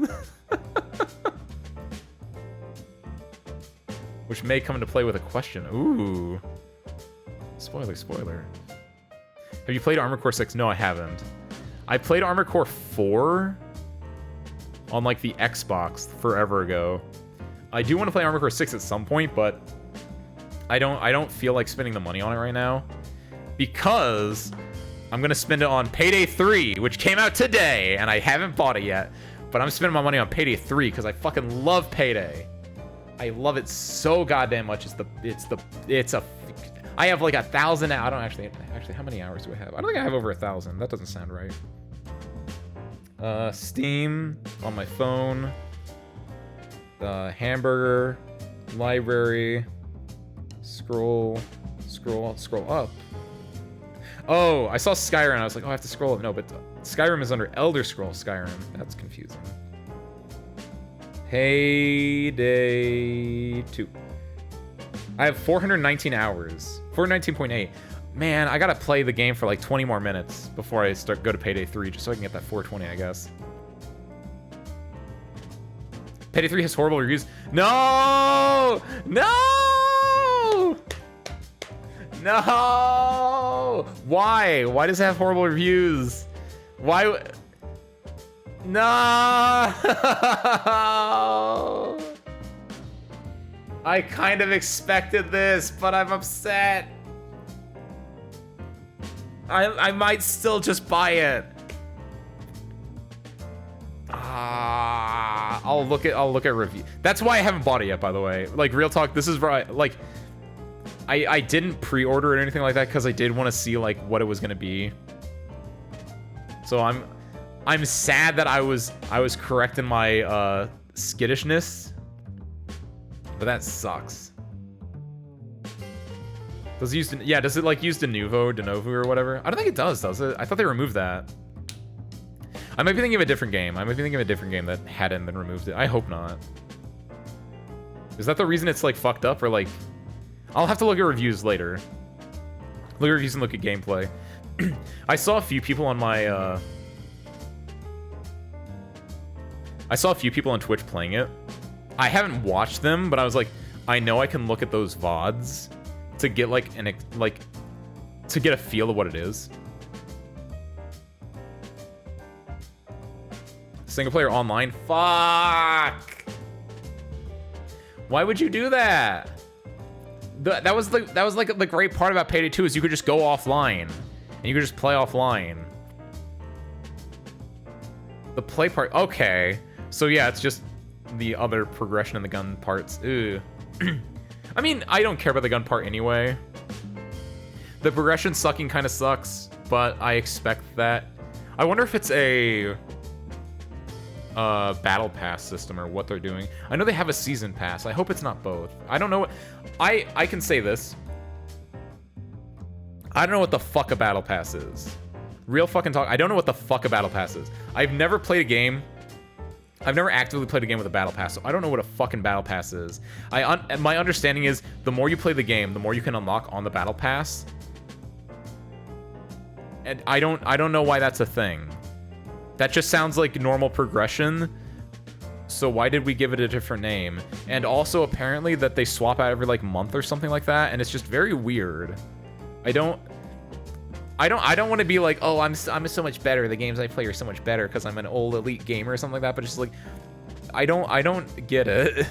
Which may come into play with a question. Ooh. Spoiler. Have you played Armored Core 6? No, I haven't. I played Armored Core 4 on like the Xbox forever ago. I do want to play Armored Core 6 at some point, but I don't feel like spending the money on it right now because I'm gonna spend it on Payday 3, which came out today, and I haven't bought it yet. But I'm spending my money on Payday 3 because I fucking love Payday. I love it so goddamn much. I have like 1,000. I don't actually, how many hours do I have? I don't think I have over 1,000. That doesn't sound right. Steam on my phone. Hamburger, library, scroll up. Oh, I saw Skyrim. I was like, oh, I have to scroll up. No, but Skyrim is under Elder Scrolls Skyrim. That's confusing. Payday 2. I have 419 hours. 419.8. Man, I gotta play the game for like 20 more minutes before I go to Payday 3, just so I can get that 420, I guess. Payday 3 has horrible reviews. No! No! No! Why? Why does it have horrible reviews? Why? No! I kind of expected this, but I'm upset. I might still just buy it. I'll look at review. That's why I haven't bought it yet, by the way. Like, real talk, this is where I didn't pre-order it or anything like that because I did want to see like what it was gonna be. So I'm sad that I was correct in my skittishness, but that sucks. Does it use does it like use Denuvo or whatever? I don't think it does it? I thought they removed that. I might be thinking of a different game. That hadn't been removed. I hope not. Is that the reason it's like fucked up, or like? I'll have to look at reviews later. Look at reviews and look at gameplay. I saw a few people on my I saw a few people on Twitch playing it. I haven't watched them, but I was like, I know I can look at those VODs to get to get a feel of what it is. Single player online? Fuck! Why would you do that? That was like the great part about Payday 2 is you could just go offline and you could just play offline. The play part, okay. So yeah, it's just the other progression in the gun parts. Ew. I mean, I don't care about the gun part anyway. The progression sucking kind of sucks, but I expect that. I wonder if it's a battle pass system or what they're doing. I know they have a season pass. I hope it's not both. I don't know what I can say this. I don't know what the fuck a battle pass is. Real fucking talk. I don't know what the fuck a battle pass is. I've never played a game. I've never actively played a game with a battle pass, so I don't know what a fucking battle pass is. My understanding is the more you play the game, the more you can unlock on the battle pass. And I don't know why that's a thing. That just sounds like normal progression. So why did we give it a different name? And also apparently that they swap out every like month or something like that, and it's just very weird. I don't want to be like, oh, I'm so much better. The games I play are so much better because I'm an old elite gamer or something like that. But just like, I don't get it.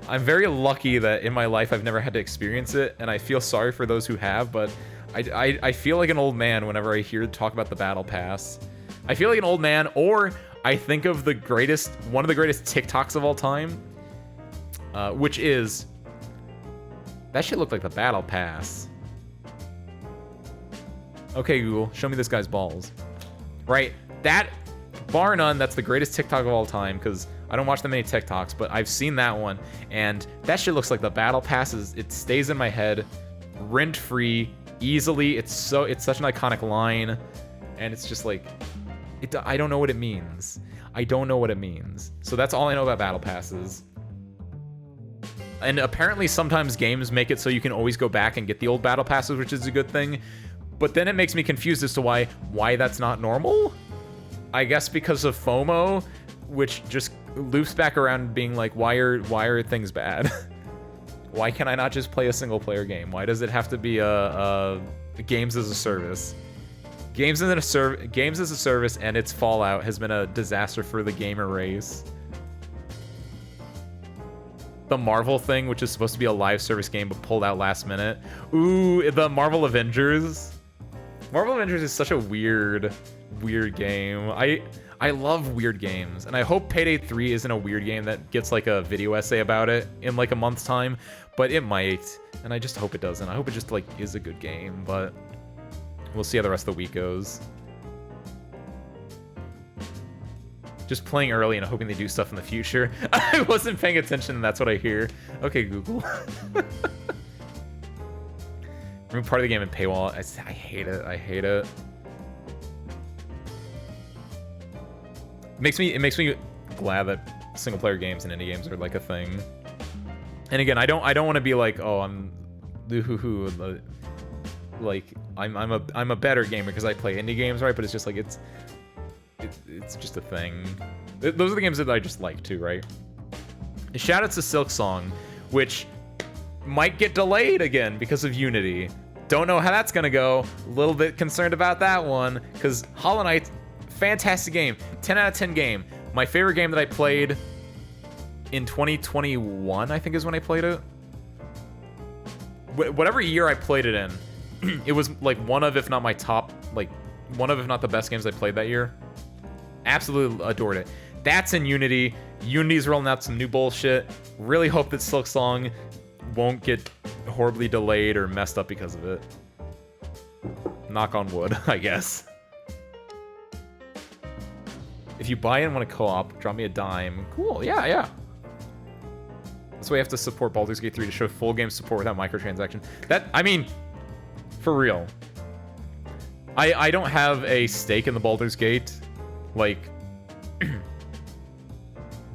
I'm very lucky that in my life I've never had to experience it, and I feel sorry for those who have. But I feel like an old man whenever I hear talk about the battle pass. I feel like an old man, or I think of one of the greatest TikToks of all time, which is that shit looked like the battle pass. Okay, Google, show me this guy's balls. Right, that, bar none, that's the greatest TikTok of all time, because I don't watch that many TikToks, but I've seen that one, and that shit looks like the battle passes. It stays in my head, rent-free, easily. It's such an iconic line, and it's just like, I don't know what it means. I don't know what it means. So that's all I know about battle passes. And apparently sometimes games make it so you can always go back and get the old battle passes, which is a good thing. But then it makes me confused as to why that's not normal. I guess because of FOMO, which just loops back around being like, why are things bad? Why can I not just play a single player game? Why does it have to be a games as a service? Games as a service and its fallout has been a disaster for the gamer race. The Marvel thing, which is supposed to be a live service game but pulled out last minute. Ooh, the Marvel Avengers. Marvel Avengers is such a weird game. I love weird games, and I hope Payday 3 isn't a weird game that gets like a video essay about it in like a month's time, but it might, and I just hope it doesn't. I hope it just like is a good game, but we'll see how the rest of the week goes. Just playing early and hoping they do stuff in the future. I wasn't paying attention, and that's what I hear. Okay, Google. Remove part of the game and paywall. I hate it. I hate it. It makes me glad that single player games and indie games are like a thing. And again, I don't want to be like, oh, I'm like I'm a better gamer because I play indie games, right? But it's just like it's just a thing. Those are the games that I just like too, right? Shout out to Silksong, which might get delayed again because of Unity. Don't know how that's gonna go. A little bit concerned about that one, because Hollow Knight, fantastic game. 10 out of 10 game. My favorite game that I played in 2021, I think is when I played it. Whatever year I played it in, it was like one of, if not my top, like one of, if not the best games I played that year. Absolutely adored it. That's in Unity. Unity's rolling out some new bullshit. Really hope that Silksong won't get horribly delayed or messed up because of it. Knock on wood, I guess. If you buy it and want to co-op, drop me a dime. Cool, yeah. That's why you have to support Baldur's Gate 3 to show full game support without microtransactions. That, I mean, for real. I don't have a stake in the Baldur's Gate, like,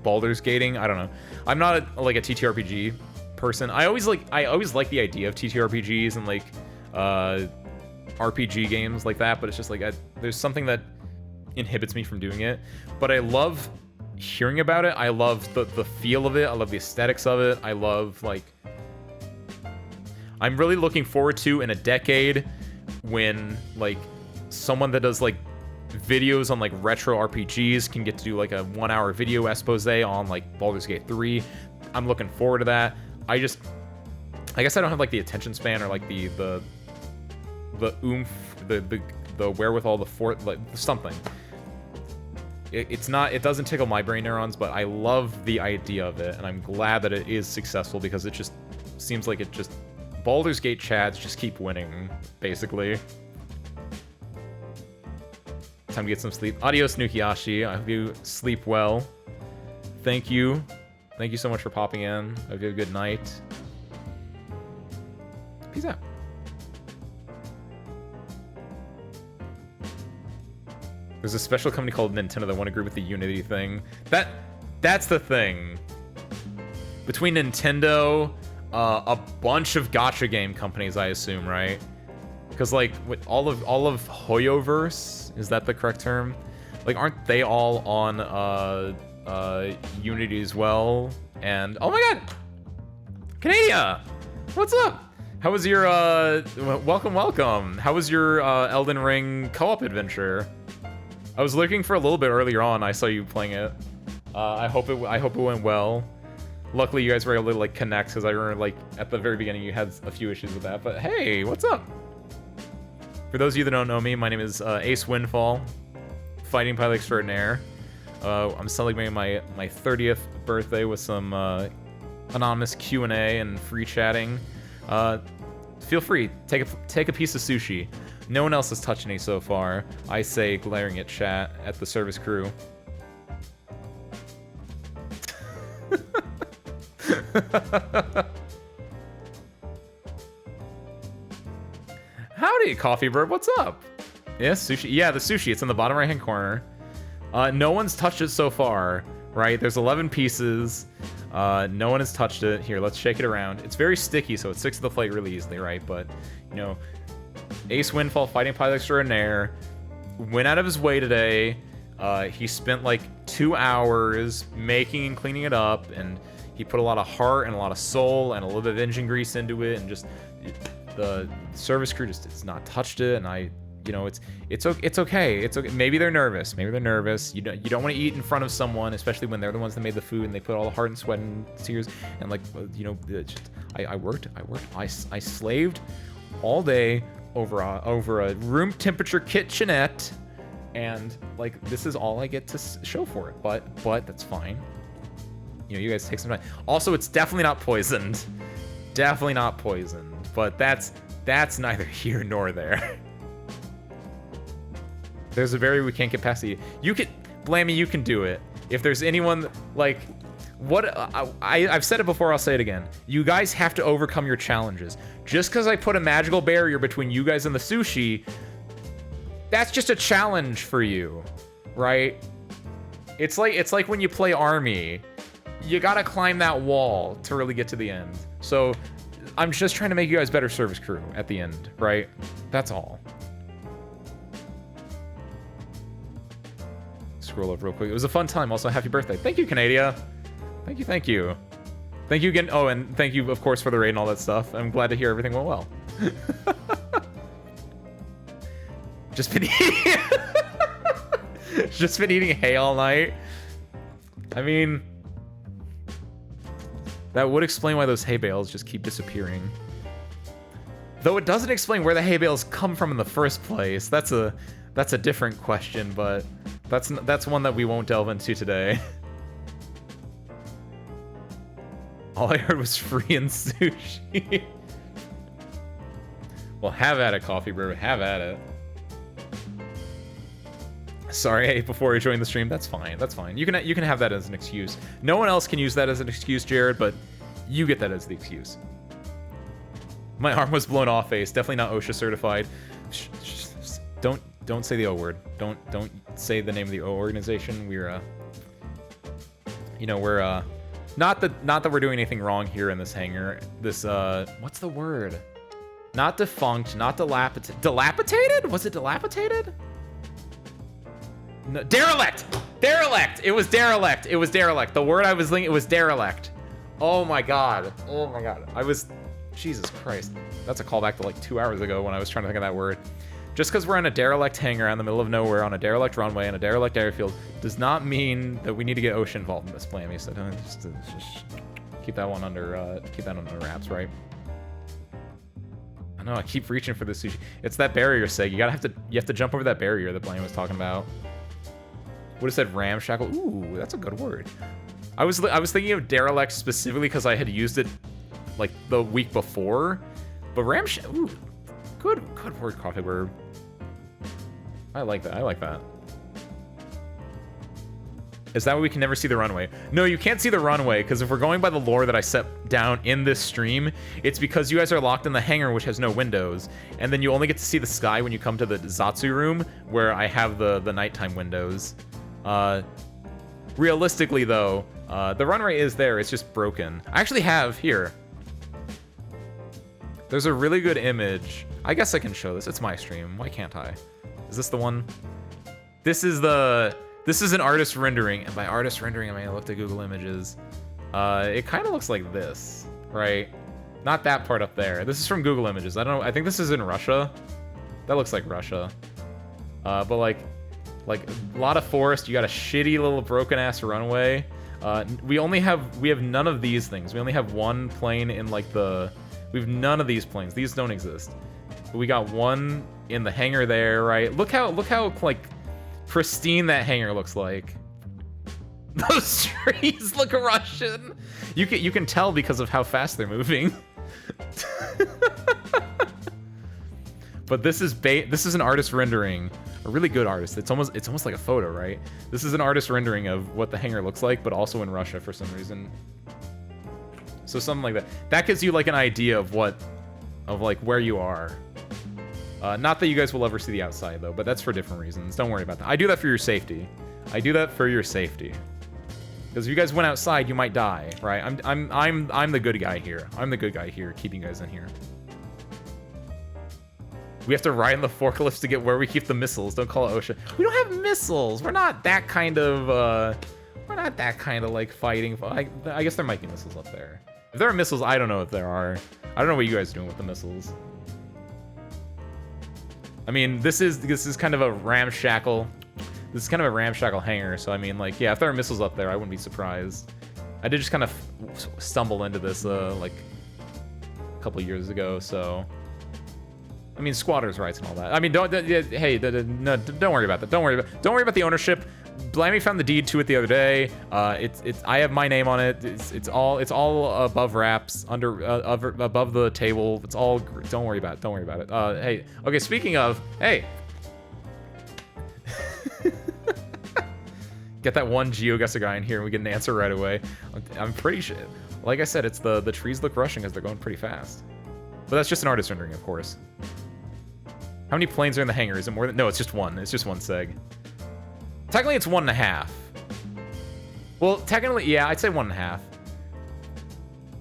Baldur's Gating. I don't know. I'm not like a TTRPG person. I always like the idea of TTRPGs and like RPG games like that, but it's just like there's something that inhibits me from doing it. But I love hearing about it. I love the feel of it. I love the aesthetics of it. I love, like, I'm really looking forward to in a decade when like someone that does like videos on like retro RPGs can get to do like a 1-hour video expose on like Baldur's Gate 3. I'm looking forward to that. I guess I don't have like the attention span or like the oomph, the wherewithal, like something. It doesn't tickle my brain neurons, but I love the idea of it, and I'm glad that it is successful because it just seems like Baldur's Gate chads just keep winning, basically. Time to get some sleep. Adios, Nukiashi. I hope you sleep well. Thank you. Thank you so much for popping in. I hope you have a good night. Peace out. There's a special company called Nintendo that want to agree with the Unity thing. That's the thing. Between Nintendo, a bunch of gacha game companies, I assume, right? Because like with all of Hoyoverse, is that the correct term? Like, aren't they all on Unity as well? And oh my God, Canadia, what's up? How was your welcome? How was your Elden Ring co-op adventure? I was looking for a little bit earlier on. I saw you playing it. I hope it went well. Luckily, you guys were able to like connect because I remember like at the very beginning you had a few issues with that. But hey, what's up? For those of you that don't know me, my name is Ace Windfall, fighting pilot extraordinaire. I'm celebrating my 30th birthday with some anonymous Q&A and free chatting. Feel free, take a piece of sushi. No one else has touched any so far. I say, glaring at chat, at the service crew. Howdy, Coffee Bird, what's up? Yeah, sushi. Yeah, the sushi, it's in the bottom right-hand corner. No one's touched it so far, right? There's 11 pieces. No one has touched it. Here, let's shake it around. It's very sticky, so it sticks to the plate really easily, right? But, you know, Ace Windfall, fighting pilot extraordinaire, went out of his way today. He spent like 2 hours making and cleaning it up, and he put a lot of heart and a lot of soul and a little bit of engine grease into it, and just the service crew just has not touched it. And you know, it's okay. It's okay. Maybe they're nervous. You don't want to eat in front of someone, especially when they're the ones that made the food and they put all the heart and sweat and tears. And like, you know, I worked. I slaved all day, over a room temperature kitchenette, and like this is all I get to show for it. But that's fine. You know, you guys take some time. Also, it's definitely not poisoned. Definitely not poisoned. But that's neither here nor there. There's a barrier we can't get past. You can, Blammy, you can do it. If there's anyone, like, what, I've said it before, I'll say it again. You guys have to overcome your challenges. Just because I put a magical barrier between you guys and the sushi, that's just a challenge for you, right? It's like when you play Army. You gotta climb that wall to really get to the end. So, I'm just trying to make you guys better service crew at the end, right? That's all. Scroll up real quick. It was a fun time. Also, happy birthday. Thank you, Canadia. Thank you, thank you. Thank you again. Oh, and thank you, of course, for the raid and all that stuff. I'm glad to hear everything went well. Just been eating... Just been eating hay all night. I mean... That would explain why those hay bales just keep disappearing. Though it doesn't explain where the hay bales come from in the first place. That's a different question, but that's one that we won't delve into today. All I heard was free and sushi. Well, have at it, Coffee Brew. Have at it. Sorry, I ate before I joined the stream. That's fine. That's fine. You can have that as an excuse. No one else can use that as an excuse, Jared, but you get that as the excuse. My arm was blown off face. Definitely not OSHA certified. Don't say the O word. Don't say the name of the O organization. We're you know, we're not that we're doing anything wrong here in this hangar. This what's the word? Not defunct, not dilapidated. Dilapidated? Was it dilapidated? No, derelict! Derelict! It was derelict. It was derelict. The word I was thinking, it was derelict. Oh my god. Oh my god. Jesus Christ. That's a callback to like 2 hours ago when I was trying to think of that word. Just because we're in a derelict hangar in the middle of nowhere on a derelict runway and a derelict airfield does not mean that we need to get OSHA involved in this, Blammy. So don't just keep that one under wraps, right? I know, I keep reaching for the sushi. It's that barrier, Seg. You have to jump over that barrier that Blammy was talking about. Would have said ramshackle. Ooh, that's a good word. I was thinking of derelict specifically because I had used it like the week before, but ramshackle. Ooh, good word, Coffee Bird. I like that. I like that. Is that why we can never see the runway? No, you can't see the runway because if we're going by the lore that I set down in this stream, it's because you guys are locked in the hangar which has no windows, and then you only get to see the sky when you come to the Zatsu room where I have the nighttime windows. Realistically though, the runway is there, it's just broken. I actually have here. There's a really good image. I guess I can show this. It's my stream. Why can't I? Is this the one? This is an artist rendering, and by artist rendering I mean I looked at Google Images. It kind of looks like this, right? Not that part up there. This is from Google Images. I don't know. I think this is in Russia. That looks like Russia. But like a lot of forest. You got a shitty little broken ass runway. We have none of these things. We only have one plane in like we have none of these planes. These don't exist. But we got one in the hangar there, right? Look how like pristine that hangar looks like. Those trees look Russian. You can tell because of how fast they're moving. But this is an artist rendering, a really good artist. It's almost like a photo, right? This is an artist rendering of what the hangar looks like, but also in Russia for some reason. So something like that. That gives you like an idea of like where you are. Not that you guys will ever see the outside though, but that's for different reasons. Don't worry about that. I do that for your safety. Because if you guys went outside, you might die, right? I'm the good guy here. I'm the good guy here, keeping you guys in here. We have to ride in the forklifts to get where we keep the missiles. Don't call it OSHA. We don't have missiles. We're not that kind of like fighting. I guess there might be missiles up there. If there are missiles, I don't know if there are. I don't know what you guys are doing with the missiles. I mean, this is kind of a ramshackle. This is kind of a ramshackle hangar. So I mean, like, yeah, if there are missiles up there, I wouldn't be surprised. I did just kind of stumble into this like a couple years ago, so I mean, squatters' rights and all that. I mean, hey, no, don't worry about that. Don't worry about the ownership. Blammy found the deed to it the other day. I have my name on it. It's all above wraps, above the table. It's all. Don't worry about it. Hey, okay. Speaking of, hey, get that one GeoGuessr guy in here, and we get an answer right away. I'm pretty sure. Like I said, it's the trees look rushing as they're going pretty fast. But that's just an artist rendering, of course. How many planes are in the hangar? Is it more than? No, it's just one. It's just one seg. Technically, it's 1.5. Well, technically, yeah, I'd say 1.5.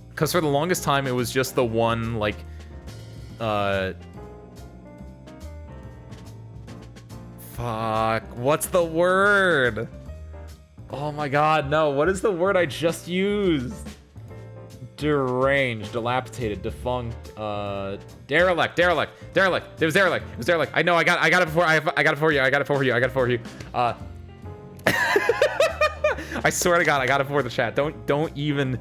Because for the longest time, it was just the one, like, fuck, what's the word? Oh my god, no, what is the word I just used? Deranged, dilapidated, defunct, derelict. It was derelict. I know, I got it before. I got it for you. I swear to God, I got it before the chat. Don't even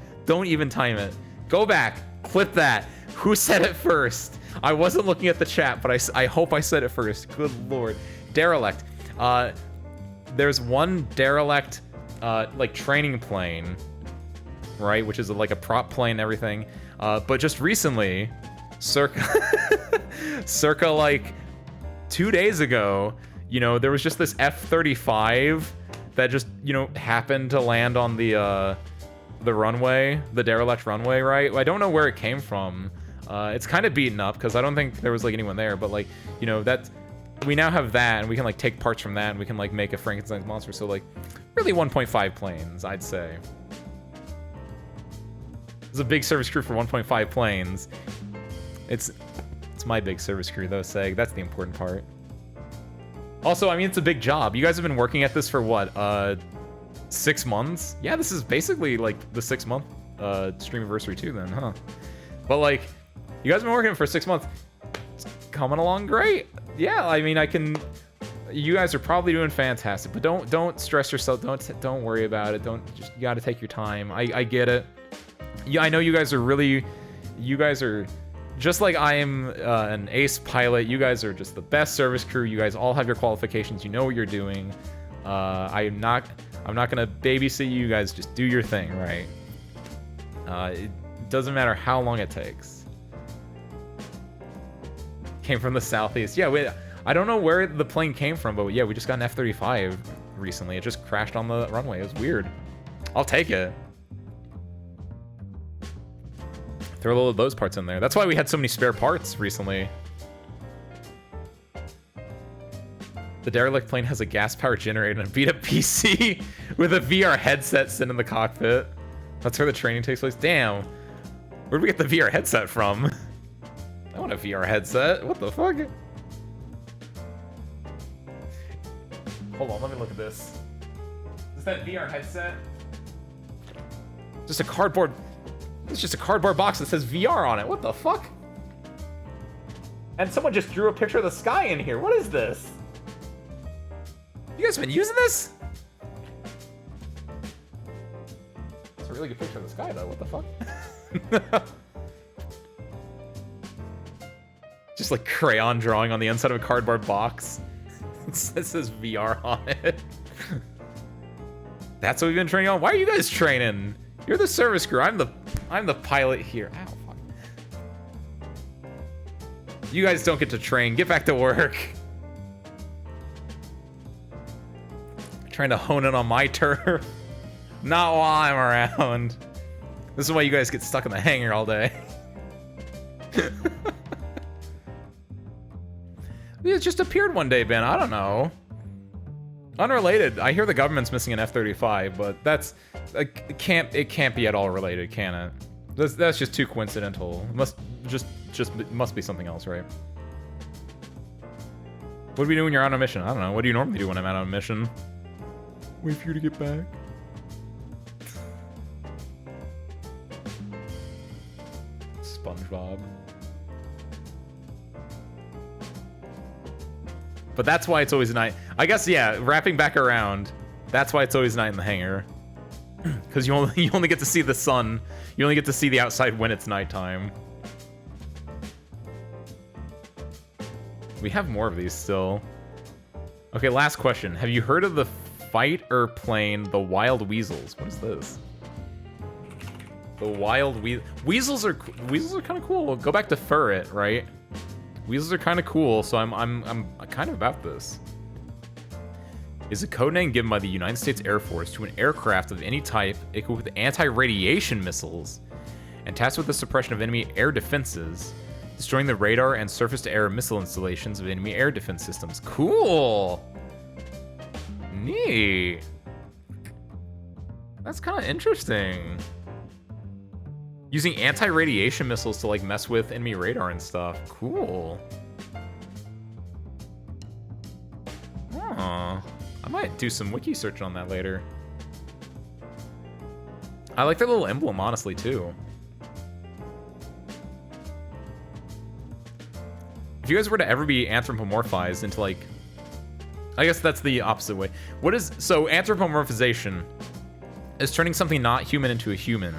time it. Go back, clip that. Who said it first? I wasn't looking at the chat, but I hope I said it first. Good lord, derelict. There's one derelict, like training plane, right? Which is like a prop plane and everything. But just recently, circa like 2 days ago, you know, there was just this F-35 that just, you know, happened to land on the runway, the derelict runway, right? I don't know where it came from. It's kind of beaten up because I don't think there was like anyone there, but like, you know, that's, we now have that and we can like take parts from that and we can like make a Frankenstein's monster. So like really 1.5 planes, I'd say. It's a big service crew for 1.5 planes. It's my big service crew though, Seg. That's the important part. Also, I mean, it's a big job. You guys have been working at this for what, 6 months? Yeah, this is basically like the 6-month stream anniversary too then, huh? But like, you guys have been working for 6 months. It's coming along great. Yeah, I mean, you guys are probably doing fantastic, but don't stress yourself. Don't worry about it. You gotta take your time. I get it. Yeah, I know you guys are just like I am an ace pilot. You guys are just the best service crew. You guys all have your qualifications. You know what you're doing. I'm not gonna babysit you. You guys just do your thing, right? It doesn't matter how long it takes. Came from the southeast. Yeah, I don't know where the plane came from, but yeah, we just got an F-35 recently. It just crashed on the runway. It was weird. I'll take it. Throw a little of those parts in there. That's why we had so many spare parts recently. The derelict plane has a gas-powered generator and a beat-up PC with a VR headset sitting in the cockpit. That's where the training takes place. Damn. Where'd we get the VR headset from? I want a VR headset. What the fuck? Hold on, let me look at this. Is that VR headset? Just a cardboard... It's just a cardboard box that says VR on it. What the fuck? And someone just drew a picture of the sky in here. What is this? You guys been using this? It's a really good picture of the sky, though. What the fuck? Just like crayon drawing on the inside of a cardboard box. It says VR on it. That's what we've been training on. Why are you guys training? You're the service crew. I'm the pilot here. Ow, fuck. You guys don't get to train. Get back to work. Trying to hone in on my turf. Not while I'm around. This is why you guys get stuck in the hangar all day. It just appeared one day, Ben. I don't know. Unrelated. I hear the government's missing an F-35, but that's it can't be at all related, can it? That's just too coincidental. It must be something else, right? What do we do when you're on a mission? I don't know. What do you normally do when I'm out on a mission? Wait for you to get back. SpongeBob. But that's why it's always night. I guess, yeah, wrapping back around, that's why it's always night in the hangar. Because you only get to see the sun. You only get to see the outside when it's nighttime. We have more of these still. Okay, last question. Have you heard of the fighter plane, the Wild Weasels? What is this? The Wild Weasels are kind of cool. Go back to Furret, right? Weasels are kind of cool, so I'm kind of about this. Is a codename given by the United States Air Force to an aircraft of any type equipped with anti-radiation missiles and tasked with the suppression of enemy air defenses, destroying the radar and surface-to-air missile installations of enemy air defense systems. Cool! Neat. That's kind of interesting. Using anti-radiation missiles to, like, mess with enemy radar and stuff. Cool. Huh. I might do some wiki search on that later. I like their little emblem, honestly, too. If you guys were to ever be anthropomorphized into, like... I guess that's the opposite way. What is... So, anthropomorphization is turning something not human into a human.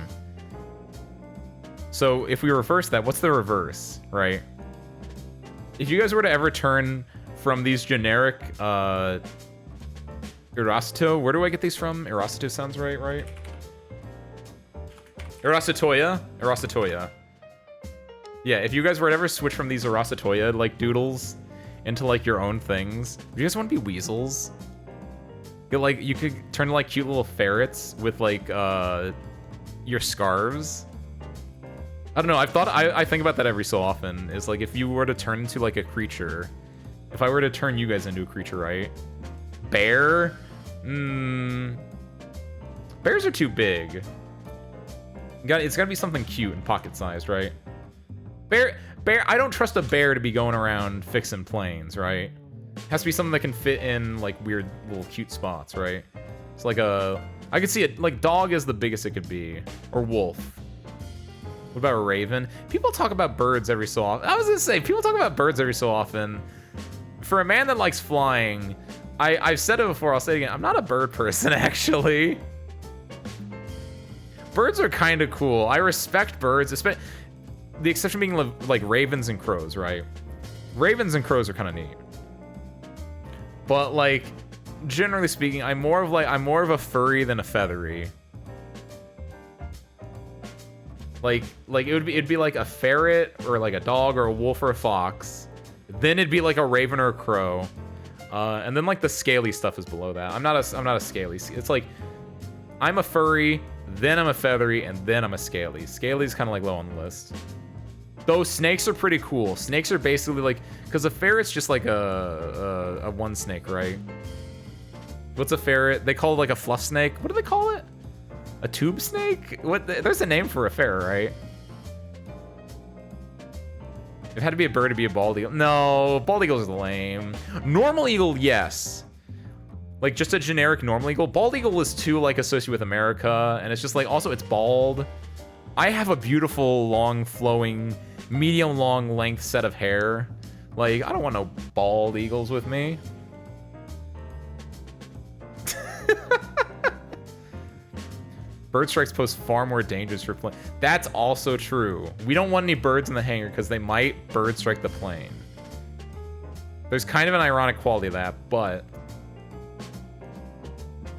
So, if we reverse that, what's the reverse, right? If you guys were to ever turn from these generic, Erasito, where do I get these from? Erasito sounds right? Erasitoya. Yeah, if you guys were to ever switch from these Erasitoya, like, doodles into, like, your own things, do you guys want to be weasels? You could turn to, like, cute little ferrets with, like, your scarves. I don't know, I think about that every so often, is, like, if you were to turn into, like, a creature, if I were to turn you guys into a creature, right? Bear? Bears are too big. It's gotta be something cute and pocket-sized, right? Bear, I don't trust a bear to be going around fixing planes, right? It has to be something that can fit in, like, weird little cute spots, right? It's like I could see it, like, dog is the biggest it could be. Or wolf. What about a raven? People talk about birds every so often. I was gonna say, people talk about birds every so often. For a man that likes flying, I've said it before, I'll say it again, I'm not a bird person, actually. Birds are kind of cool. I respect birds, especially the exception being like ravens and crows, right? Ravens and crows are kind of neat. But, like, generally speaking, I'm more of a furry than a feathery. Like it'd be like a ferret or like a dog or a wolf or a fox. Then it'd be like a raven or a crow. And then, like, the scaly stuff is below that. I'm not a scaly. It's like I'm a furry, then I'm a feathery, and then I'm a scaly. Scaly's kind of like low on the list. Though snakes are pretty cool. Snakes are basically like, because a ferret's just like a one snake, right? What's a ferret? They call it like a fluff snake. What do they call it? A tube snake? What? There's a name for a ferret, right? It had to be a bird to be a bald eagle. No, bald eagles are lame. Normal eagle, yes. Like, just a generic normal eagle. Bald eagle is too, like, associated with America, and it's just, like, also it's bald. I have a beautiful, long, flowing, medium long length set of hair. Like, I don't want no bald eagles with me. Bird strikes pose far more dangers for plane. That's also true. We don't want any birds in the hangar because they might bird strike the plane. There's kind of an ironic quality to that, but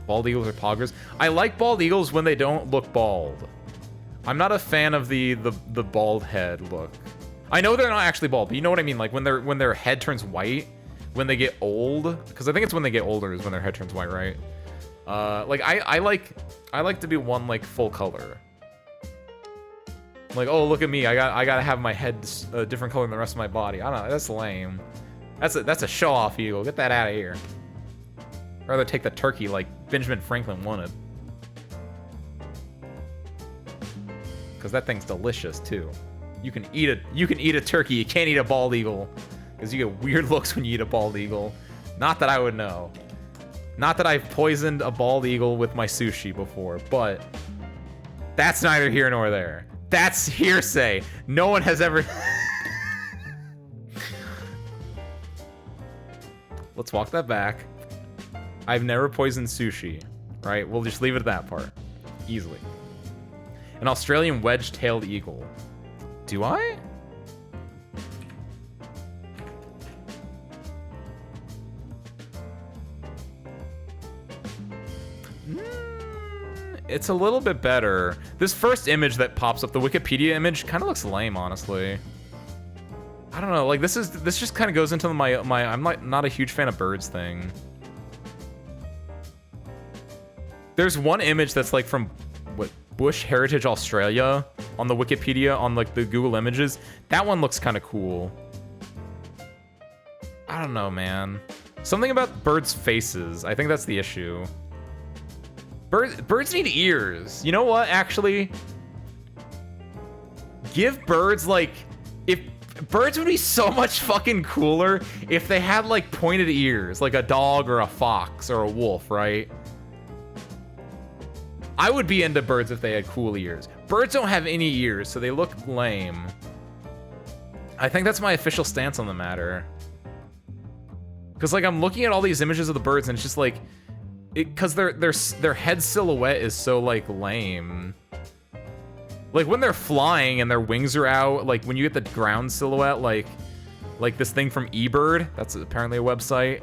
bald eagles are poggers. I like bald eagles when they don't look bald. I'm not a fan of the bald head look. I know they're not actually bald, but you know what I mean. Like when their head turns white when they get old, because I think it's when they get older is when their head turns white, right? Like I like to be one like full color. Like, oh, look at me, I gotta have my head a different color than the rest of my body. I don't know, that's lame. That's a show off eagle. Get that out of here. I'd rather take the turkey like Benjamin Franklin wanted. Cause that thing's delicious too. You can eat a turkey, you can't eat a bald eagle. Because you get weird looks when you eat a bald eagle. Not that I would know. Not that I've poisoned a bald eagle with my sushi before, but that's neither here nor there. That's hearsay. No one has ever... Let's walk that back. I've never poisoned sushi, right? We'll just leave it at that part. Easily. An Australian wedge-tailed eagle. Do I? It's a little bit better. This first image that pops up, the Wikipedia image, kind of looks lame, honestly. I don't know, like this just kind of goes into my I'm like not a huge fan of birds thing. There's one image that's like from what, Bush Heritage Australia on the Wikipedia on like the Google Images. That one looks kind of cool. I don't know, man. Something about birds' faces. I think that's the issue. Birds need ears. You know what, actually? Give birds, like... Birds would be so much fucking cooler if they had, like, pointed ears. Like a dog or a fox or a wolf, right? I would be into birds if they had cool ears. Birds don't have any ears, so they look lame. I think that's my official stance on the matter. Because, like, I'm looking at all these images of the birds, and it's just, like... Because their head silhouette is so, like, lame. Like, when they're flying and their wings are out, like, when you get the ground silhouette, like this thing from eBird, that's apparently a website.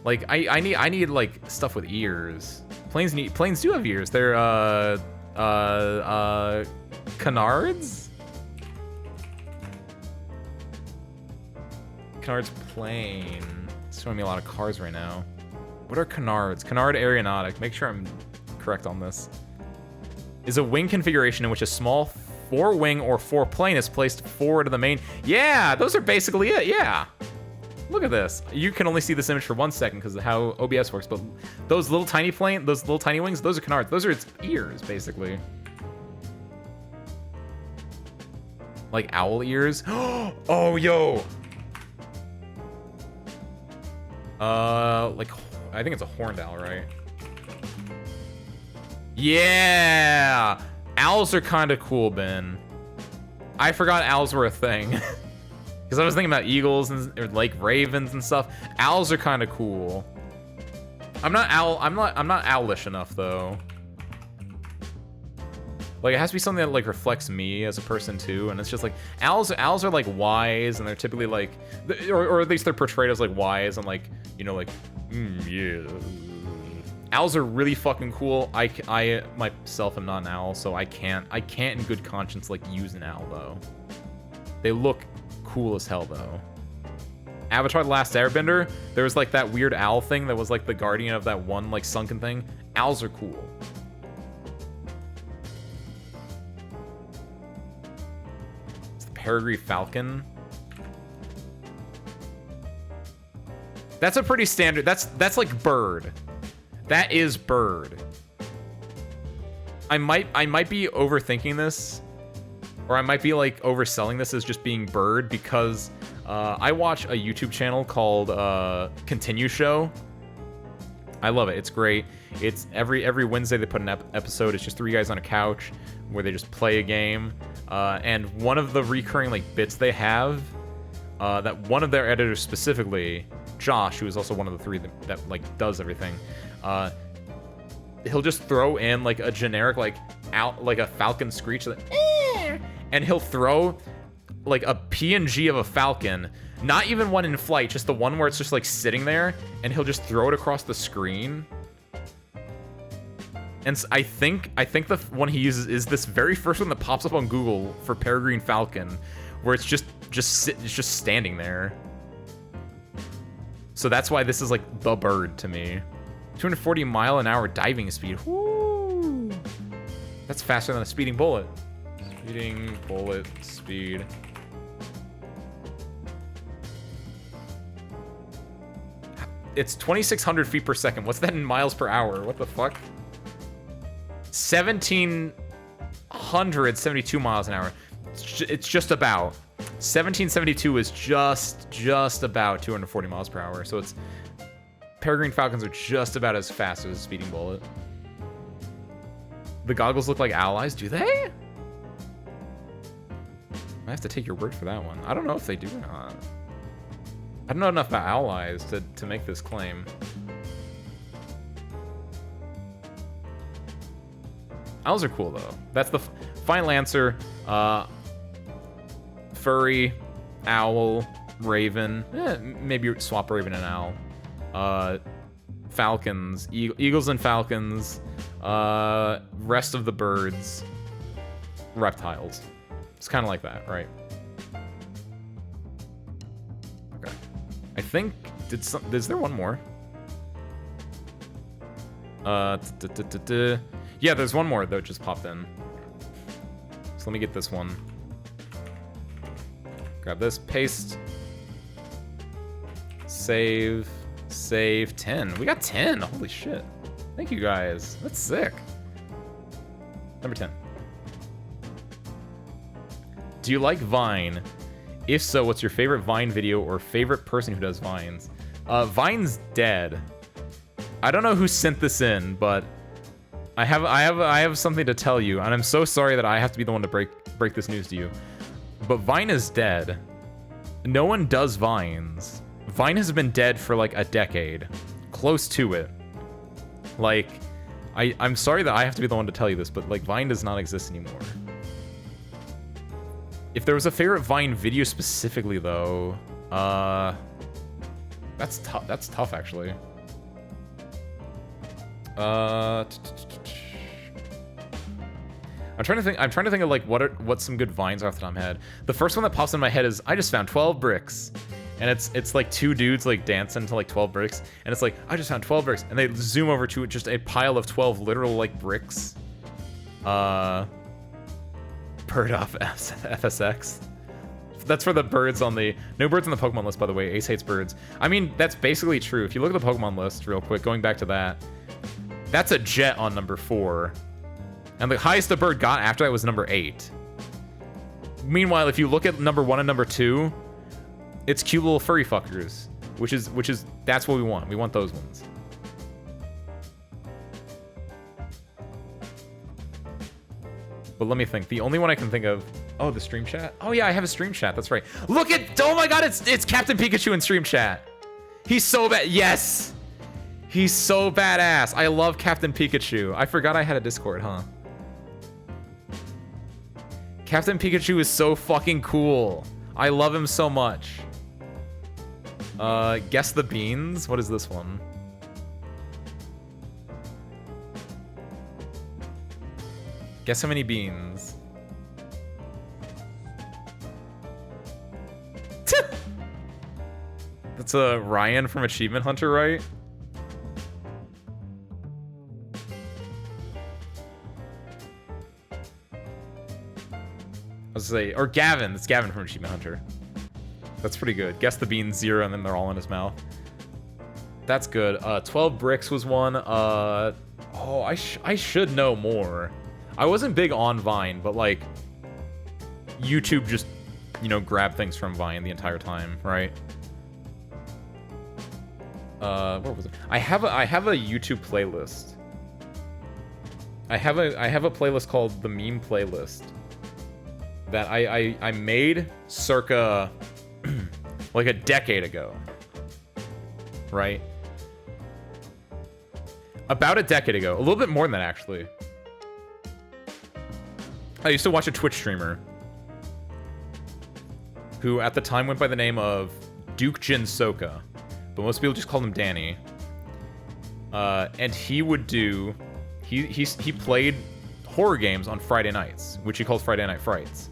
Like, I need, like, stuff with ears. Planes do have ears. They're, canards? Canards plane. It's showing me a lot of cars right now. What are canards? Canard aeronautic. Make sure I'm correct on this. Is a wing configuration in which a small 4-wing or 4-plane is placed forward of the main. Yeah, those are basically it. Yeah. Look at this. You can only see this image for 1 second because of how OBS works, but those little tiny wings, those are canards. Those are its ears, basically. Like owl ears. Oh, yo. Like, I think it's a horned owl, right? Yeah! Owls are kind of cool, Ben. I forgot owls were a thing. Because I was thinking about eagles and or like ravens and stuff. Owls are kind of cool. I'm not owlish enough though. Like, it has to be something that like reflects me as a person too, and it's just like owls are like wise, and they're typically like, or at least they're portrayed as like wise and like, you know, like, yeah. Owls are really fucking cool. I myself am not an owl, so I can't in good conscience like use an owl though. They look cool as hell though. Avatar: The Last Airbender, there was like that weird owl thing that was like the guardian of that one like sunken thing. Owls are cool. It's the peregrine falcon. That's a pretty standard. That's like bird. That is bird. I might be overthinking this, or I might be like overselling this as just being bird because I watch a YouTube channel called Continue Show. I love it. It's great. It's every Wednesday they put an episode. It's just 3 guys on a couch where they just play a game. And one of the recurring like bits they have, that one of their editors specifically, Josh, who is also one of the 3 that like does everything, he'll just throw in like a generic like a falcon screech, like, and he'll throw like a PNG of a falcon, not even one in flight, just the one where it's just like sitting there, and he'll just throw it across the screen. And I think the one he uses is this very first one that pops up on Google for peregrine falcon, where it's just standing there. So that's why this is like the bird to me. 240-mile-an-hour diving speed. Woo! That's faster than a speeding bullet. Speeding bullet speed. It's 2,600 feet per second. What's that in miles per hour? What the fuck? 1,772 miles an hour. It's just about. 1772 is just about 240 miles per hour. So it's peregrine falcons are just about as fast as a speeding bullet. The goggles look like owl eyes, do they? I have to take your word for that one. I don't know if they do or not. I don't know enough about owl eyes to make this claim. Owls are cool though. That's the final answer. Furry, owl, raven. Maybe swap raven and owl. falcons, eagles and falcons, rest of the birds, reptiles. It's kind of like that, right? Okay. I think is there one more? Yeah, there's one more that just popped in. So let me get this one. Grab this, paste. Save 10. We got 10. Holy shit. Thank you guys. That's sick. Number 10. Do you like Vine? If so, what's your favorite Vine video or favorite person who does Vines? Vine's dead. I don't know who sent this in, but I have something to tell you, and I'm so sorry that I have to be the one to break this news to you. But Vine is dead. No one does Vines. Vine has been dead for like a decade. Close to it. Like, I'm sorry that I have to be the one to tell you this, but like Vine does not exist anymore. If there was a favorite Vine video specifically though, that's tough actually. I'm trying to think of like what some good Vines off the top of my head. The first one that pops in my head is I just found 12 bricks. And it's like two dudes like dancing to like 12 bricks, and it's like I just found 12 bricks, and they zoom over to just a pile of 12 literal like bricks. Bird off FSX. That's for the birds on the no birds on the Pokemon list, by the way. Ace hates birds. I mean, that's basically true. If you look at the Pokemon list real quick, going back to that, that's a jet on number 4, and the highest a bird got after that was number 8. Meanwhile, if you look at number 1 and number 2. It's cute little furry fuckers, which is that's what we want. We want those ones. But let me think. The only one I can think of. Oh, the stream chat. Oh yeah, I have a stream chat. That's right. Look at. Oh my God, it's Captain Pikachu in stream chat. He's so bad. Yes, he's so badass. I love Captain Pikachu. I forgot I had a Discord, huh? Captain Pikachu is so fucking cool. I love him so much. Guess the beans. What is this one? Guess how many beans? That's Ryan from Achievement Hunter, right? I was say, or Gavin. It's Gavin from Achievement Hunter. That's pretty good. Guess the beans 0, and then they're all in his mouth. That's good. 12 bricks was one. Oh, I should know more. I wasn't big on Vine, but like, YouTube just, you know, grabbed things from Vine the entire time, right? Where was it? I have a YouTube playlist. I have a playlist called the Meme Playlist that I made circa like a decade ago, right? About a decade ago, a little bit more than that actually. I used to watch a Twitch streamer who at the time went by the name of Duke Jin Soka, but most people just called him Danny. And he would do, he played horror games on Friday nights, which he called Friday Night Frights.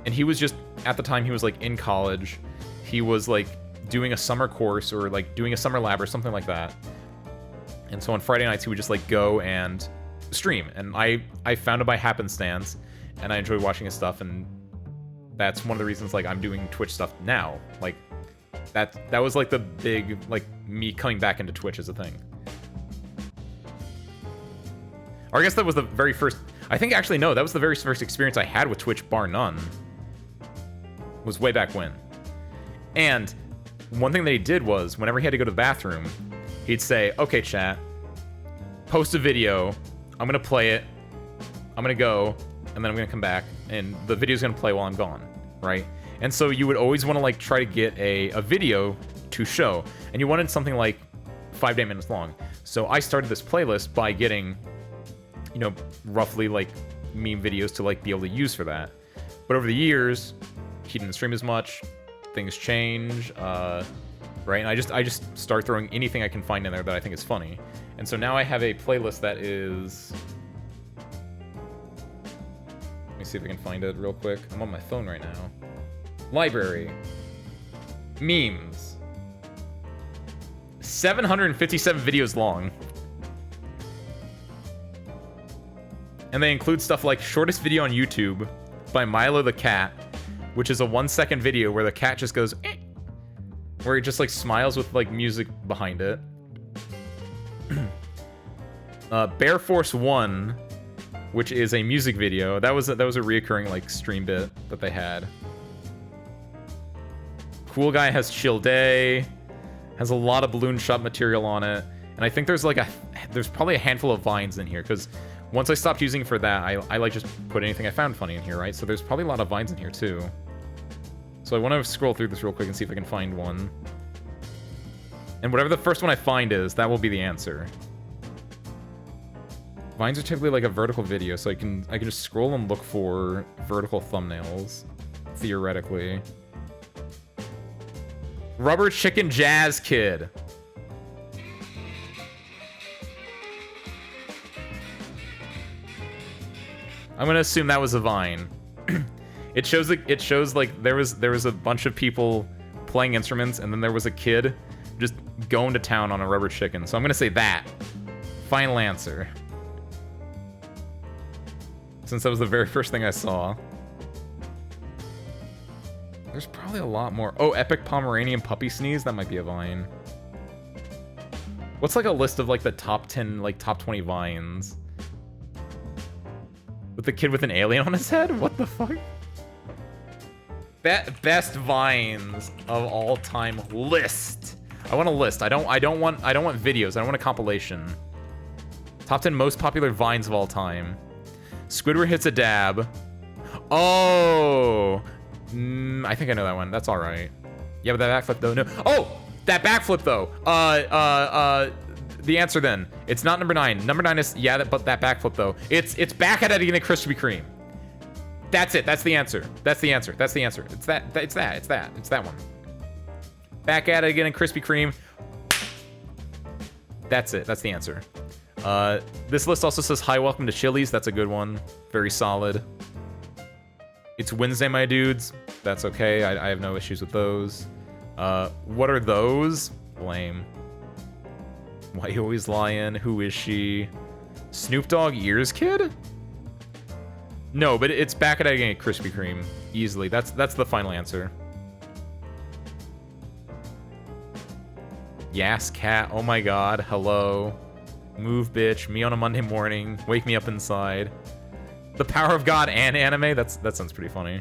And he was just, at the time he was like in college, he was like doing a summer course or like doing a summer lab or something like that. And so on Friday nights he would just like go and stream. And I found it by happenstance, and I enjoyed watching his stuff, and that's one of the reasons like I'm doing Twitch stuff now. Like that was like the big, like me coming back into Twitch as a thing. Or I guess that was the very first, I think actually no, that was the very first experience I had with Twitch, bar none. Was way back when. And one thing that he did was, whenever he had to go to the bathroom, he'd say, okay, chat, post a video, I'm gonna play it, I'm gonna go, and then I'm gonna come back, and the video's gonna play while I'm gone, right? And so you would always want to like try to get a video to show, and you wanted something like 5 to 8 minutes long. So I started this playlist by getting, you know, roughly like meme videos to like be able to use for that. But over the years, he didn't stream as much, things change, right? And I just start throwing anything I can find in there that I think is funny. And so now I have a playlist that is... Let me see if I can find it real quick. I'm on my phone right now. Library. Memes. 757 videos long. And they include stuff like shortest video on YouTube by Milo the Cat, which is a 1-second video where the cat just goes, eh, where it just like smiles with like music behind it. Bear Force 1, which is a music video. That was a reoccurring like stream bit that they had. Cool Guy has Chill Day, has a lot of Balloon Shop material on it, and I think there's probably a handful of vines in here, because once I stopped using it for that, I like just put anything I found funny in here, right? So there's probably a lot of vines in here too. So I want to scroll through this real quick and see if I can find one. And whatever the first one I find is, that will be the answer. Vines are typically like a vertical video, so I can just scroll and look for vertical thumbnails, theoretically. Rubber Chicken Jazz Kid. I'm gonna assume that was a Vine. It shows like there was a bunch of people playing instruments, and then there was a kid just going to town on a rubber chicken. So I'm gonna say that. Final answer. Since that was the very first thing I saw. There's probably a lot more. Oh, Epic Pomeranian Puppy Sneeze? That might be a Vine. What's like a list of like the top 10, like top 20 Vines? With the kid with an alien on his head? What the fuck? Best Vines of all time list. I want a list. I don't want videos. I don't want a compilation. Top 10 most popular Vines of all time. Squidward hits a dab. Oh, I think I know that one. That's all right. Yeah, but that backflip though. No. Oh, that backflip though. The answer then. It's not number 9. Number 9 is but that backflip though. It's back at it again at Krispy Kreme. That's it. That's the answer. That's the answer. That's the answer. It's that one. Back at it again at Krispy Kreme. That's it. That's the answer. This list also says, hi, welcome to Chili's. That's a good one. Very solid. It's Wednesday, my dudes. That's okay. I have no issues with those. What are those? Lame. Why you always lying? Who is she? Snoop Dogg Ears Kid? No, but it's back at again at Krispy Kreme. Easily. That's the final answer. Yas Cat. Oh my god. Hello. Move, bitch. Me on a Monday morning. Wake me up inside. The Power of God and anime? That sounds pretty funny.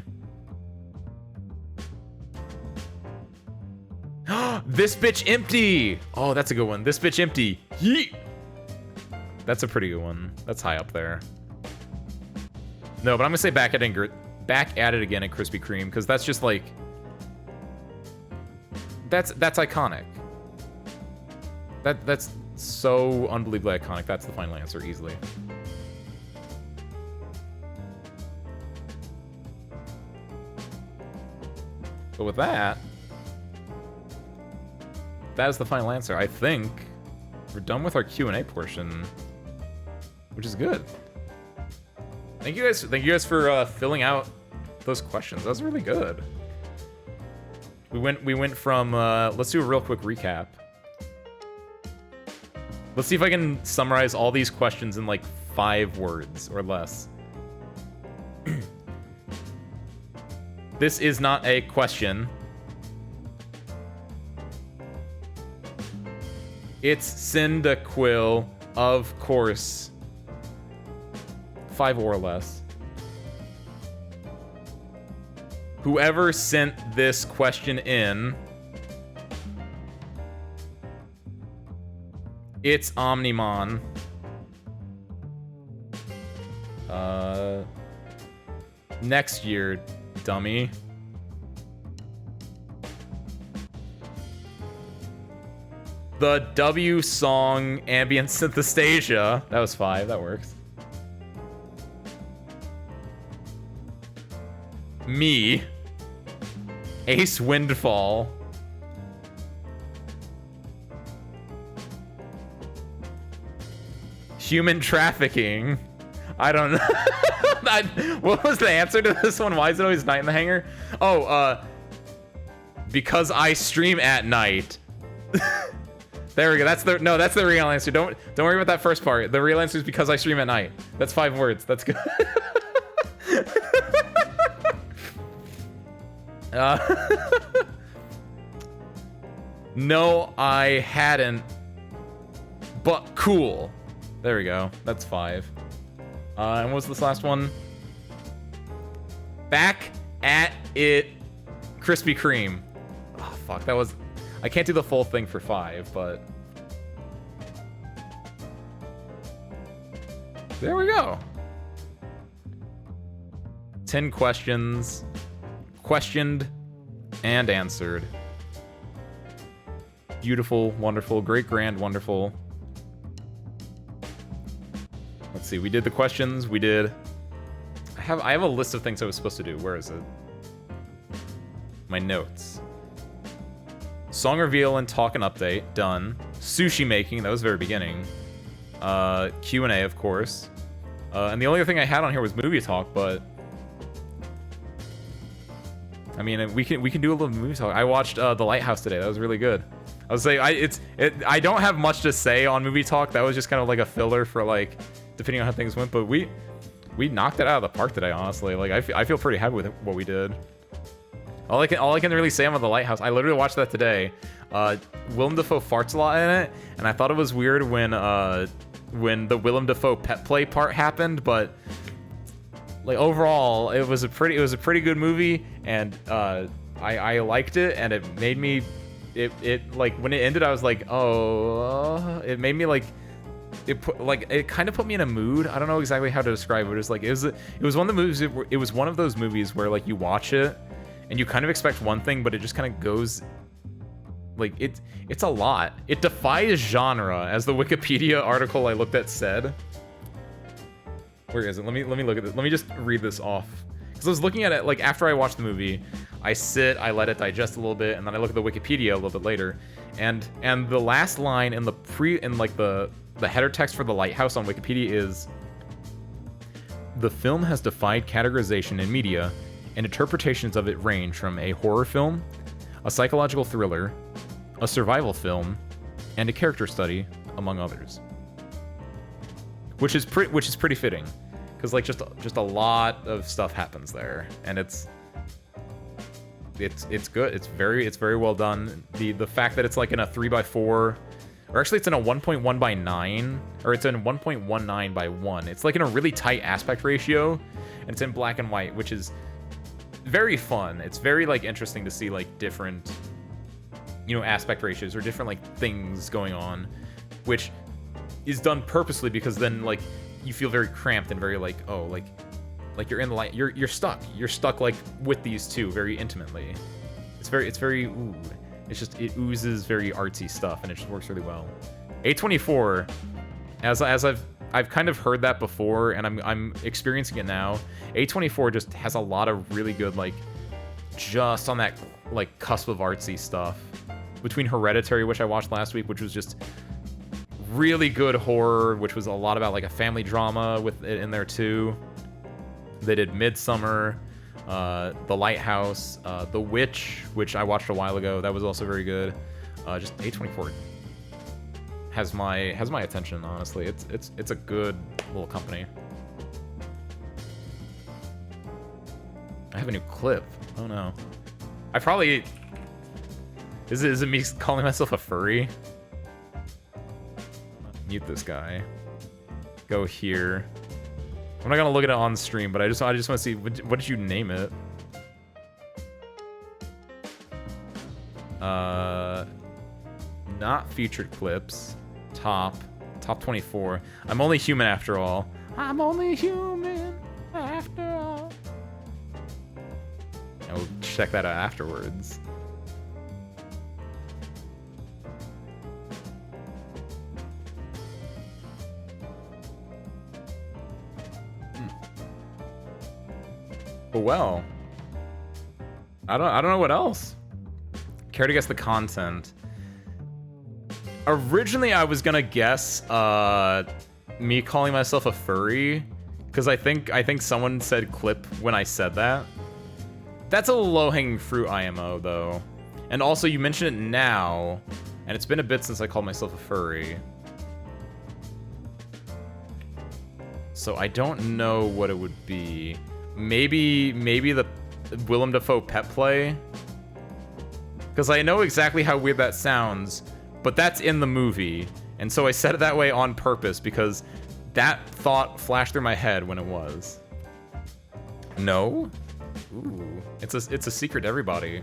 This bitch empty! Oh, that's a good one. This bitch empty. Yeet! That's a pretty good one. That's high up there. No, but I'm gonna say back at it again at Krispy Kreme, because that's just like... That's iconic. That's so unbelievably iconic. That's the final answer, easily. But with that is the final answer. I think we're done with our Q&A portion, which is good. Thank you guys for filling out those questions. That was really good. We went from let's do a real quick recap. Let's see if I can summarize all these questions in like 5 words or less. This is not a question. It's Cyndaquil, of course. 5 or less. Whoever sent this question in, it's Omnimon. Next year, dummy. The W song ambient synesthesia. That was 5. That works. Me. Ace Windfall. Human trafficking. I don't know. What was the answer to this one? Why is it always night in the hangar? Oh, because I stream at night. There we go. That's the real answer. Don't worry about that first part. The real answer is because I stream at night. That's 5 words. That's good. No, I hadn't. But cool. There we go. That's 5. And what was this last one? Back at it, Krispy Kreme. Oh, fuck. That was... I can't do the full thing for 5, but... There we go. 10 questions. Questioned and answered. Beautiful, wonderful, great, grand, wonderful. Let's see, we did the questions, we did... I have a list of things I was supposed to do. Where is it? My notes. Song reveal and talk and update, done. Sushi making, that was the very beginning. Q&A, of course. And the only other thing I had on here was movie talk, but... I mean, we can do a little movie talk. I watched The Lighthouse today, that was really good. I was saying, I don't have much to say on movie talk, that was just kind of like a filler for like, depending on how things went, but we knocked it out of the park today, honestly. Like, I feel pretty happy with what we did. All I can really say about The Lighthouse, I literally watched that today. Willem Dafoe farts a lot in it, and I thought it was weird when the Willem Dafoe pet play part happened, but like overall, it was a pretty good movie, and I liked it, and it made me it like when it ended, I was like, oh, it made me like. It kind of put me in a mood. I don't know exactly how to describe it. It was one of the movies. It was one of those movies where like you watch it and you kind of expect one thing, but it just kind of goes like it's a lot. It defies genre, as the Wikipedia article I looked at said. Where is it? Let me look at this. Let me just read this off, because I was looking at it like after I watched the movie. I let it digest a little bit, and then I look at the Wikipedia a little bit later, and the last line in the header text for The Lighthouse on Wikipedia is, the film has defied categorization in media, and interpretations of it range from a horror film, a psychological thriller, a survival film, and a character study, among others. Which is pretty fitting, because like just a lot of stuff happens there, and it's good. It's very well done. The fact that it's like in a 3x4, or actually it's in a 1.1x9, or it's in 1.19x1. It's like in a really tight aspect ratio, and it's in black and white, which is very fun. It's very like interesting to see like different, aspect ratios or different like things going on, which is done purposely, because then like you feel very cramped and very like, oh, like you're in the light, you're stuck like with these two very intimately. It's very ooh. It oozes very artsy stuff, and it just works really well. A24, as I've kind of heard that before, and I'm experiencing it now. A24 just has a lot of really good, like, just on that like cusp of artsy stuff. Between Hereditary, which I watched last week, which was just really good horror, which was a lot about like a family drama with it in there too. They did Midsummer, The Lighthouse, The Witch, which I watched a while ago. That was also very good. Just A24 has my attention, honestly. It's a good little company. I have a new clip. Oh no. I probably... Is it me calling myself a furry? Mute this guy. Go here. I'm not gonna look at it on stream, but I just want to see, what did you name it? Not featured clips. Top 24. I'm only human after all. I'm only human after all. I will check that out afterwards. Well, I don't know what else. Care to guess the content? Originally, I was gonna guess me calling myself a furry, because I think someone said clip when I said that. That's a low-hanging fruit IMO though, and also you mentioned it now, and it's been a bit since I called myself a furry. So I don't know what it would be. Maybe the Willem Dafoe pet play, because I know exactly how weird that sounds, but that's in the movie, and so I said it that way on purpose because that thought flashed through my head when it was. No? Ooh, it's a secret to everybody.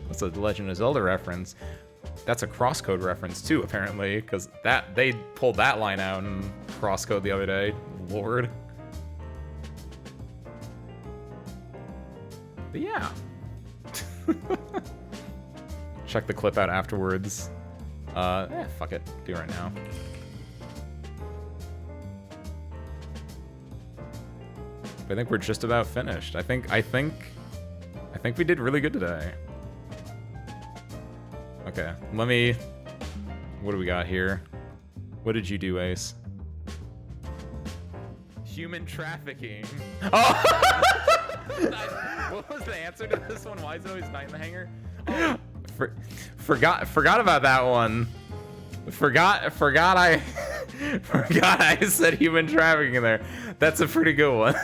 That's a Legend of Zelda reference. That's a Crosscode reference too, apparently, because they pulled that line out in Crosscode the other day. Lord. But yeah. Check the clip out afterwards. Fuck it. Do it right now. I think we're just about finished. I think we did really good today. Okay, let me... What do we got here? What did you do, Ace? Human trafficking. Oh! What was the answer to this one? Why is it always Night in the Hangar? Oh, forgot about that one. Forgot I said human trafficking in there. That's a pretty good one.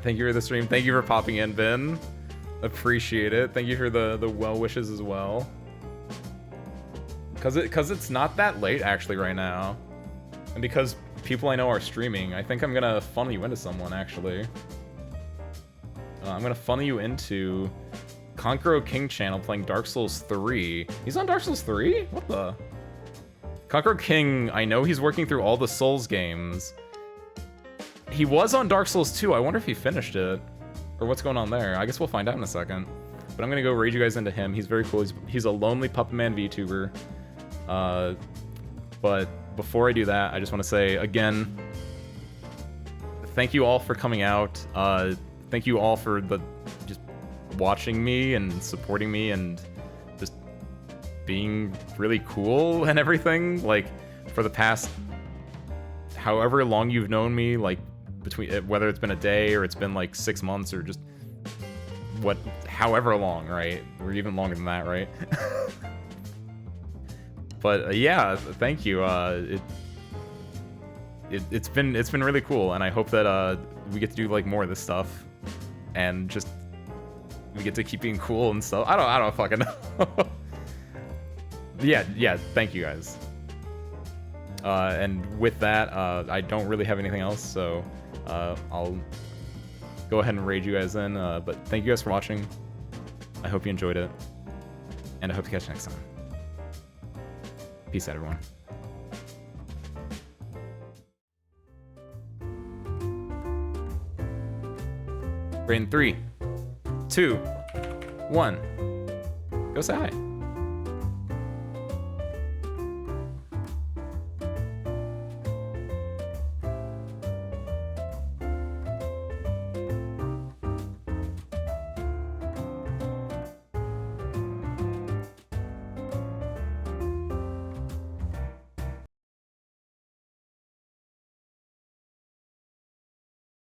Thank you for the stream. Thank you for popping in, Ben. Appreciate it. Thank you for the well wishes as well. Cause it's not that late actually right now, and because people I know are streaming, I think I'm gonna funnel you into someone actually. I'm gonna funnel you into Konkuro King channel playing Dark Souls 3. He's on Dark Souls 3? What the? Konkuro King, I know he's working through all the Souls games. He was on Dark Souls 2. I wonder if he finished it. Or what's going on there. I guess we'll find out in a second. But I'm gonna go raid you guys into him. He's very cool. He's a lonely Puppet Man VTuber. But before I do that, I just want to say, again, thank you all for coming out. Thank you all for just watching me and supporting me and just being really cool and everything. Like, for the past however long you've known me, like, between whether it's been a day or it's been like 6 months or just however long, right? Or even longer than that, right? But yeah, thank you. It's been really cool, and I hope that we get to do like more of this stuff, and just we get to keep being cool and stuff. I don't fucking know. yeah. Thank you guys. And with that, I don't really have anything else, so I'll go ahead and raid you guys in. But thank you guys for watching. I hope you enjoyed it, and I hope to catch you next time. Peace out, everyone. In 3, 2, 1. Go say hi.